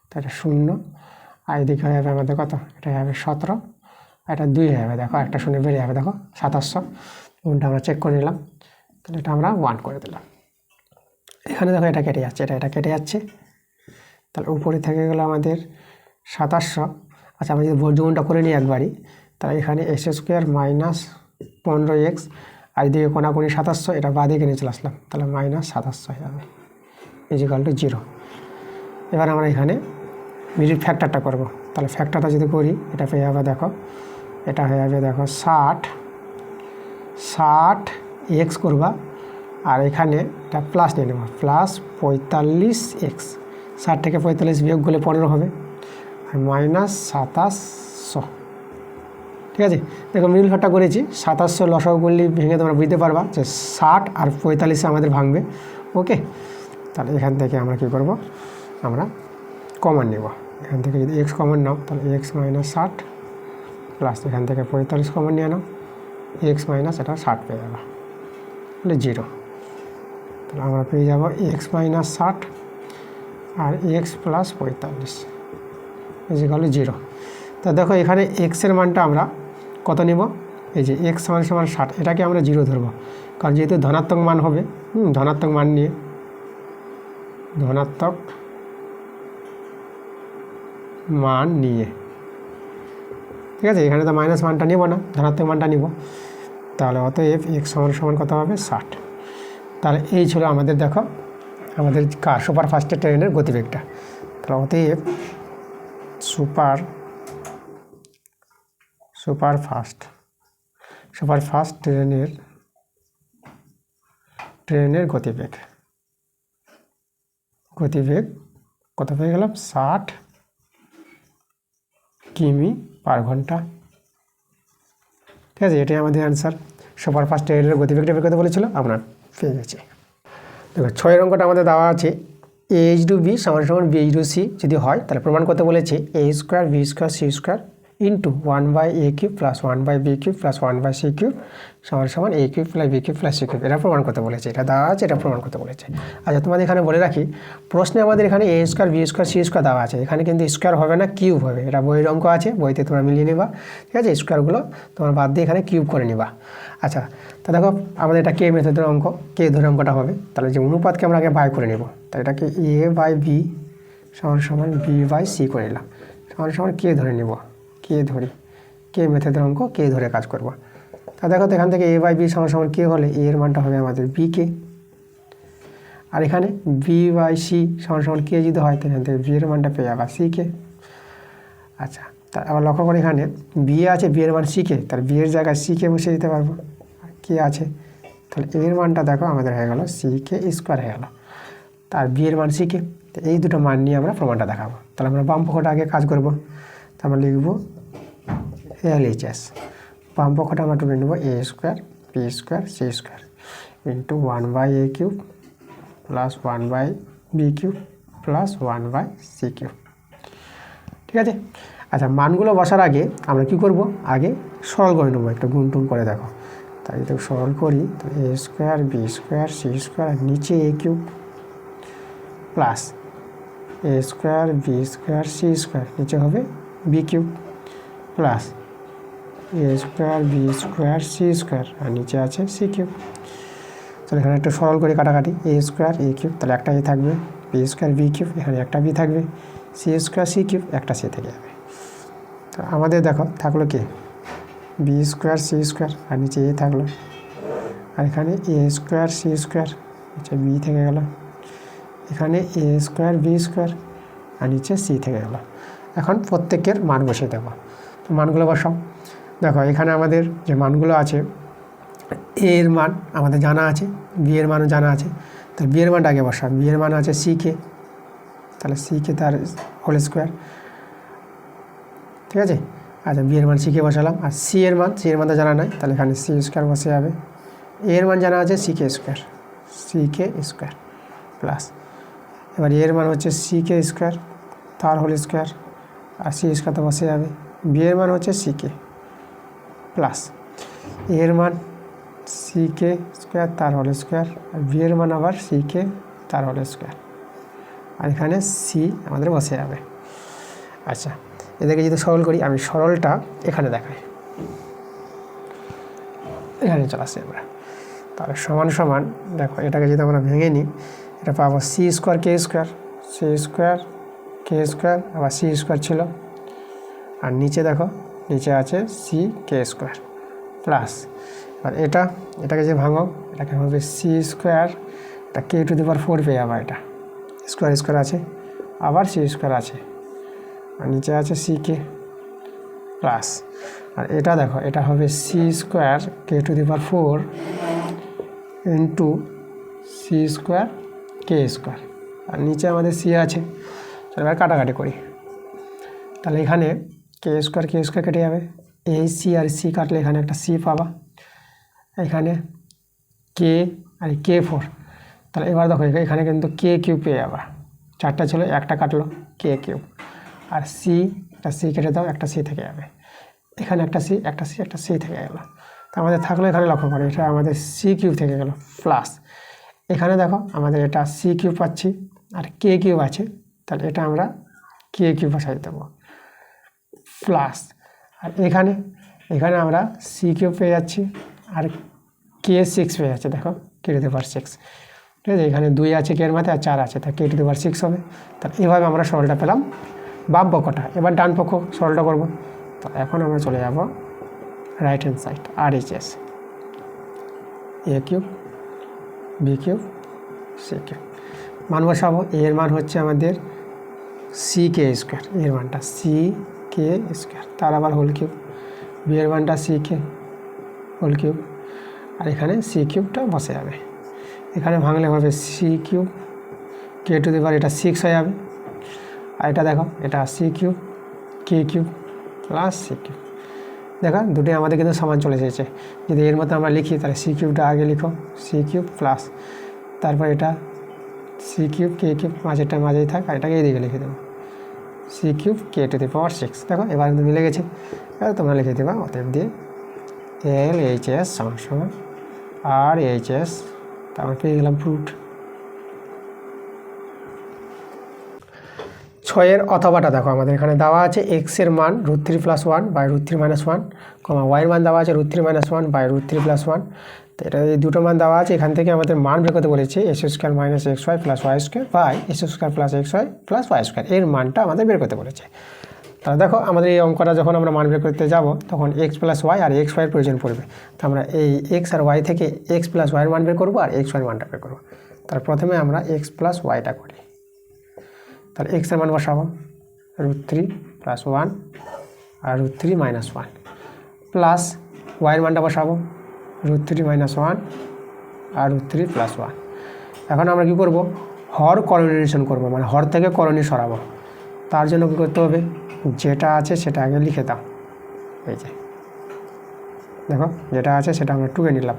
তো এটা 0, আর এদিকে হয়ে যাবে আমাদের কত, এটা হয়ে যাবে 17, আর এটা 2 হয়ে যাবে। দেখো একটা 0 বেরিয়ে যাবে, দেখো 2700। গুণটা আমরা চেক করে নিলাম, তাহলে এটা আমরা 1 করে দিলাম। এখানে দেখো এটা কেটে যাচ্ছে, এটা কেটে যাচ্ছে, তাহলে উপরে থেকে গেলো আমাদের 2700। আচ্ছা আমরা যদি বর্গমূলটা করে নিই একবারই, তাহলে এখানে x² মাইনাস 15x, আর এদিকে কোনাকুনি 2700, এটা বাদিকে নিয়ে চলে আসলাম, তাহলে মাইনাস 2700 হয়ে যাবে ইজিক্যাল টু 0। এবার আমরা এখানে মিডিল ফ্যাক্টরটা করব। তাহলে ফ্যাক্টরটা যদি করি, এটা পেয়ে যাবে, দেখো এটা হয়ে যাবে, দেখো 60 এক্স করবা, আর এখানে এটা প্লাস নিয়ে নেব, প্লাস 45x, 60 থেকে 45 বিয়োগ করলে 15 হবে, আর মাইনাস 2700। ঠিক আছে, দেখো মিডল ফ্যাক্টর করেছি, 2700 লসাগু করলে ভেঙে তোমরা বুঝতে পারবা যে 60 আর 45 আমাদের ভাঙবে। ওকে, তাহলে এখান থেকে আমরা কী করব, আমরা কমন নেব। এখান থেকে যদি এক্স কমন নাও, তাহলে এক্স মাইনাস 60 প্লাস এখান থেকে 45 কমন নিয়ে নাও, এক্স মাইনাস এটা 60 পেয়ে যাবো, তাহলে 0। তাহলে আমরা পেয়ে যাব এক্স মাইনাস 60 আর এক্স প্লাস 45 ইজিক্যাল টু 0। তা দেখো এখানে এক্সের মানটা আমরা কত নেব, এই যে এক্স সমান 60, এটাকে আমরা 0 ধরবো, কারণ যেহেতু ধনাত্মক মান হবে, ধনাত্মক মান নিয়ে, ধনাত্মক মান নিয়ে, ঠিক আছে, এখানে তো মাইনাস মানটা নেব না, ধনাত্মক মানটা নিব। তাহলে অতএব এক্স সমান কত হবে, 60। তাহলে এই ছিল আমাদের, দেখো আমাদের কার সুপার ফাস্টের ট্রেনের গতিবেগটা। তাহলে অতএব সুপার ফাস্ট ট্রেনের গতিবেগ কত পেয়ে গেলাম, 60 কিমি পার ঘন্টা। ঠিক আছে, এটাই আমাদের অ্যান্সার। সুপার ফাস্ট ট্রেনের গতিবেগটা বের করতে বলেছিল, আমরা পেয়ে গেছি। দেখো 6 অঙ্কটা আমাদের দেওয়া আছে, a/b = b/c যদি হয়, তাহলে প্রমাণ করতে বলেছে a² b² c² into 1/a³ plus 1/b³ plus 1/c³ = a³ plus b³ plus c³। এটা প্রমাণ করতে বলেছে, এটা দেওয়া আছে, এটা প্রমাণ করতে বলেছে। আচ্ছা তোমাদের এখানে বলে রাখি, প্রশ্নে আমাদের এখানে a² b² c² দেওয়া আছে, এখানে কিন্তু স্কোয়ার হবে না, কিউব হবে। এটা বইয়ের অঙ্ক আছে, বইতে তোমরা মিলিয়ে নেবা। ঠিক আছে, স্কোয়ারগুলো তোমরা বাদ দিয়ে এখানে কিউব করে নেবা। আচ্ছা, তা দেখো আমাদের এটা কে মেথডের অঙ্ক, কে ধরে অঙ্কটা হবে, তাহলে যে অনুপাতকে আমরা আগে বাই করে নেব। তাহলে এটাকে a/b = b/c করে নিলাম, = কে ধরে নেব, কে ধরি, কে মেথডের অঙ্ক, কে ধরে কাজ করব। তা দেখো তো এখান থেকে a/b = কে হলে a এর মানটা হবে আমাদের b কে, আর এখানে b/c = কে যদি হয়, তাহলে এখান থেকে b এর মানটা পেয়ে যাবা c কে। আচ্ছা, তা আবার লক্ষ্য করে এখানে b আছে, b এর মান c কে, তাহলে b এর জায়গায় c কে বসিয়ে দিতে পারবো, আর কে আছে, তাহলে a এর মানটা দেখো আমাদের হয়ে গেল c কে স্কোয়ার হয়ে গেল, তার b এর মান c কে। তো এই দুটো মান নিয়ে আমরা প্রমাণটা দেখাবো। তাহলে আমরা বাম পক্ষটা আগে কাজ করব, তো আমরা লিখব LHS, বাম পক্ষটা আমরা তুলে নেব a² b² c² into 1/a³ plus 1/b³ plus 1/c³। ঠিক আছে, আচ্ছা মানগুলো বসার আগে আমরা কি করব, আগে সরল করে নেবো, একটা গুণ টুন করে দেখো। তাই যদি সরল করি, তো a² b² c² আর নিচে a³ plus A square B square C square, নিচে হবে B cube plus A square B square C square, আর নিচে আছে সি কিউব। তাহলে এখানে একটু সরল করে কাটাকাটি, এ স্কোয়ার এ কিউব, তাহলে একটা এ থাকবে, বি স্কোয়ার বি কিউব, এখানে একটা বি থাকবে, সি স্কোয়ার সি কিউব, একটা সি থেকে যাবে। তো আমাদের দেখো থাকলো কি বি স্কোয়ার সি স্কোয়ার, আর নিচে এ থাকলো, আর এখানে এ স্কোয়ার সি স্কোয়ার, নিচে বি থেকে গেল, এখানে এ স্কোয়ার বি স্কোয়ার, আর নিচে সি থেকে গেল। এখন প্রত্যেকের মান বসিয়ে দেবো। তো মানগুলো বসাও। দেখো এখানে আমাদের যে মানগুলো আছে, এ এর মান আমাদের জানা আছে, বি এর মানও জানা আছে, তাহলে বি এর মানটা আগে বসাও। বি এর মান আছে সি কে, তাহলে সি কে তার হোল স্কোয়ার, ঠিক আছে। আচ্ছা বি এর মান সি কে বসালাম, আর সি এর মান তো জানা নাই, তাহলে এখানে সি স্কোয়ার বসে যাবে। এ এর মান জানা আছে সি কে স্কোয়ার প্লাস, এবার এর মান হচ্ছে সি কে স্কোয়ার তার হোল স্কোয়ার, আর সি স্কোয়ার তো বসে যাবে। বি এর মান হচ্ছে সি কে প্লাস এর মান সি কে স্কোয়ার তার হোল স্কোয়ার, আর বি এর মান আবার সি কে তার হোল স্কোয়ার, আর এখানে সি আমাদের বসে যাবে। আচ্ছা এদেরকে যদি সরল করি, আমি সরলটা এখানে দেখাই, এখানে চলে আসি আমরা। তাহলে সমান সমান দেখো এটাকে যদি আমরা ভেঙে নিই, এটা পাবো সি স্কোয়ার কে স্কোয়ার, সি স্কোয়ার কে স্কোয়ার, আবার সি স্কোয়ার ছিল, আর নিচে দেখো নিচে আছে সি কে স্কোয়ার প্লাস, আর এটাকে যে ভাঙো, এটাকে হবে সি স্কোয়ার, এটা কে টু দি পাওয়ার 4 পেয়ে যাবে, এটা স্কোয়ার স্কোয়ার আছে, আবার সি স্কোয়ার আছে, আর নিচে আছে সি কে প্লাস, আর এটা দেখো এটা হবে সি স্কোয়ার কে to the power 4 into C square কে স্কোয়ার, আর নিচে আমাদের সি আছে। চলো এবার কাটাকাটি করি। তাহলে এখানে কে স্কোয়ার কেটে যাবে, এই সি আর সি কাটলে এখানে একটা সি পাবা, এখানে কে আর কে 4, তাহলে এবার দেখো এখানে কিন্তু কে কিউব পেয়ে যাবা, 4টা ছিল একটা কাটলো কে কিউব, আর সি একটা সি কেটে দাও, একটা সি থেকে যাবে, এখানে একটা সি থেকে গেল। তো আমাদের থাকলো এখানে লক্ষ্য করে এটা আমাদের সি কিউব থেকে গেল প্লাস, এখানে দেখো আমাদের এটা সি কিউব পাচ্ছি আর কে কিউব আছে, তাহলে এটা আমরা কে কিউব বসাই দেবো প্লাস, আর এখানে আমরা সি কিউব পেয়ে যাচ্ছি আর কে 6 পেয়ে যাচ্ছে, দেখো কে টু দি পাওয়ার 6, ঠিক আছে। এখানে 2 আছে কে এর মাথায়, আর 4 আছে, তা কে টু দি পাওয়ার 6 হবে। তাহলে এভাবে আমরা সরলটা পেলাম বাম পক্ষটা। এবার ডান পক্ষ সরলটা করব। তো এখন আমরা চলে যাব right hand side, R H S A cube B cube C cube, মান বসাবো। এ এর মান হচ্ছে আমাদের সি কে স্কোয়ার, এর মানটা সি কে স্কোয়ার, তার আবার হোল কিউব, বি এর মানটা সি কে হোল কিউব, আর এখানে সি কিউবটা বসে যাবে। এখানে ভাঙলে হবে সি কিউব কে টু দি পাওয়ার, এটা 6 হয়ে যাবে, আর এটা দেখো এটা সি কিউব কে কিউব প্লাস সি কিউব। দেখো দুটোই আমাদের কিন্তু সমান চলে এসেছে। যদি এর মতো আমরা লিখি তাহলে সি কিউবটা আগে লিখো, সি কিউব প্লাস, তারপর এটা সি কিউব কে কিউব, মাঝেই থাক, আর এটাকে এইদিকে লিখে দেবো সি কিউব কে টু দি পাওয়ার 6। দেখো এবার কিন্তু মিলে গেছে, এবার তোমরা লিখে দেবা অতএব দিয়ে এল এইচ এস সমান আর এইচ এস, তারপর পেয়ে গেলাম ফ্রুট। 6 অথবাটা দেখো আমাদের এখানে দেওয়া আছে এক্সের মান √3 + 1 বাই √3 - 1, ওয়াইয়ের মান দেওয়া আছে √3 - 1 বাই √3 + 1। তো এটা এই দুটো মান দেওয়া আছে, এখান থেকে আমাদের মান বের করতে বলেছে x² - xy + y² by x² + xy + y², এর মানটা আমাদের বের করতে বলেছে। তাহলে দেখো আমাদের এই অঙ্কটা যখন আমরা মান বের করতে যাব তখন x + y আর xy এর প্রয়োজন পড়বে। তো আমরা এই x আর y থেকে x + y এর মান বের করবো আর xy এর মানটা বের করবো। তাহলে প্রথমে আমরা x + yটা করি। তাহলে x এর মান বসাবো √3 + 1 আর √3 - 1 প্লাস y এর মানটা বসাবো √3 - 1 আর √3 + 1। এখন আমরা কি করব, হর করণীয় করব, মানে হর থেকে করণীয় সরাবো। তার জন্য কী করতে হবে, যেটা আছে সেটা আগে লিখে দাও। এই যে দেখো যেটা আছে সেটা আমরা টুকে নিলাম,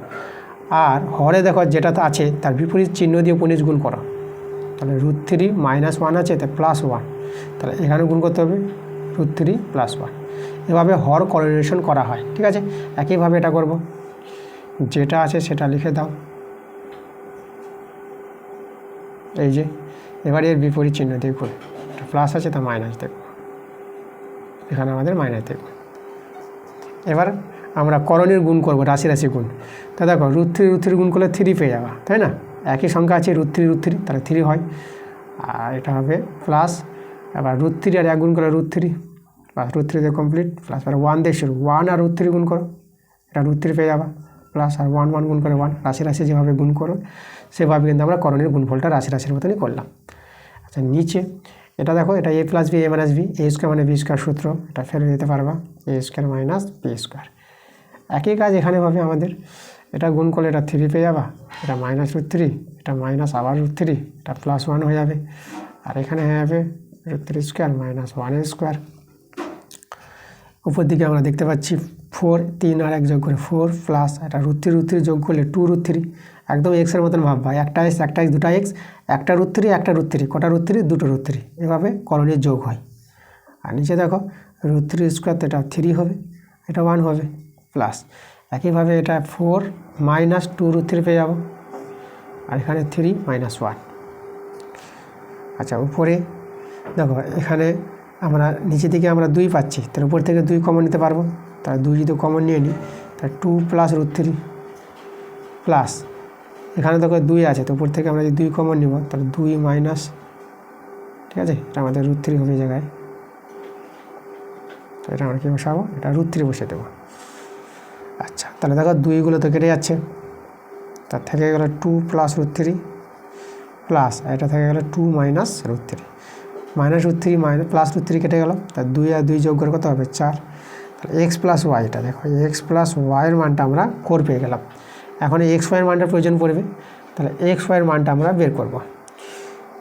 আর হরে দেখো যেটা আছে তার বিপরীত চিহ্ন দিয়ে উপনিজ গুণ করো। তাহলে √3 - 1 আছে, তাই +1, তাহলে এখানে গুণ করতে হবে √3 + 1। এভাবে হর করলেশন করা হয়, ঠিক আছে। একইভাবে এটা করব, যেটা আছে সেটা লিখে দাও। এই যে এবার এর বিপরীত চিহ্ন দিয়ে গুণ, প্লাস আছে তা মাইনাস দেখব, এখানে আমাদের মাইনাস দেখব। এবার আমরা করণীর গুণ করব, রাশি রাশি গুণ। তা দেখো √3 গুণ করলে 3 পেয়ে যাবা, তাই না? একই সংখ্যা আছে √3 তাহলে 3 হয়, আর এটা হবে প্লাস। এবার √3 আর 1 গুণ করে √3 প্লাস √3 দিয়ে কমপ্লিট, প্লাস আর 1 দিয়ে শুরু, 1 আর √3 গুণ করো, এটা √3 পেয়ে যাবা, প্লাস আর 1 1 গুণ করে 1, রাশি রাশি যেভাবে গুণ করো সেভাবে কিন্তু আমরা করণীর গুণফলটা রাশি রাশির মতনই করলাম। আচ্ছা, নিচে এটা দেখো, এটা a + b a - b, a square মানে b স্কোয়ার সূত্র, এটা ফেলে দিতে পারবা, a square minus b square. একই কাজ এখানে হবে আমাদের, এটা গুণ করলে এটা 3 পেয়ে যাবা, এটা মাইনাস √3, এটা মাইনাস আবার √3, এটা প্লাস 1 হয়ে যাবে, আর এখানে হয়ে যাবে √3 স্কোয়ার মাইনাস 1 স্কোয়ার। উপর দিকে আমরা দেখতে পাচ্ছি 4, 3 আর 1 যোগ করে 4, প্লাস এটা √3 যোগ করলে 2√3, একদম এক্সের মতন ভাববা, একটা এক্স দুটা এক্স, একটা √3 কটা √3 দুটো √3, এভাবে করণীয় যোগ হয়। আর নিচে দেখো √3 স্কোয়ার, এটা 3 হবে, এটা 1 হবে, প্লাস একইভাবে এটা 4 মাইনাস 2√3 পেয়ে যাব, আর এখানে 3 মাইনাস 1। আচ্ছা, উপরে দেখো এখানে আমরা নিচে দিকে আমরা 2 পাচ্ছি, তার উপর থেকে 2 কমন নিতে পারবো, তাহলে 2 যদি কমন নিয়ে নিই তাহলে 2 প্লাস √3 প্লাস এখানে দেখো 2 আছে, তো উপর থেকে আমরা যদি 2 কমন নিব তাহলে 2 মাইনাস, ঠিক আছে, এটা আমাদের √3 হবে জায়গায়, তো এটা আমরা কী বসাবো, এটা √3 বসে দেবো। আচ্ছা, তাহলে দেখো 2গুলো তো কেটে যাচ্ছে, তার থেকে গেল 2 প্লাস √3 প্লাস, এটা থেকে গেল 2 মাইনাস √3, মাইনাস √3 মাইনাস প্লাস √3 কেটে গেল, তার 2 আর 2 যোগ করে কত হবে 4। তাহলে এক্স প্লাস ওয়াই, এটা দেখো এক্স প্লাস ওয়াইয়ের মানটা আমরা 4 পেয়ে গেলাম। এখন এক্স ওয়াইয়ের মানটা প্রয়োজন পড়বে, তাহলে এক্স ওয়াইয়ের মানটা আমরা বের করব।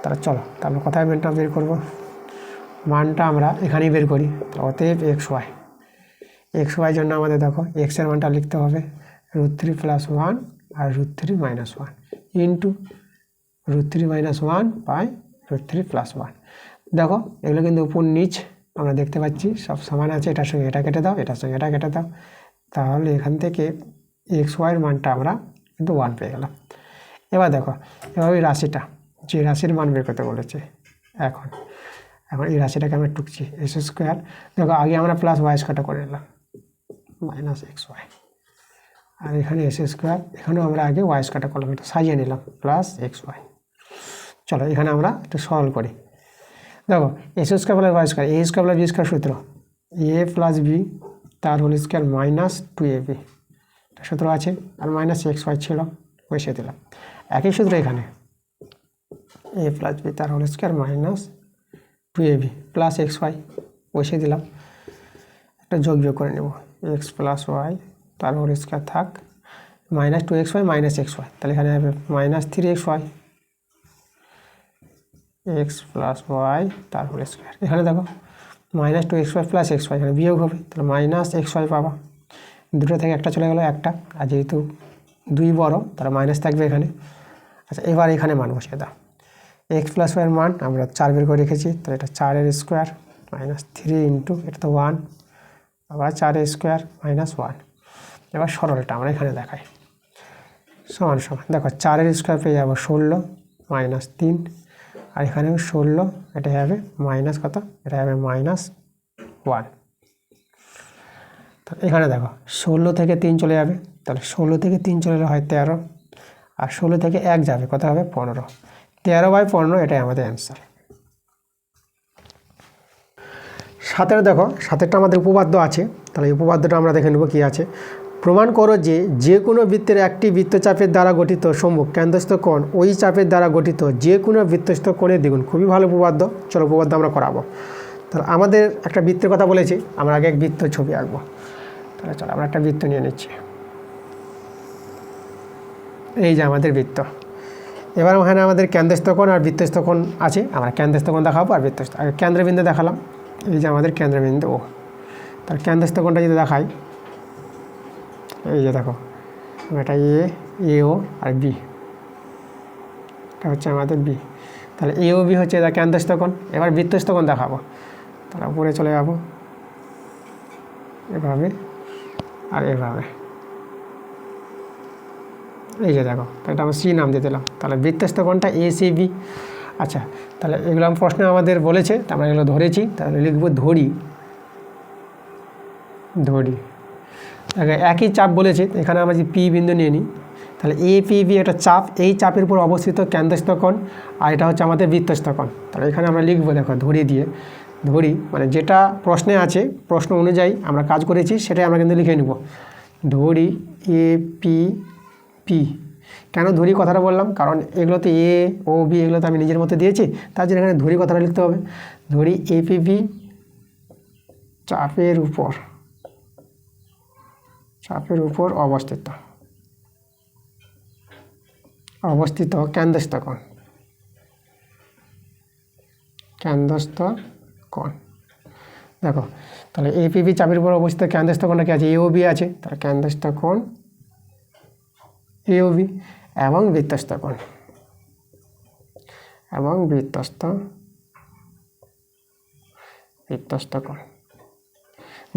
তাহলে চলো, তারপর কোথায় মানটা বের করব, মানটা আমরা এখানেই বের করি। অতএব এক্স ওয়াইয়ের জন্য আমাদের দেখো এক্সের মানটা লিখতে হবে √3 প্লাস 1 আর √3 minus 1 into √3 minus 1 by √3 plus 1। দেখো এগুলো কিন্তু উপর নিচ আমরা দেখতে পাচ্ছি সব সমান আছে, এটার সঙ্গে এটা কেটে দাও, এটার সঙ্গে এটা কেটে দাও, তাহলে এখান থেকে এক্স ওয়াইয়ের মানটা আমরা কিন্তু 1 পেয়ে গেলাম। এবার দেখো এবার ওই রাশিটা, যে রাশির মান বের করতে বলেছে, এখন এই রাশিটাকে আমরা টুকছি এস স্কোয়ার। দেখো আগে আমরা প্লাস ওয়াই স্কোয়ারটা করে নিলাম মাইনাস এক্স ওয়াই, আর এখানে এস স্কোয়ার, এখানেও আমরা আগে ওয়াই স্কোয়ারটা করলাম, এটা সাজিয়ে নিলাম প্লাস এক্স ওয়াই। চলো এখানে আমরা একটু সলভ করি। দেখো S square plus Y square, A square plus B square সূত্র, এ প্লাস বি তার হোল স্কোয়ার মাইনাস 2ab, সূত্র আছে, আর মাইনাস এক্স ওয়াই ছিল বসিয়ে দিলাম। একই সূত্র এখানে এ প্লাস বি তার whole square minus 2ab plus x y বসিয়ে দিলাম। একটা যোগ করে নেব, এক্স প্লাস ওয়াই তার হোল স্কোয়ার থাক minus 2xy minus x y, তাহলে এখানে হবে minus 3xy x plus y তার হোল স্কোয়ার। এখানে দেখো minus 2xy plus x Y, এখানে বিয়োগ হবে, তাহলে মাইনাস xy পাবা, দুটো থেকে একটা চলে গেলো একটা, আর যেহেতু 2 বড় তাহলে মাইনাস থাকবে এখানে। আচ্ছা, এবার এখানে মান বসিয়ে দাও, এক্স প্লাস ওয়াইয়ের মান আমরা 4 বের করে রেখেছি, তাহলে এটা 4 স্কোয়ার মাইনাস 3 ইন্টু এটা তো 1, আবার 4 স্কোয়ার মাইনাস 1। এবার সরলটা আমরা এখানে দেখাই, সমান সমান দেখো 4 স্কোয়ার পেয়ে যাবো 16 মাইনাস 3, আর এখানেও 16, এটা হবে মাইনাস কত, এটা হবে মাইনাস 1। তো এখানে দেখো 16 থেকে 3 চলে যাবে, তাহলে 16 থেকে 3 চলে গেলে হয় 13, আর 16 থেকে 1 যাবে কত হবে 15, 13/15 এটাই আমাদের অ্যান্সার। 7 দেখো 7টা আমাদের উপপাদ্য আছে, তাহলে এই উপপাদ্যটা আমরা দেখে নেব কী আছে। প্রমাণ করো যে যে কোনো বৃত্তের একটি বৃত্তচাপের দ্বারা গঠিত সম্মুখ কেন্দ্রস্থ কোণ ওই চাপের দ্বারা গঠিত যে কোনো বৃত্তস্থ কোণের দ্বিগুণ। খুবই ভালো উপপাদ্য, চলো উপপাদ্য আমরা করাবো। তাহলে আমাদের একটা বৃত্তের কথা বলেছি, আমরা আগে এক বৃত্ত ছবি আঁকবো। তাহলে চলো আমরা একটা বৃত্ত নিয়ে নিচ্ছি, এই যে আমাদের বৃত্ত। এবার ওখানে আমাদের কেন্দ্রস্থ কোণ আর বৃত্তস্থ কোণ আছে, আমরা কেন্দ্রস্থ কোণ দেখাবো আর বৃত্তস্থ, আগে কেন্দ্রবিন্দু দেখালাম, এই যে আমাদের কেন্দ্রবিন্দু ও। তার কেন্দ্রস্থ কোণটা যদি দেখাই, এই যে দেখো এটা এ ও আর বি, এটা হচ্ছে আমাদের বি, তাহলে এ ও বি হচ্ছে এটা কেন্দ্রস্থ কোণ। এবার বৃত্তস্থ কোণ দেখাবো, তাহলে উপরে চলে যাবো এভাবে আর এভাবে, এই যে দেখো, এটা আমরা সি নাম দিয়ে দিলাম। তাহলে বৃত্তস্থ কোণটা এ সি বি, আচ্ছা, তাহলে এগুলো প্রশ্নে আমাদের বলেছে, আমরা এগুলো ধরেছি, তাহলে লিখব ধরি। একই চাপ বলেছে, এখানে আমরা যে পি বিন্দু নিয়ে নিই, তাহলে এ পি বি একটা চাপ, এই চাপের উপর অবস্থিত কেন্দ্রস্থ কোণ, আর এটা হচ্ছে আমাদের বৃত্তস্থ কোণ। তাহলে এখানে আমরা লিখবো, দেখো ধরি দিয়ে, ধরি মানে যেটা প্রশ্নে আছে, প্রশ্ন অনুযায়ী আমরা কাজ করেছি সেটাই আমরা কিন্তু লিখে নেব। ধরি এ পি পি। কেন ধরি কথাটা বললাম, কারণ এগুলোতে এ ও বি এগুলো তো আমি নিজের মতো দিয়েছি, তার জন্য এখানে ধরি কথাটা লিখতে হবে। ধরি এ পি বি চাপের উপর অবস্থিত কেন্দ্রস্থ কোণ। দেখো তাহলে এপিবি চাপের উপর অবস্থিত কেন্দ্রস্থ কোণটা কি আছে, এওবি আছে, তাহলে কেন্দ্রস্থ কোণ এওবি এবং বৃত্তস্থ কোণ।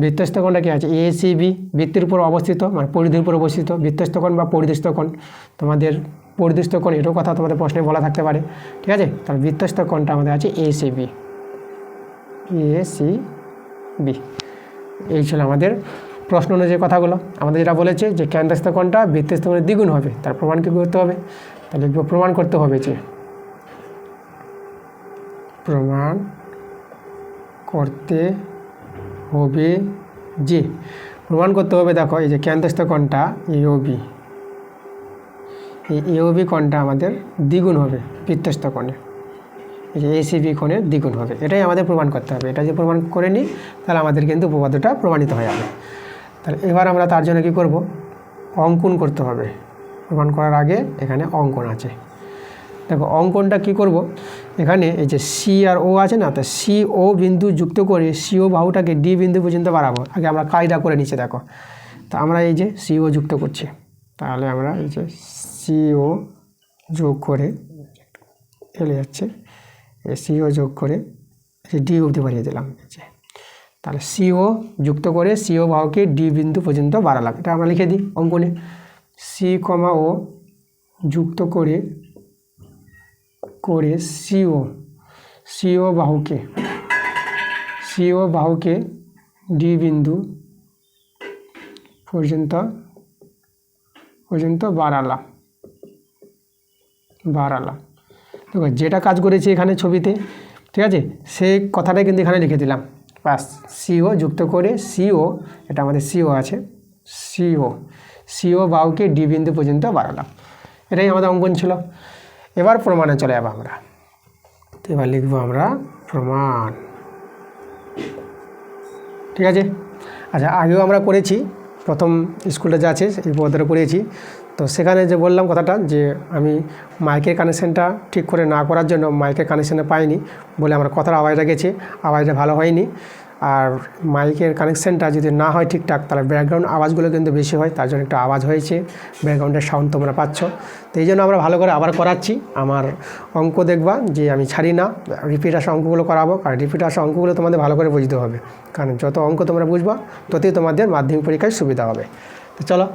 বৃত্তস্থ কোণটা কি আছে, এসিবি, বৃত্তের উপর অবস্থিত মানে পরিধির উপর অবস্থিত বৃত্তস্থ কোণ বা পরিদৃষ্ট কোণ। তোমাদের পরিদৃষ্ট কোণ এটাও কথা তোমাদের প্রশ্নে বলা থাকতে পারে, ঠিক আছে। তাহলে বৃত্তস্থ কোণটা আমাদের আছে এসিবি। এই ছিল আমাদের প্রশ্ন অনুযায়ী কথাগুলো। আমাদের যেটা বলেছে যে কেন্দ্রস্থ কোণটা বৃত্তস্থ কোণের দ্বিগুণ হবে, তার প্রমাণ কী করতে হবে, তাহলে প্রমাণ করতে হবে যে প্রমাণ করতে হবে দেখো এই যে কেন্দ্রস্থ কোণটা এওবি, এই এওবি কোণটা আমাদের দ্বিগুণ হবে বৃত্তস্থ কোণে, এই যে এসিবি কোণের দ্বিগুণ হবে, এটাই আমাদের প্রমাণ করতে হবে। এটা যে প্রমাণ করে নিই তাহলে আমাদের কিন্তু উপপাদ্যটা প্রমাণিত হয়ে যাবে। তাহলে এবার আমরা তার জন্য কী করব, অঙ্কন করতে হবে। প্রমাণ করার আগে এখানে অঙ্কন আছে, দেখো অঙ্কনটা কি করব, এখানে এই যে সি আর ও আছে না, তো সি ও বিন্দু যুক্ত করে সিও বাহুটাকে ডি বিন্দু পর্যন্ত বাড়াবো। আগে আমরা কায়দা করে নিচ্ছি, দেখো তো আমরা এই যে সিও যুক্ত করছি, তাহলে আমরা এই যে সিও যোগ করে চলে যাচ্ছে, সিও যোগ করে ডি অবধি বাড়িয়ে দিলাম, তাহলে সিও যুক্ত করে সিও বাহুকে ডি বিন্দু পর্যন্ত বাড়ালাম। এটা আমরা লিখে দিই অঙ্কনে, সি কমা ও যুক্ত করে সিও বাহুকে ডি বিন্দু পর্যন্ত বাড়ালাম। দেখো যেটা কাজ করেছি এখানে ছবিতে, ঠিক আছে, সেই কথাটাই কিন্তু এখানে লিখে দিলাম। বাস, সিও যুক্ত করে সিও, এটা আমাদের সিও আছে, সিও বাহুকে ডি বিন্দু পর্যন্ত বাড়ালাম, এটাই আমাদের অঙ্কন ছিল। এবার প্রমাণে চলে যাবো আমরা। তো এবার লিখবো আমরা প্রমাণ, ঠিক আছে। আচ্ছা, আগেও আমরা করেছি, প্রথম স্কুলটা যা আছে এই পদ্ধতিটা করেছি। তো সেখানে যে বললাম কথাটা যে আমি মাইকের কানেকশানটা ঠিক করে না করার জন্য মাইকের কানেকশানটা পাইনি বলে আমার কথার আওয়াজটা গেছে, আওয়াজটা ভালো হয়নি। আর মাইকের কানেকশানটা যদি না হয় ঠিকঠাক তাহলে ব্যাকগ্রাউন্ড আওয়াজগুলো কিন্তু বেশি হয়, তার জন্য একটা আওয়াজ হয়েছে, ব্যাকগ্রাউন্ডের সাউন্ড তোমরা পাচ্ছ। তো এই জন্য আমরা ভালো করে আবার করাচ্ছি। আমার অঙ্ক দেখবা যে আমি ছাড়ি না, রিপিট আসা অঙ্কগুলো করাবো, কারণ রিপিট আসা অঙ্কগুলো তোমাদের ভালো করে বুঝতে হবে, কারণ যত অঙ্ক তোমরা বুঝবা ততই তোমাদের মাধ্যমিক পরীক্ষায় সুবিধা হবে। তো চলো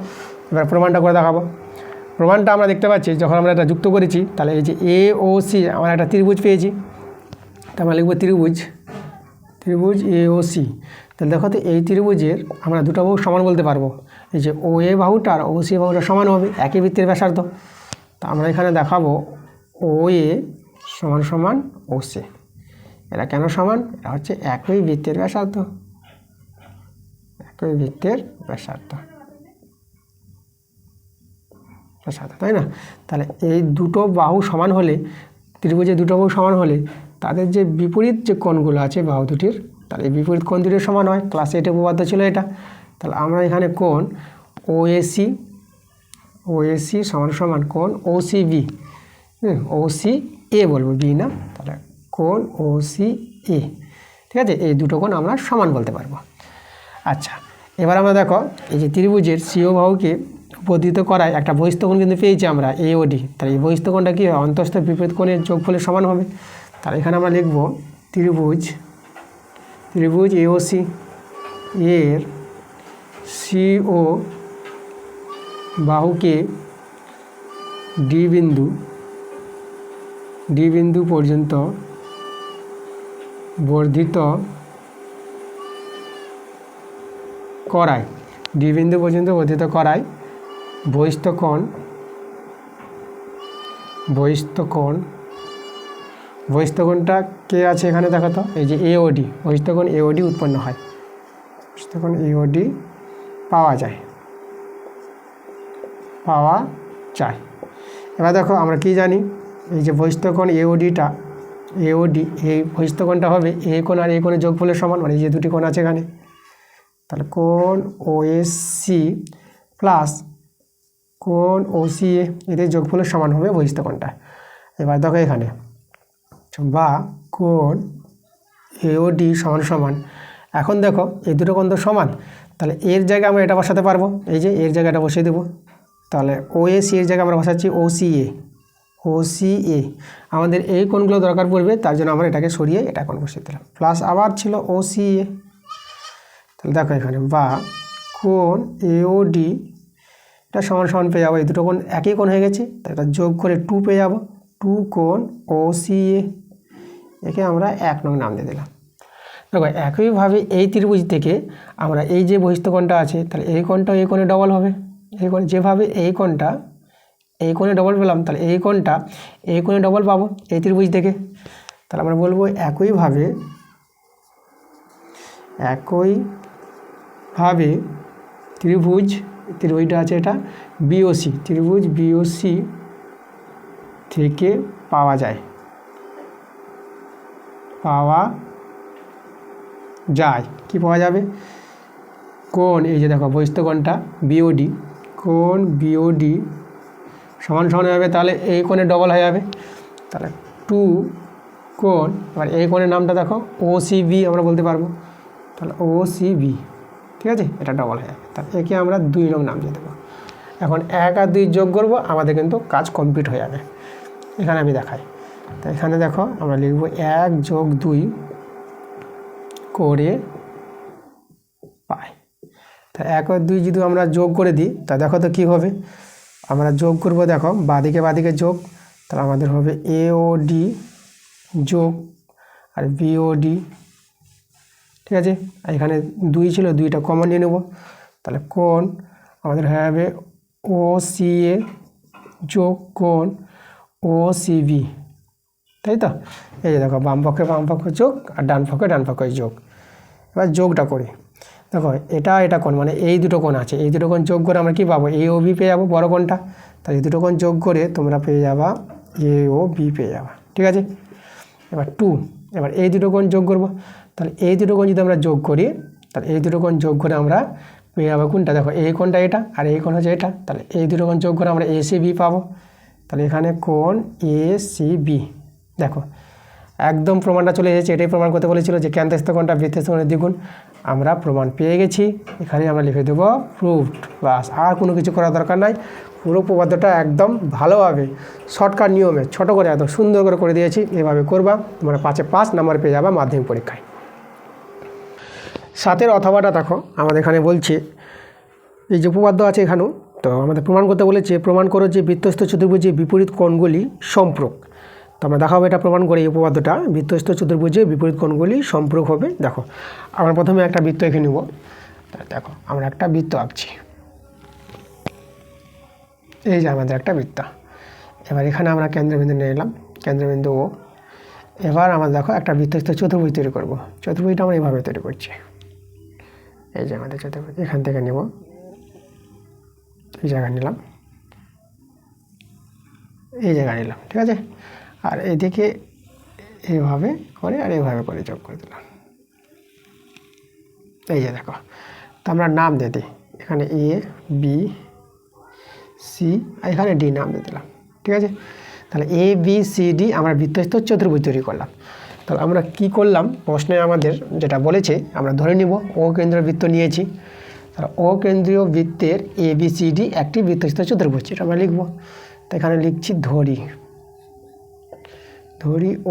এবার প্রমাণটা করে দেখাবো। প্রমাণটা আমরা দেখতে পাচ্ছি যখন আমরা এটা যুক্ত করেছি, তাহলে এই যে এ ও সি আমরা একটা ত্রিভুজ পেয়েছি, তা আমরা লিখব ত্রিভুজ এ ও সি। তাহলে দেখো তো এই ত্রিভুজের আমরা দুটো বাহু সমান বলতে পারবো, এই যে ও এ বাহুটা আর ও সি বাহুটা সমান হবে, একই বৃত্তের ব্যাসার্ধ। তা আমরা এখানে দেখাবো ও এ সমান ও সি। এটা কেন সমান, এটা হচ্ছে একই বৃত্তের ব্যাসার্ধ, তাই না। তাহলে এই দুটো বাহু সমান হলে, ত্রিভুজের দুটো বাহু সমান হলে তাদের যে বিপরীত যে কোণগুলো আছে বাহু দুটির, তাহলে এই বিপরীত কোণ দুটির সমান হয়। ক্লাস 8 উপপাদ্য ছিল এটা। তাহলে আমরা এখানে কোণ ওএসি সমান কোণ ওসিবি, ওসি এ বলবো, বি না, তাহলে কোণ ওসি এ, ঠিক আছে। এই দুটো কোণ আমরা সমান বলতে পারবো। আচ্ছা, এবার আমরা দেখো এই যে ত্রিভুজের সিও বাহুকে উপদ্রিত করায় একটা বহিস্থ কোণ কিন্তু পেয়েছি আমরা এওডি। তাহলে এই বহিস্থ কোণটা কী হয়, অন্তঃস্থ বিপরীত কোণের যোগফলের সমান হবে। তাহলে এখানে আমরা লিখব ত্রিভুজ এওসি এর সিও বাহুকে ডি বিন্দু ডি বিন্দু পর্যন্ত বর্ধিত করায়, ডি বিন্দু পর্যন্ত বর্ধিত করায় বহিস্থকোণটা কে আছে এখানে দেখো তো, এই যে এওডি, বহিস্থকোণ এওডি উৎপন্ন হয়, বহিস্থকোণ এওডি পাওয়া যায়। এবার দেখো আমরা কি জানি, এই যে বহিস্থকোণ এওডি, এই বহিস্থকোণটা হবে এ কোণ আর এ কোণের যোগফলের সমান, মানে এই যে দুটি কোণ আছে এখানে, তাহলে কোণ ওএসসি প্লাস কোণ ওসিএ এদের যোগফলের সমান হবে বহিস্থকোণটা। এবার দেখো এখানে বা কোণ এওডি সমান, এখন দেখো এই দুটো কোণ তো সমান, তাহলে এর জায়গায় আমরা এটা বসাতে পারবো, এই যে এর জায়গায় এটা বসিয়ে দেবো, তাহলে ওএসি এর জায়গায় আমরা বসাচ্ছি ওসিএ, আমাদের এই কোণগুলো দরকার পড়বে, তার জন্য আমরা এটাকে সরিয়ে এটা কোণ বসিয়ে দিলাম, প্লাস আবার ছিল ওসিএ। তাহলে দেখো এখানে বা কোণ এওডি এটা সমান পেয়ে যাবো, এই দুটো কোণ একই কোণ হয়ে গেছে, তাই এটা যোগ করে 2 পেয়ে যাবো, 2 কোণ ওসিএ, একে আমরা 1 নং নাম দিয়ে দিলাম। দেখো একইভাবে এই ত্রিভুজ থেকে আমরা এই যে বহিস্থকোণটা আছে, তাহলে এই কোণটাও এই কোণে ডবল হবে, এই কোণ যেভাবে এই কোণটা এই কোণে ডবল পেলাম, তাহলে এই কোণটা এই কোণে ডবল পাবো এই ত্রিভুজ থেকে। তাহলে আমরা বলবো একইভাবে ত্রিভুজটা আছে এটা বিওসি, ত্রিভুজ বিওসি থেকে পাওয়া যায় কি পাওয়া যাবে, কোণ এই যে দেখো বহিস্থকোণটা বিওডি, কোণ বিওডি সমান হয়ে যাবে, তাহলে এই কোণে ডবল হয়ে যাবে, তাহলে 2 কোণ, এবার এই কোণের নামটা দেখো ওসিবি আমরা বলতে পারবো, তাহলে ওসিবি, ঠিক আছে, এটা ডবল হয়ে যাবে, তাহলে একে আমরা 2 নং নাম দিয়ে দেবো। এখন 1 আর 2 যোগ করবো, আমাদের কিন্তু কাজ কমপ্লিট হয়ে যাবে। এখানে আমি দেখাই, তো এখানে দেখো আমরা লিখব 1 যোগ 2 করে পাই, তা 1 আর 2 যদি আমরা যোগ করে দিই, তা দেখো তো কী হবে, আমরা যোগ করব, দেখো বাদিকে যোগ, তাহলে আমাদের হবে এওডি যোগ আর বিওডি, ঠিক আছে, আর এখানে 2 ছিল, 2টা কমন নিয়ে নেব, তাহলে কোণ আমাদের হয়ে যাবে ওসিএ যোগ কোণ ওসিবি, তাই তো। এই যে দেখো বাম পক্ষে যোগ আর ডান পক্ষে যোগ। এবার যোগটা করি, দেখো এটা কোণ, মানে এই দুটো কোণ আছে, এই দুটো কোণ যোগ করে আমরা কী পাবো, এ ও বি পেয়ে যাবো, বড় কোণটা, তাই এই দুটো কোণ যোগ করে তোমরা পেয়ে যাবা এ ও বি পেয়ে যাবা, ঠিক আছে। এবার 2, এবার এই দুটো কোণ যোগ করবো, তাহলে এই দুটো কোণ যদি আমরা যোগ করি, তাহলে এই দুটো কোণ যোগ করে আমরা পেয়ে যাবো কোনটা, দেখো এই কোণটা এটা আর এই কোণ হচ্ছে এটা, তাহলে এই দুটো কোণ যোগ করে আমরা এসিবি পাবো, তাহলে এখানে কোণ এসিবি, দেখো একদম প্রমাণটা চলে এসেছে। এটাই প্রমাণ করতে বলেছিল যে ক্যান্তেস্থ কোণটা বৃত্তেস্থ কোণের দ্বিগুণ, আমরা প্রমাণ পেয়ে গেছি, এখানে আমরা লিখে দেবো প্রুভড, বাস, আর কোনো কিছু করার দরকার নাই। পুরো উপপাদ্যটা একদম ভালোভাবে শর্টকাট নিয়মে ছোট করে একদম সুন্দর করে দিয়েছি, এভাবে করবা, তোমরা 5-এ 5 নাম্বার পেয়ে যাবা মাধ্যমিক পরীক্ষায়। 7-এর অথবাটা দেখো আমাদের এখানে বলছে, এই যে উপপাদ্য আছে এখানেও, তো আমাদের প্রমাণ করতে বলেছে, প্রমাণ করো যে বৃত্তস্থ চতুর্ভুজে বিপরীত কোণগুলি সম্পূরক। তো আমরা দেখাবো এটা প্রমাণ করে, এই উপপাদ্যটা বৃত্তস্থ চতুর্ভুজে বিপরীত কোণগুলি সম্পূরক হবে। দেখো আমরা প্রথমে একটা বৃত্ত এঁকে নেব, দেখো আমরা একটা বৃত্ত আঁকছি, এই যে আমাদের একটা বৃত্ত, এবার এখানে আমরা কেন্দ্রবিন্দু নিয়ে এলাম, কেন্দ্রবিন্দু ও। এবার আমরা দেখো একটা বৃত্তস্থ চতুর্ভুজ তৈরি করব, চতুর্ভুজটা আমরা এইভাবে তৈরি করছি, এই যে আমাদের চতুর্ভুজ, এখান থেকে নেব, এই জায়গা নিলাম, এই জায়গা নিলাম, ঠিক আছে, আর এদিকে এইভাবে করে আর এইভাবে করে যোগ করে দিলাম, এই যে দেখো। তো আমরা নাম দিয়ে দিই, এখানে এ বি সি, এখানে ডি নাম দিয়ে দিলাম, ঠিক আছে। তাহলে এ বি সি ডি আমরা বৃত্তস্থ চতুর্ভুজ তৈরি করলাম। তাহলে আমরা কি করলাম, প্রশ্নে আমাদের যেটা বলেছে আমরা ধরে নিব ও কেন্দ্রীয় বৃত্ত নিয়েছি, তাহলে ও কেন্দ্রীয় বৃত্তের এ বি সি ডি একটি বৃত্তস্থ চতুর্ভুজ, এটা আমরা লিখব। তো এখানে লিখছি ধরি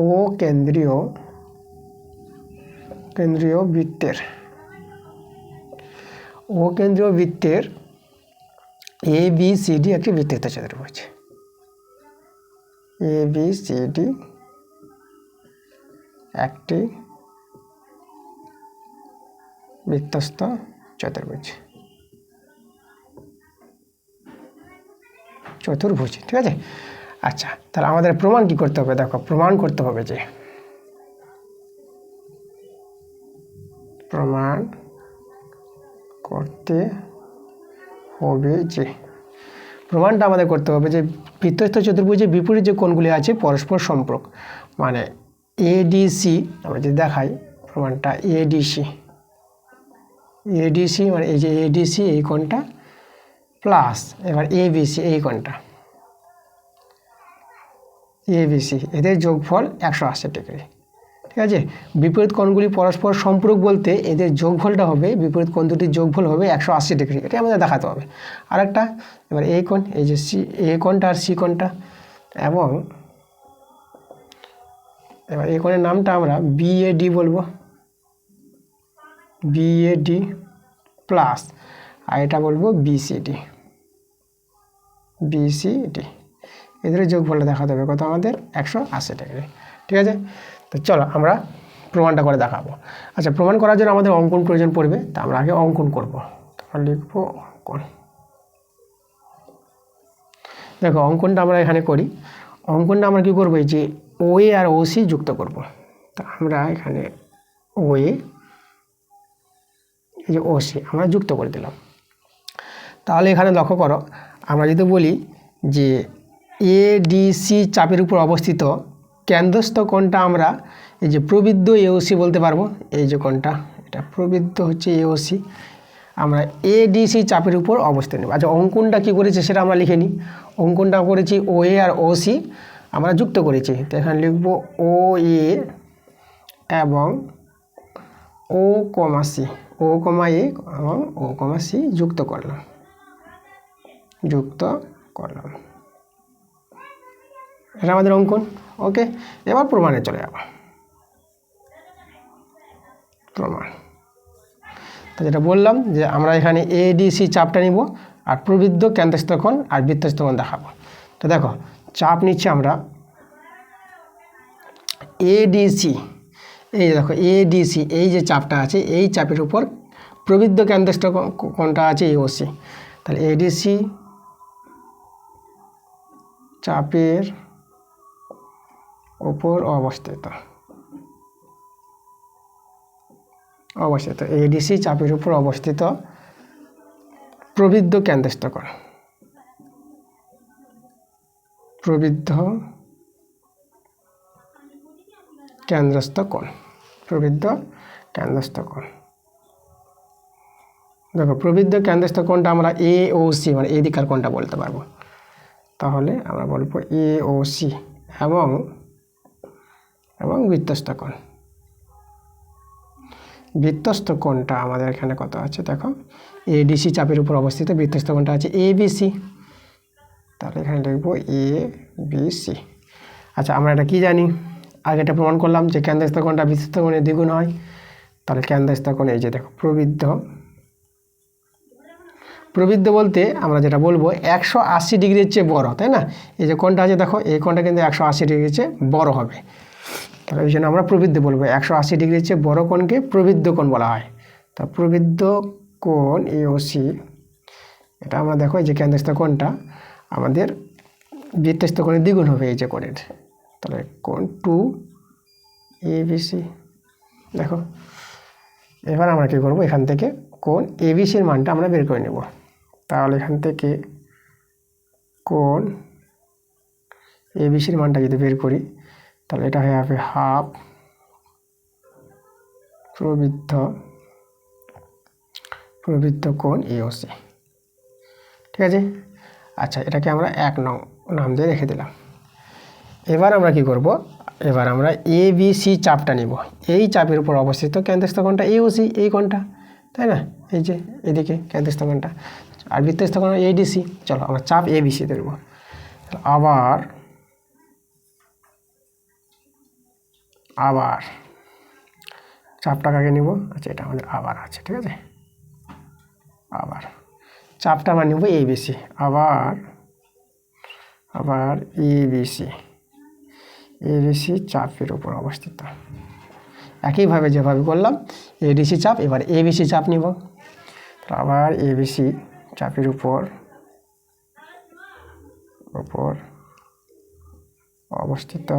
ও কেন্দ্রীয় বৃত্তের এ বি সি ডি একটি বৃত্তস্থ চতুর্ভুজ। ABCD একটি বৃত্তস্থ চতুর্ভুজ, ঠিক আছে। আচ্ছা, তাহলে আমাদের প্রমাণ কি করতে হবে? দেখো, প্রমাণ করতে হবে যে প্রমাণটা আমাদের করতে হবে যে বৃত্তস্থ চতুর্ভুজের বিপরীত যে কোণগুলি আছে পরস্পর সম্পর্ক, মানে ADC। আমরা যদি দেখাই প্রমাণটা ADC মানে এই যে ADC এই কোণটা প্লাস এবার ABC এই কোণটা ABC, এদের যোগফল 180 ডিগ্রি, ঠিক আছে। বিপরীত কোণগুলি পরস্পর সম্পূরক বলতে এদের যোগফলটা হবে, বিপরীত কোণ দুটির যোগফল হবে 180 ডিগ্রি, এটা আমাদের দেখাতে হবে। আরেকটা, এবার এই কোণ, এই যে এ কোণটা আর সি কোণটা, এবং এবার এই কোণের নামটা আমরা BAD বলবো, BAD প্লাস, আর এটা বলবো BCD, এদের যোগফলটা দেখাতে হবে কত আমাদের 180 ডিগ্রি, ঠিক আছে। তো চলো আমরা প্রমাণটা করে দেখাবো। আচ্ছা, প্রমাণ করার জন্য আমাদের অঙ্কন প্রয়োজন পড়বে, তা আমরা আগে অঙ্কন করব। তারপর লিখবো অঙ্কন। দেখো, অঙ্কনটা আমরা এখানে করি। অঙ্কনটা আমরা কী করবো, এই যে OA আর OC যুক্ত করব। তা আমরা এখানে OA, এই যে OC আমরা যুক্ত করে দিলাম। তাহলে এখানে লক্ষ্য করো, আমরা যদি বলি যে ADC চাপের উপর অবস্থিত কেন্দ্রস্থ কোণটা আমরা এই যে প্রবৃদ্ধ AOC বলতে পারবো। এই যে কোণটা, এটা প্রবৃদ্ধ হচ্ছে AOC, আমরা ADC চাপের উপর অবস্থিত নেব। আচ্ছা, অঙ্কনটা কী করেছে সেটা আমরা লিখে নিই। অঙ্কনটা করেছি OA আর OC আমরা যুক্ত করেছি, তো এখানে লিখব OA এবং O,C, O,A এবং O,C যুক্ত করলাম, এটা আমাদের অঙ্কন। ওকে, এবার প্রমাণে চলে যাব। প্রমাণ, তো যেটা বললাম যে আমরা এখানে ADC চাপটা নিব আর প্রবৃদ্ধ কেন্দ্রস্থ কোণ আর বৃত্তস্থ কোণ দেখাবো। তো দেখো, চাপ নিচ্ছি আমরা ADC, এই দেখো ADC এই যে চাপটা আছে এই চাপের উপর প্রবৃদ্ধ কেন্দ্রস্থ কোণটা আছে AOC, তাহলে ADC চাপের উপর অবস্থিত, ADC চাপের উপর অবস্থিত প্রবৃদ্ধ কেন্দ্রস্থ কোণ, প্রবৃদ্ধ কেন্দ্রস্থ কোণ। দেখো, প্রবৃদ্ধ কেন্দ্রস্থ কোণটা আমরা AOC মানে এই দিকের কোণটা বলতে পারবো। তাহলে আমরা বলবো AOC এবং বৃত্তস্থ কোণ। বৃত্তস্থ কোণটা আমাদের এখানে কত আছে দেখো, ADC চাপের উপর অবস্থিত বৃত্তস্থ কোণটা আছে ABC, তাহলে এখানে লিখবো ABC। আচ্ছা, আমরা এটা কি জানি, আগে এটা প্রমাণ করলাম যে কেন্দ্রস্থ কোণটা বৃত্তস্থ কোণের দ্বিগুণ হয়। তাহলে কেন্দ্রস্থ কোণ এই যে দেখো প্রবৃদ্ধ বলতে আমরা যেটা বলবো 180 ডিগ্রির চেয়ে বড়, তাই না। এই যে কোণটা আছে দেখো, এই কোণটা কিন্তু 180 ডিগ্রির চেয়ে বড় হবে, তাহলে এই জন্য আমরা প্রবৃদ্ধ বলবো। 180 ডিগ্রির চেয়ে বড় কোণকে প্রবৃদ্ধ কোণ বলা হয়। তা প্রবৃদ্ধ কোণ AOC, এটা আমরা দেখো এই যে কেন্দ্রস্থ কোণটা আমাদের বৃত্তস্থ কোণের দ্বিগুণ হবে এই যে কোণের, তাহলে কোণ 2ABC। দেখো, এবার আমরা কী করবো, এখান থেকে কোণ ABCর মানটা আমরা বের করে নেব। তাহলে এখান থেকে কোণ ABCর মানটা যদি বের করি, তাহলে এটা হয়ে যাবে হাফ প্রবৃদ্ধ কোণ AOC, ঠিক আছে। আচ্ছা, এটাকে আমরা 1 নং নাম দিয়ে রেখে দিলাম। এবার আমরা কি করব, এবার আমরা ABC চাপটা নিব। এই চাপের উপর অবস্থিত কেন্দ্রস্থ কোণটা AOC, এই কোণটা, তাই না, এই যে এদিকে কেন্দ্রস্থ কোণটা, আর বৃত্তস্থ কোণ ADC। চলো আমরা চাপ ABC ধরব। আবার চাপটা কাকে নিব, আচ্ছা এটা আমাদের আবার আছে, ঠিক আছে। আবার চাপটা আমরা নিব ABC, আবার ABC, এবিসি চাপের উপর অবস্থিত। একইভাবে যেভাবে করলাম এডিসি চাপ, এবার এবিসি চাপ নিব। আবার এবিসি চাপের উপর অবস্থিত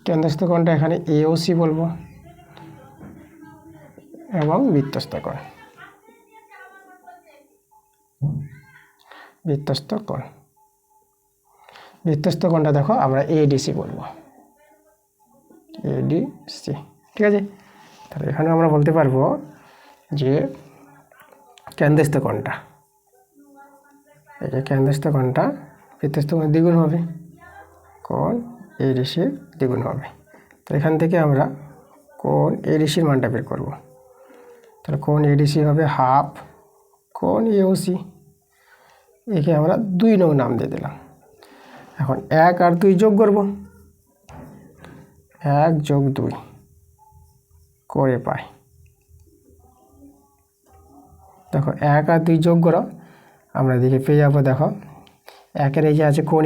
কেন্দ্রস্থ কোণটা এখানে এওসি বলবো এবং বৃত্তস্থ কোণটা দেখো আমরা এডিসি বলবো, এডিসি। ঠিক আছে, তাহলে এখানে আমরা বলতে পারবো যে কেন্দ্রস্থ কোণটা, এই যে কেন্দ্রস্থ কোণটা বৃত্তস্থ কোণের দ্বিগুণ হবে, কোণ এডিসির দ্বিগুণ হবে। তো এখান থেকে আমরা কোণ এডিসির মানটা বের করব। তাহলে কোণ এডিসি হবে হাফ কোণ এওসি, একে আমরা 2 নং নাম দিয়ে দিলাম। এখন 1 আর 2 যোগ করব, 1 যোগ 2 করে পাই। দেখো 1 আর 2 যোগ করো, আমরা এদিকে পেয়ে যাবো। দেখো 1-এর এই যে আছে কোণ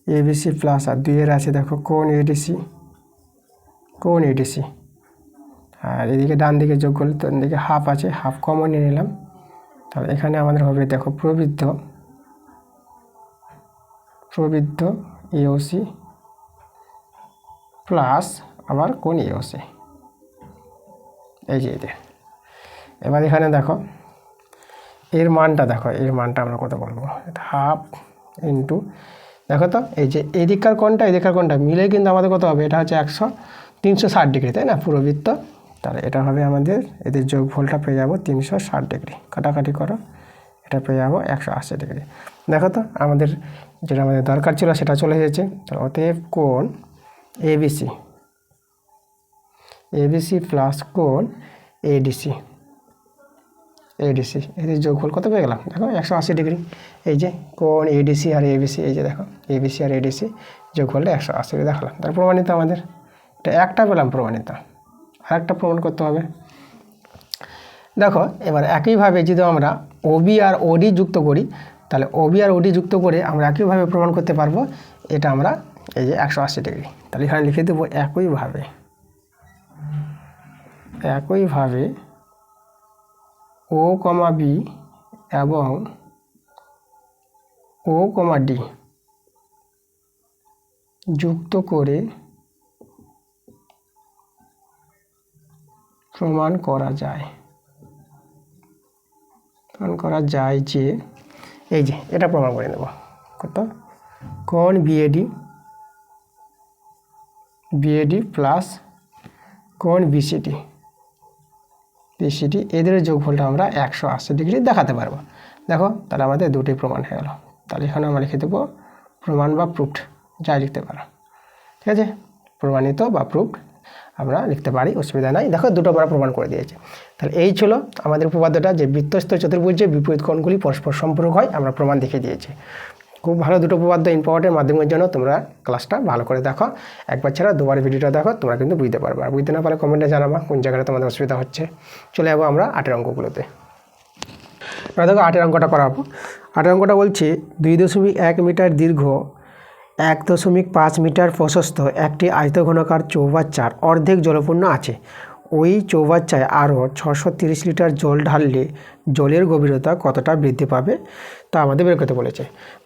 এবিসি প্লাস, আর 2-এর আছে দেখো কোণ এডিসি, আর এদিকে ডান দিকে যোগ করলে তো এদিকে হাফ আছে, হাফ কমন নিয়ে নিলাম। তাহলে এখানে আমাদের হবে দেখো প্রবৃদ্ধ এওসি প্লাস আবার কোণ এওসি, এই যে এটা। এবার এখানে দেখো এর মানটা আমরা কত বলবো, হাফ ইন্টু, দেখো তো এই যে এদিককার কোণটা মিলে কিন্তু আমাদের কত হবে, এটা হচ্ছে 360 ডিগ্রি, তাই না, পুরো বৃত্ত। তাহলে এটা হবে আমাদের, এদের যোগফলটা পেয়ে যাবো 360 ডিগ্রি, কাটাকাটি করো, এটা পেয়ে যাবো 180 ডিগ্রি। দেখো তো আমাদের যেটা আমাদের দরকার ছিল সেটা চলে এসেছে। তাহলে অতএব কোণ এবিসি প্লাস কোণ এডিসি এদের যোগফল কত পেয়ে গেলাম, দেখো 180 ডিগ্রি। এই যে কোণ এডিসি আর এবিসি, এই যে দেখো এবিসি আর এডিসি যোগফলটা 180 ডিগ্রি দেখালাম। তার প্রমাণিত আমাদের এটা একটা পেলাম প্রমাণিত, আর একটা প্রমাণ করতে হবে। দেখো এবার একইভাবে যদি আমরা ওবি আর ওডি যুক্ত করি, তাহলে ওবি আর ওডি যুক্ত করে আমরা একইভাবে প্রমাণ করতে পারবো এটা আমরা এই যে 180 ডিগ্রি। তাহলে এখানে লিখে দেবো একইভাবে ও কমা বি এবং ও কমা ডি যুক্ত করে প্রমাণ করা যায় যে এই যে এটা প্রমাণ করে নেব। কত, কোণ বিএডি প্লাস কোণ বিসিডি এদের যোগফলটা আমরা 180 ডিগ্রি দেখাতে পারবো। দেখো তাহলে আমাদের দুটি প্রমাণ হয়ে গেল। তাহলে এখানে আমরা লিখে দেবো প্রমাণ বা প্রুফড, যাই লিখতে পারো। ঠিক আছে, প্রমাণিত বা প্রুফড আমরা লিখতে পারি, অসুবিধা নাই। দেখো দুটো আমরা প্রমাণ করে দিয়েছি। তাহলে এই ছিল আমাদের উপপাদ্যটা যে বৃত্তস্থ চতুর্ভুজে বিপরীত কোণগুলি পরস্পর সম্পর্ক হয়, আমরা প্রমাণ দেখিয়ে দিয়েছি। খুব ভালো দুটো উপপাদ্য, ইম্পর্টেন্ট মাধ্যমিকের জন্য। তোমরা ক্লাসটা ভালো করে দেখো, একবার ছাড়া দুবার ভিডিওটা দেখো, তোমরা কিন্তু বুঝতে পারবে। আর বুঝতে না পারলে কমেন্টে জানাবা কোন জায়গাটা তোমাদের অসুবিধা হচ্ছে। চলে যাবো আমরা 8এর অঙ্কগুলোতে। এবার দেখো 8এর অঙ্কটা করাবো। 8এর অঙ্কটা বলছে 2.1 মিটার দীর্ঘ 1.5 মিটার প্রশস্ত একটি আয়তঘনাকার চৌবাচ্চার অর্ধেক জলপূর্ণ আছে। ওই চৌবাচ্চায় আরও 630 লিটার জল ঢাললে জলের গভীরতা কতটা বৃদ্ধি পাবে তা আমাদের বের করতে বলেছে।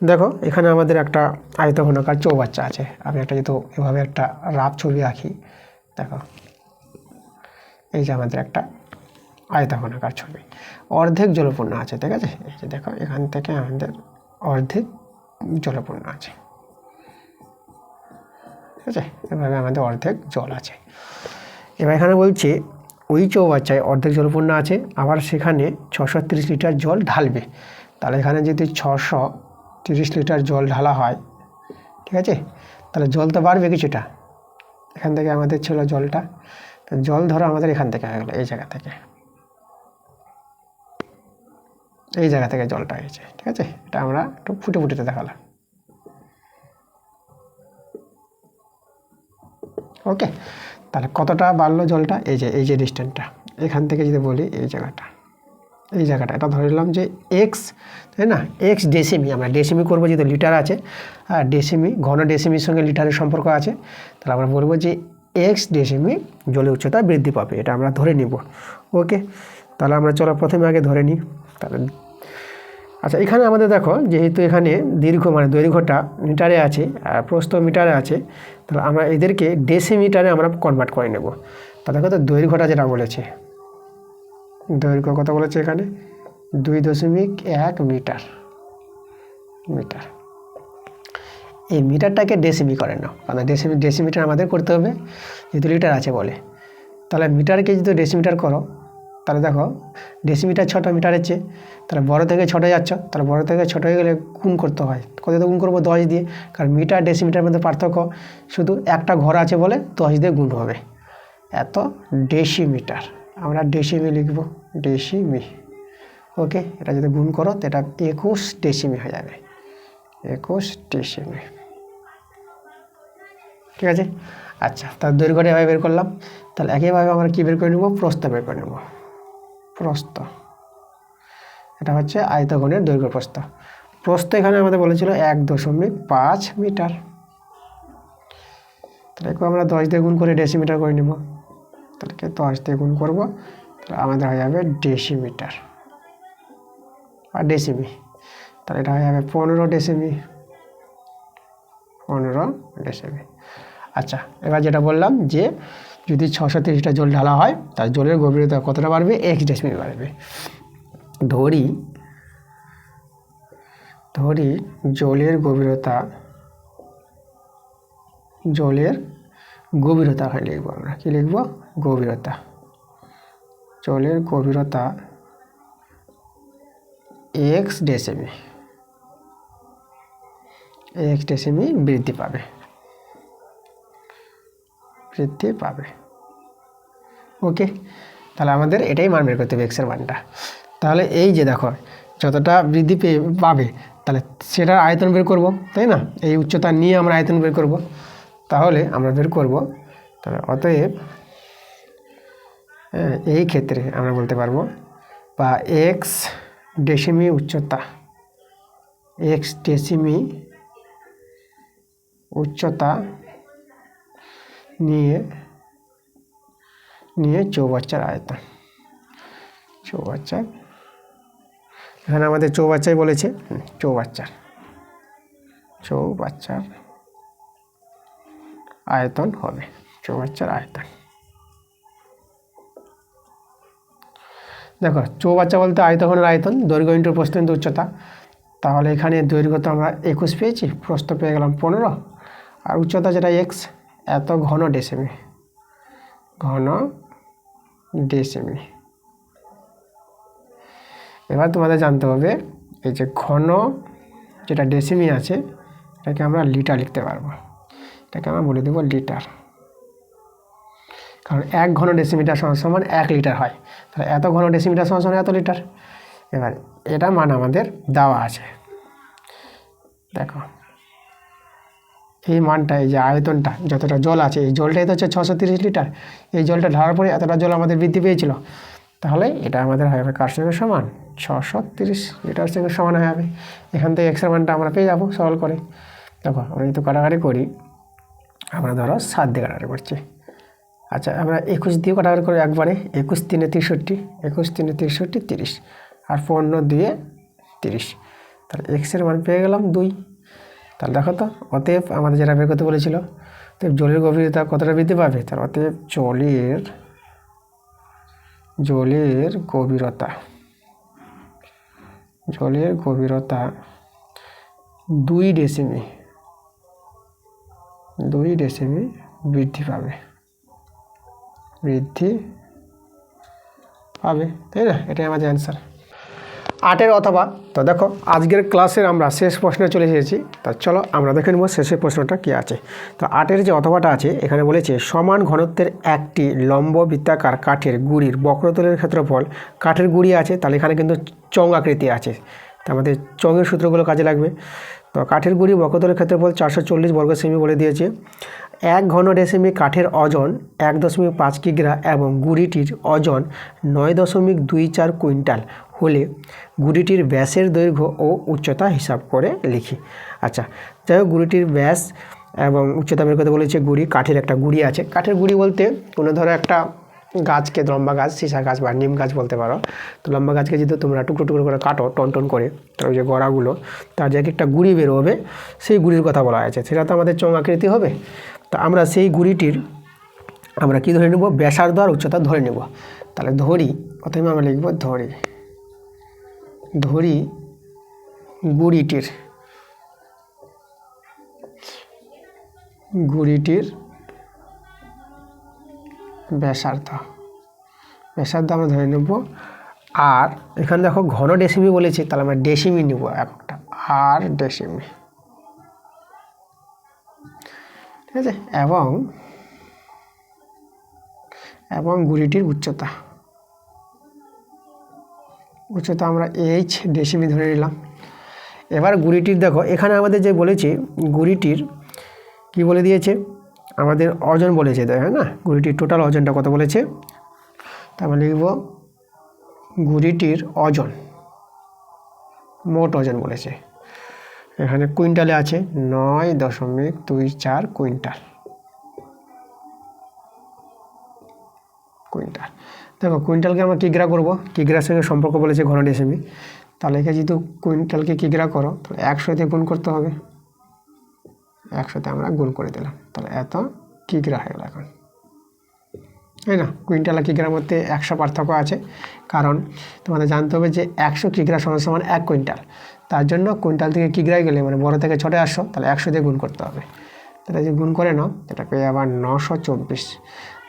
দেখো এখানে আমাদের একটা আয়তঘনাকার চৌবাচ্চা আছে। আমি একটা যেহেতু এভাবে একটা রাফ ছবি আঁকি, দেখো এই যে আমাদের একটা আয়তঘনাকার ছবি, অর্ধেক জলপূর্ণ আছে। ঠিক আছে, এই যে দেখো এখান থেকে আমাদের অর্ধেক জলপূর্ণ আছে। ঠিক আছে, এভাবে আমাদের অর্ধেক জল আছে। এবার এখানে বলছে ওই চৌবাচ্চায় অর্ধেক জলপূর্ণ আছে, আবার সেখানে 630 লিটার জল ঢালবে। তাহলে এখানে যদি 630 লিটার জল ঢালা হয়, ঠিক আছে, তাহলে জল তো বাড়বে কিছুটা। এখান থেকে আমাদের ছিল জলটা, তো জল ধরো আমাদের এখান থেকে হয়ে গেলো, এই জায়গা থেকে জলটা হয়েছে। ঠিক আছে, এটা আমরা একটু ফুটে দেখালাম। ওকে, তাহলে কতটা বাড়লো জলটা, এই যে ডিস্টেন্সটা, এখান থেকে যদি বলি এই জায়গাটা এটা ধরে নিলাম যে এক্স, তাই না, এক্স ডেসিমি, আমরা ডেসিমি করবো যেহেতু লিটার আছে, আর ডেসিমি ঘন ডেসিমির সঙ্গে লিটারের সম্পর্ক আছে, তাহলে আমরা বলবো যে এক্স ডেসিমি জলের উচ্চতা বৃদ্ধি পাবে, এটা আমরা ধরে নিব। ওকে, তাহলে আমরা চলো প্রথমে আগে ধরে নিই। তাহলে আচ্ছা, এখানে আমাদের দেখো যেহেতু এখানে দীর্ঘ মানে দৈর্ঘ্যটা মিটারে আছে আর প্রস্থ মিটারে আছে, তাহলে আমরা এদেরকে ডেসিমিটারে আমরা কনভার্ট করে নেব। তা দেখো তো দৈর্ঘ্যটা যেটা বলেছে, দৈর্ঘ্য কত বলেছে এখানে 2.1 মিটার। এই মিটারটাকে ডেসিমি করে নাও, কারণ ডেসিমিটার আমাদের করতে হবে যেহেতু লিটার আছে বলে। তাহলে মিটারকে যদি ডেসিমিটার করো, তাহলে দেখো ডেসিমিটার ছোটো মিটারের চেয়ে, তাহলে বড় থেকে ছোটো যাচ্ছ, তাহলে বড় থেকে ছোটো হয়ে গেলে গুণ করতে হয়। কত দিয়ে গুণ করবো? 10 দিয়ে, কারণ মিটার ডেসিমিটার মধ্যে পার্থক্য শুধু একটা ঘর আছে বলে 10 দিয়ে গুণ হবে। এত ডেসিমিটার, আমরা ডেসিমি লিখব, ডেসিমি। ওকে, এটা যদি গুণ করো তো এটা 21 ডেসিমি হয়ে যাবে, 21 ডেসিমি। ঠিক আছে, আচ্ছা, তার দৈর্ঘ্যটা এভাবে বের করলাম। তাহলে একইভাবে আমরা কী বের করে নেব? প্রস্থ বের করে নেব। প্রস্থ, এটা হচ্ছে আয়তঘনের দৈর্ঘ্য প্রস্থ। প্রস্থ এখানে আমাদের বলেছিল 1.5 মিটার। তাহলে একটু আমরা 10 দিয়ে গুণ করে ডেসিমিটার করে নেব। তাহলে 10 দিয়ে গুণ করবো, তাহলে আমাদের হয়ে যাবে ডেসিমিটার আর ডেসিমি। তাহলে এটা হয়ে যাবে 15 ডেসিমি, 15 ডেসিমি। আচ্ছা, এবার যেটা বললাম যে যদি 630 লিটার জল ঢালা হয় তার জলের গভীরতা কতটা বাড়বে? x ডেসিমি বাড়বে। ধরি জলের গভীরতা ওখানে লিখবো আমরা, কি লিখবো? গভীরতা। জলের গভীরতা x ডেসিমি বৃদ্ধি পাবে। ওকে, তাহলে আমাদের এটাই মান বের করতে হবে এক্সের মানটা। তাহলে এই যে দেখো যতটা বৃদ্ধি পাবে তাহলে সেটার আয়তন বের করব, তাই না? এই উচ্চতা নিয়ে আমরা আয়তন বের করব। তাহলে আমরা বের করব, তাহলে অতএব এই ক্ষেত্রে আমরা বলতে পারবো বা এক্স ডেসিমি উচ্চতা, এক্স ডেসিমি উচ্চতা নিয়ে চৌবাচ্চার আয়তন। চৌবাচ্চার, এখানে আমাদের চৌবাচ্চাই বলেছে, চৌবাচ্চার আয়তন হবে, চৌবাচ্চার আয়তন। দেখো চৌবাচ্চা বলতে আয়তঘনের আয়তন, দৈর্ঘ্য ইন্টু প্রস্থ ইন্টু উচ্চতা। তাহলে এখানে দৈর্ঘ্য তো আমরা 21 পেয়েছি, প্রস্থ পেয়ে গেলাম 15, আর উচ্চতা যেটা এক্স, এত ঘন ডেসিমি। এবার তোমাদের জানতে হবে এই যে ঘন যেটা ডেসিমি আছে এটাকে আমরা লিটার লিখতে পারবো, এটাকে আমরা বলে দেবো লিটার, কারণ 1 ঘন ডেসিমিটার সমান 1 লিটার হয়। তাহলে এত ঘন ডেসিমিটার সমান এত লিটার। এবার এটা মান আমাদের দেওয়া আছে, দেখো এই মানটা, এই যে আয়তনটা যতটা জল আছে, এই জলটাই তো হচ্ছে 630 লিটার। এই জলটা ঢালার পরে এতটা জল আমাদের বৃদ্ধি পেয়েছিল, তাহলে এটা আমাদের হয়ে যাবে কার সঙ্গে সমান? 630 লিটার সঙ্গে সমান হয়ে যাবে। এখান থেকে এক্সের মানটা আমরা পেয়ে যাবো সরল করে। দেখো আমরা যদি কাটাকাটি করি, আমরা ধরো 7 দিয়ে কাটাকাটি করছি। আচ্ছা, আমরা 21 দিয়ে কাটাকাটি করে একবারে, 21 3 63, 21 3 63 30, আর 15 2 30। তাহলে এক্সের মান পেয়ে গেলাম 2। তাহলে দেখো তো অতএব আমাদের যেটা বের করতে বলেছিল, তো জলের গভীরতা কতটা বৃদ্ধি পাবে? তার অতএব জলের গভীরতা 2 ডেসিমি বৃদ্ধি পাবে, তাই না? এটাই আমাদের অ্যান্সার। 8 অথবা। তো দেখো আজকের ক্লাসের আমরা শেষ প্রশ্নে চলে এসেছি। তা চলো আমরা দেখে নেব শেষের প্রশ্নটা কী আছে। তো 8 যে অথবাটা আছে এখানে বলেছে সমান ঘনত্বের একটি লম্ব বৃত্তাকার কাঠের গুঁড়ির বক্রতলের ক্ষেত্রফল, কাঠের গুঁড়ি আছে তাহলে এখানে কিন্তু চং আকৃতি আছে, তা আমাদের চঙের সূত্রগুলো কাজে লাগবে। তো কাঠের গুঁড়ি বক্রতলের ক্ষেত্রফল 440 বর্গ সেমি বলে দিয়েছে। 1 ঘন ডেসিমি কাঠের ওজন 1.5 কিগ্রা এবং গুঁড়িটির ওজন 9.24 কুইন্টাল হলে গুঁড়িটির ব্যাসের দৈর্ঘ্য ও উচ্চতা হিসাব করে লিখি। আচ্ছা, যাই হোক, গুঁড়িটির ব্যাস এবং উচ্চতা বের করতে বলেছে। গুঁড়ি, কাঠের একটা গুঁড়ি আছে। কাঠের গুঁড়ি বলতে কোনো ধরো একটা গাছকে, লম্বা গাছ, সীসা গাছ বা নিম গাছ বলতে পারো, তো লম্বা গাছকে যদি তোমরা টুকরো টুকরো করে কাটো টন করে, তো ওই যে গড়াগুলো, তার যে একটা গুঁড়ি বেরোবে, সেই গুঁড়ির কথা বলা হয়েছে। সেটা তো আমাদের চোঙ আকৃতি হবে। তো আমরা সেই গুঁড়িটির আমরা কি ধরে নেব? ব্যাসার্ধ আর উচ্চতা ধরে নেব। তাহলে ধরি, প্রথমে আমরা লিখব ধরি গুঁড়িটির ব্যাসার্ধ আমরা ধরে নেব। আর এখানে দেখো ঘন ডেসিমি বলেছি, তাহলে আমরা ডেসিমি নেব একটা, আর ডেসিমি, ঠিক আছে। এবং গুঁড়িটির উচ্চতা আমরা এইচ ডেসিমি ধরে নিলাম। এবার গুঁড়িটির দেখো, এখানে আমাদের যে বলেছে গুঁড়িটির কি বলে দিয়েছে, আমাদের ওজন বলেছে, তাই না? গুঁড়িটির টোটাল ওজনটা কত বলেছে, তারপর লিখব গুঁড়িটির ওজন, মোট ওজন বলেছে। এখানে কুইন্টালে আছে 9.24 কুইন্টাল। দেখো, কুইন্টালকে আমরা কিগ্রা করব, কিগ্রার সঙ্গে সম্পর্ক বলেছে ঘন ডেসিমি। তাহলে এখানে যেহেতু কুইন্টালকে কিগ্রা করো, তাহলে 100 গুণ করতে হবে। 100 আমরা গুণ করে দিলাম, তাহলে এত কিগ্রা হয়ে গেল এখন, তাই না? কুইন্টাল আর কিগ্রার মধ্যে 100 পার্থক্য আছে, কারণ তোমাদের জানতে হবে যে 100 কিগ্রা সমান 1 কুইন্টাল। তার জন্য কুইন্টাল থেকে কিগ্রায় গেলে, মানে বড় থেকে ছোটে আসো, তাহলে 100 দিয়ে গুণ করতে হবে। তাহলে যে গুণ করে নাও, এটা পেয়ে আবার 924।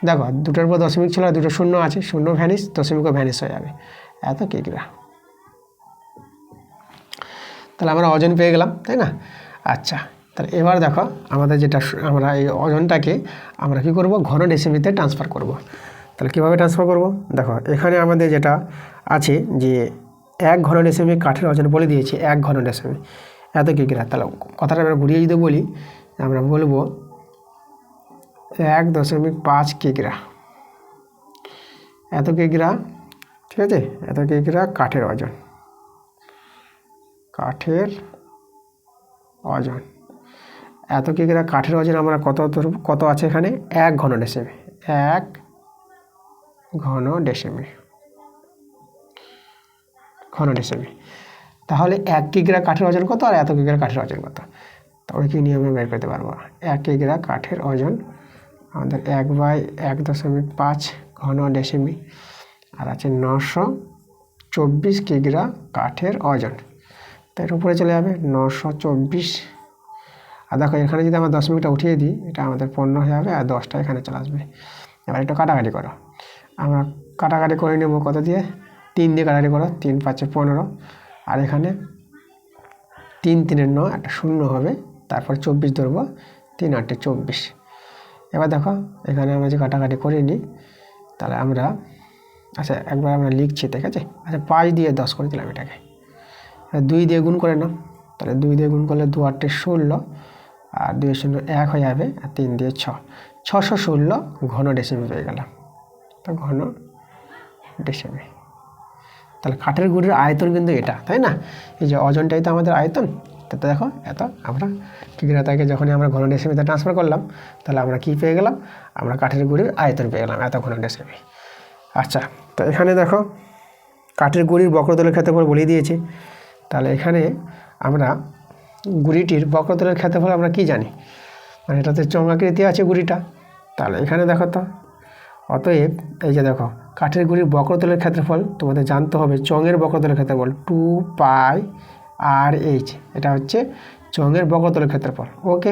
দেখো, দুটোর পর দশমিক ছিল, দুটো শূন্য আছে, শূন্য ভ্যানিস, দশমিকও ভ্যানিস হয়ে যাবে, এত কিগ্রা। তাহলে আমরা ওজন পেয়ে গেলাম, তাই না? আচ্ছা, তাহলে এবার দেখো, আমাদের যেটা আমরা এই ওজনটাকে আমরা কি করব, ঘন ডেসিমিতে ট্রান্সফার করব। তাহলে কীভাবে ট্রান্সফার করব? দেখো, এখানে আমাদের যেটা আছে যে 1 ঘন ডেসিমি কাঠের ওজন বলে দিয়েছি, 1 ঘন ডেসিমি এত কিগ্রা। তাহলে কথাটা আমরা ঘুরিয়ে যদি বলি, আমরা বলবো 1.5 কিগ্রা, এত কিগ্রা, ঠিক আছে? এত কিগ্রা কাঠের ওজন, এত কিগ্রা কাঠের ওজন আমরা কত আছে এখানে? 1 ঘন ডেসিমি, 1 ঘন ডেসিমি। তাহলে 1 কিগ্রা কাঠের ওজন কত, আর এত কিগ্রা কাঠের ওজন কত? তবে কি নিয়মে বের করতে পারবো। 1 কিগ্রা কাঠের ওজন আমাদের 1/1.5 ঘন ডেসিমি, আর আছে 924 কিগ্রা কাঠের ওজন। তার উপরে চলে যাবে 924। আর দেখো, এখানে যদি আমরা দশমিকটা উঠিয়ে দিই, এটা আমাদের 15 হয়ে যাবে, আর 10টা এখানে চলে আসবে। এবার একটু কাটাকাটি করো, আমরা কাটাকাটি করে নেব কত দিয়ে? 3 দিয়ে কাটাকাটি করো, 3 5 15, আর এখানে 3 3 9, একটা শূন্য হবে, তারপর 24 ধরবো, 3 8 24। এবার দেখো, এখানে আমরা যে কাটাকাটি করে নিই, তাহলে আমরা, আচ্ছা একবার আমরা লিখছি, ঠিক আছে? আচ্ছা, 5 দিয়ে 10 করে দিলাম এটাকে। 2 দিয়ে গুণ করে নাও, তাহলে 2 দিয়ে গুণ করলে 2 8 16, আর 2 0 1 হয়ে যাবে, আর 3 দিয়ে 6, 616 ঘন ডেসিমি পেয়ে গেলাম। তো ঘন ডেসিমি। তাহলে কাঠের গুঁড়ির আয়তন কিন্তু এটা, তাই না? এই যে ওজনটাই তো আমাদের আয়তন। তো দেখো, এত আমরা কিগ্রাটাকে যখনই আমরা ঘন ডেসিমিতে ট্রান্সফার করলাম, তাহলে আমরা কি পেয়ে গেলাম? আমরা কাঠের গুঁড়ির আয়তন পেয়ে গেলাম, এত ঘন ডেসিমি। আচ্ছা, তো এখানে দেখো, কাঠের গুঁড়ির বক্রতলের ক্ষেত্রফল বলে দিয়েছি। তাহলে এখানে আমরা গুঁড়িটির বক্রতলের ক্ষেত্রফল আমরা কি জানি, মানে এটাতে চৌঙ্গাকৃতি আছে গুঁড়িটা। তাহলে এখানে দেখো তো, অতএব এই যে দেখো, কাঠের গুঁড়ির বক্রতলের ক্ষেত্রফল তোমাদের জানতে হবে, চোঙের বক্রতলের ক্ষেত্রফল 2πr/h, এটা হচ্ছে চোঙের বক্রতলের ক্ষেত্রফল। ওকে,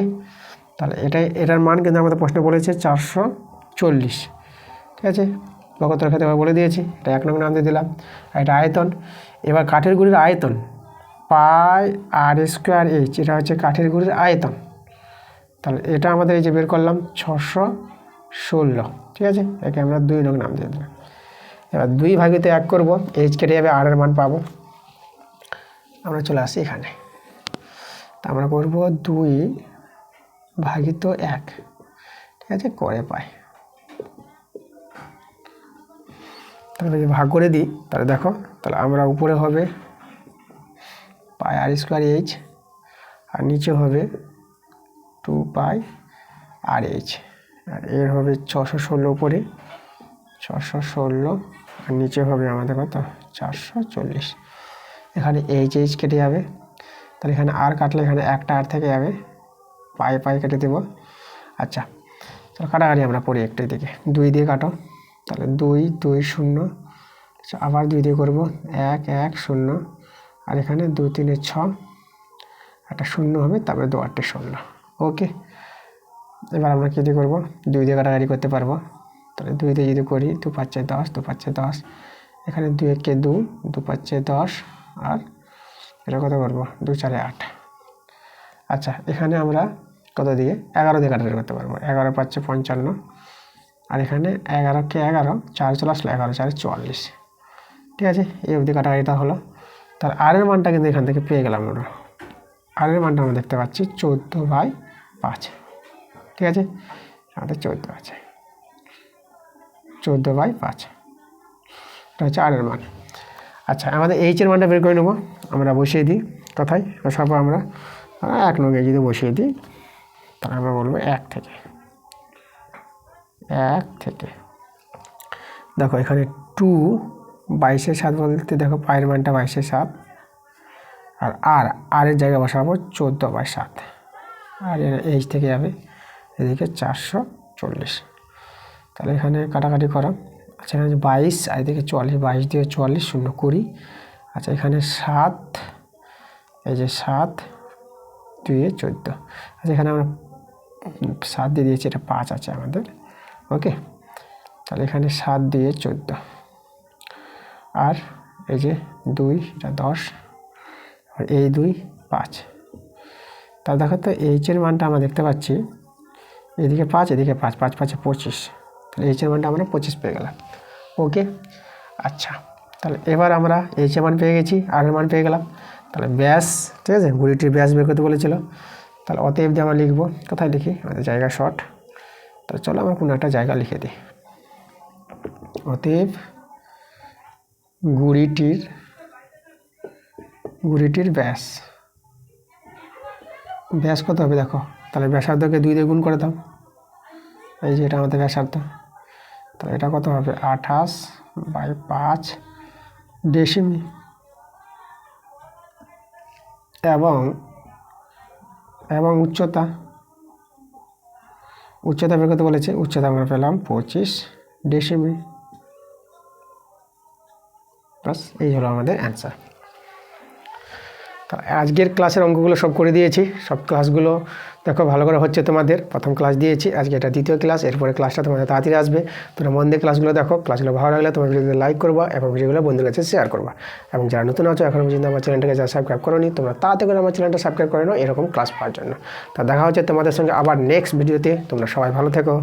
তাহলে এটার মান কিন্তু আমাদের প্রশ্নে বলেছে 440, ঠিক আছে? বক্রতলের ক্ষেত্রফল বলে দিয়েছি, এটা 1 নং নাম দিয়ে দিলাম। আর এটা আয়তন। এবার কাঠের গুঁড়ির আয়তন πr²h, এটা হচ্ছে কাঠের গুঁড়ির আয়তন। তাহলে এটা আমাদের এই যে বের করলাম 616, ঠিক আছে? একে আমরা 2 নং নাম দিয়ে দিলাম। এবার 2/1 করবো, h কেটে যাবে, r এর মান পাবো। আমরা চলে আসি এখানে, তা আমরা করবো 2/1, আছে, করে পাই। তাহলে যদি ভাগ করে দিই তাহলে দেখো, তাহলে আমরা উপরে হবে পাই আর স্কোয়ার এইচ, আর নিচে হবে 2 পাই আর এইচ, আর এর হবে 616 উপরে 616, আর নিচে হবে আমাদের কত 440। এখানে এইচ এইচ কেটে যাবে, তাহলে এখানে আর কাটলে এখানে একটা আর থেকে যাবে, পাই পাই কেটে দেবো। আচ্ছা, তাহলে কাটাকাটি আমরা পড়ি একটাই দিকে, 2 দিয়ে কাটো, তাহলে 2 2 0, আচ্ছা আবার 2 দিয়ে করবো, 1 1 0, আর এখানে 2 3 6, একটা 0 হবে, তারপরে 2 8 16। ওকে, এবার আমরা কী দিয়ে করবো, 2 দিয়ে কাটাকাটি করতে পারবো, তাহলে 2 দিয়ে যদি করি 2 5 10, 2 5 10, এখানে 2 1 2, 2 5 10, আর এটা কত করবো 2 4 8। আচ্ছা, এখানে আমরা কত দিয়ে 11 দিয়ে কাটাকাটি করতে পারবো, 11 5 55, আর এখানে 11 কে 11, 4 চলে আসলো, 11 4 44। ঠিক আছে, এই অবধি কাটাকাটিটা হলো। তার আর এর মানটা কিন্তু এখান থেকে পেয়ে গেলাম আমরা, আর এর মানটা আমরা দেখতে পাচ্ছি 14/5। ঠিক আছে, আমাদের 14 আছে, 14/5, এটা হচ্ছে আর এর মান। আচ্ছা, আমাদের এইচ এর মানটা বের করে নেবো, আমরা বসিয়ে দিই কথায়, সব আমরা 1 নঙ্গে যদি বসিয়ে দিই তাহলে আমরা বলবো 1 থেকে দেখো এখানে 2 22/7 বলতে দেখো পায়ের মানটা 22/7, আর এর জায়গায় বসাবো 14/7, আর এইচ থেকে যাবে এদিকে 440। তাহলে এখানে কাটাকাটি করা, আচ্ছা এখানে 22 আর এদিকে 44, 22 দিয়ে 44 0 20। আচ্ছা এখানে 7, এই যে 7 2 14, আচ্ছা এখানে আমরা 7 দিয়ে দিয়েছি, এটা 5 আছে আমাদের। ওকে, তাহলে এখানে 7 দিয়ে 14, আর এই যে 2, এটা 10, আর এই 2 5। তা দেখো তো এইচের মানটা আমরা দেখতে পাচ্ছি এদিকে 5 এদিকে 5, 5 5 25, তাহলে এইচের মানটা আমরা 25 পেয়ে গেলাম। ওকে, আচ্ছা তাহলে এবার আমরা এইচের মান পেয়ে গেছি, আর এর মান পেয়ে গেলাম। তাহলে ব্যাস, ঠিক আছে, ঘুড়িটির ব্যাস বের করতে বলেছিল, তাহলে অতএব দিয়ে আমরা লিখবো, কোথায় লিখি, আমাদের জায়গা শর্ট, তাহলে চলো আমরা কোনো একটা জায়গা লিখে দিই। অতএব ঘুড়িটির ব্যাস কত হবে দেখো, তাহলে ব্যাসার্ধকে 2 দিয়ে গুণ করে দাও, এই যে এটা আমাদের ব্যাসার্ধ, তাহলে এটা কত হবে 28/5 ডেসিমি, এবং উচ্চতা বের করতে বলেছে, উচ্চতা আমরা পেলাম 25 ডেসিমি। বাস, এই হলো আমাদের অ্যান্সার। আজকের ক্লাসের অঙ্কগুলো সব করে দিয়েছি, সব ক্লাসগুলো দেখো ভালো করে হচ্ছে তোমাদের। প্রথম ক্লাস দিয়েছি, আজকে এটা দ্বিতীয় ক্লাস, এরপরে ক্লাসটা তোমাদের তাড়াতাড়ি আসবে। তোমরা মন দিয়ে ক্লাসগুলো দেখো, ক্লাসগুলো ভালো লাগলে তোমার ভিডিওতে লাইক করবা এবং ভিডিওগুলো বন্ধুদের কাছে শেয়ার করবা। এবং যারা নতুন আছো এখনও পর্যন্ত আমার চ্যানেলটাকে যারা সাবস্ক্রাইব করোনি, তোমরা তাড়াতাড়ি করে আমার চ্যানেলটা সাবস্ক্রাইব করে নাও এরকম ক্লাস পাওয়ার জন্য। তা দেখা হচ্ছে তোমাদের সঙ্গে আবার নেক্সট ভিডিওতে। তোমরা সবাই ভালো থেকো।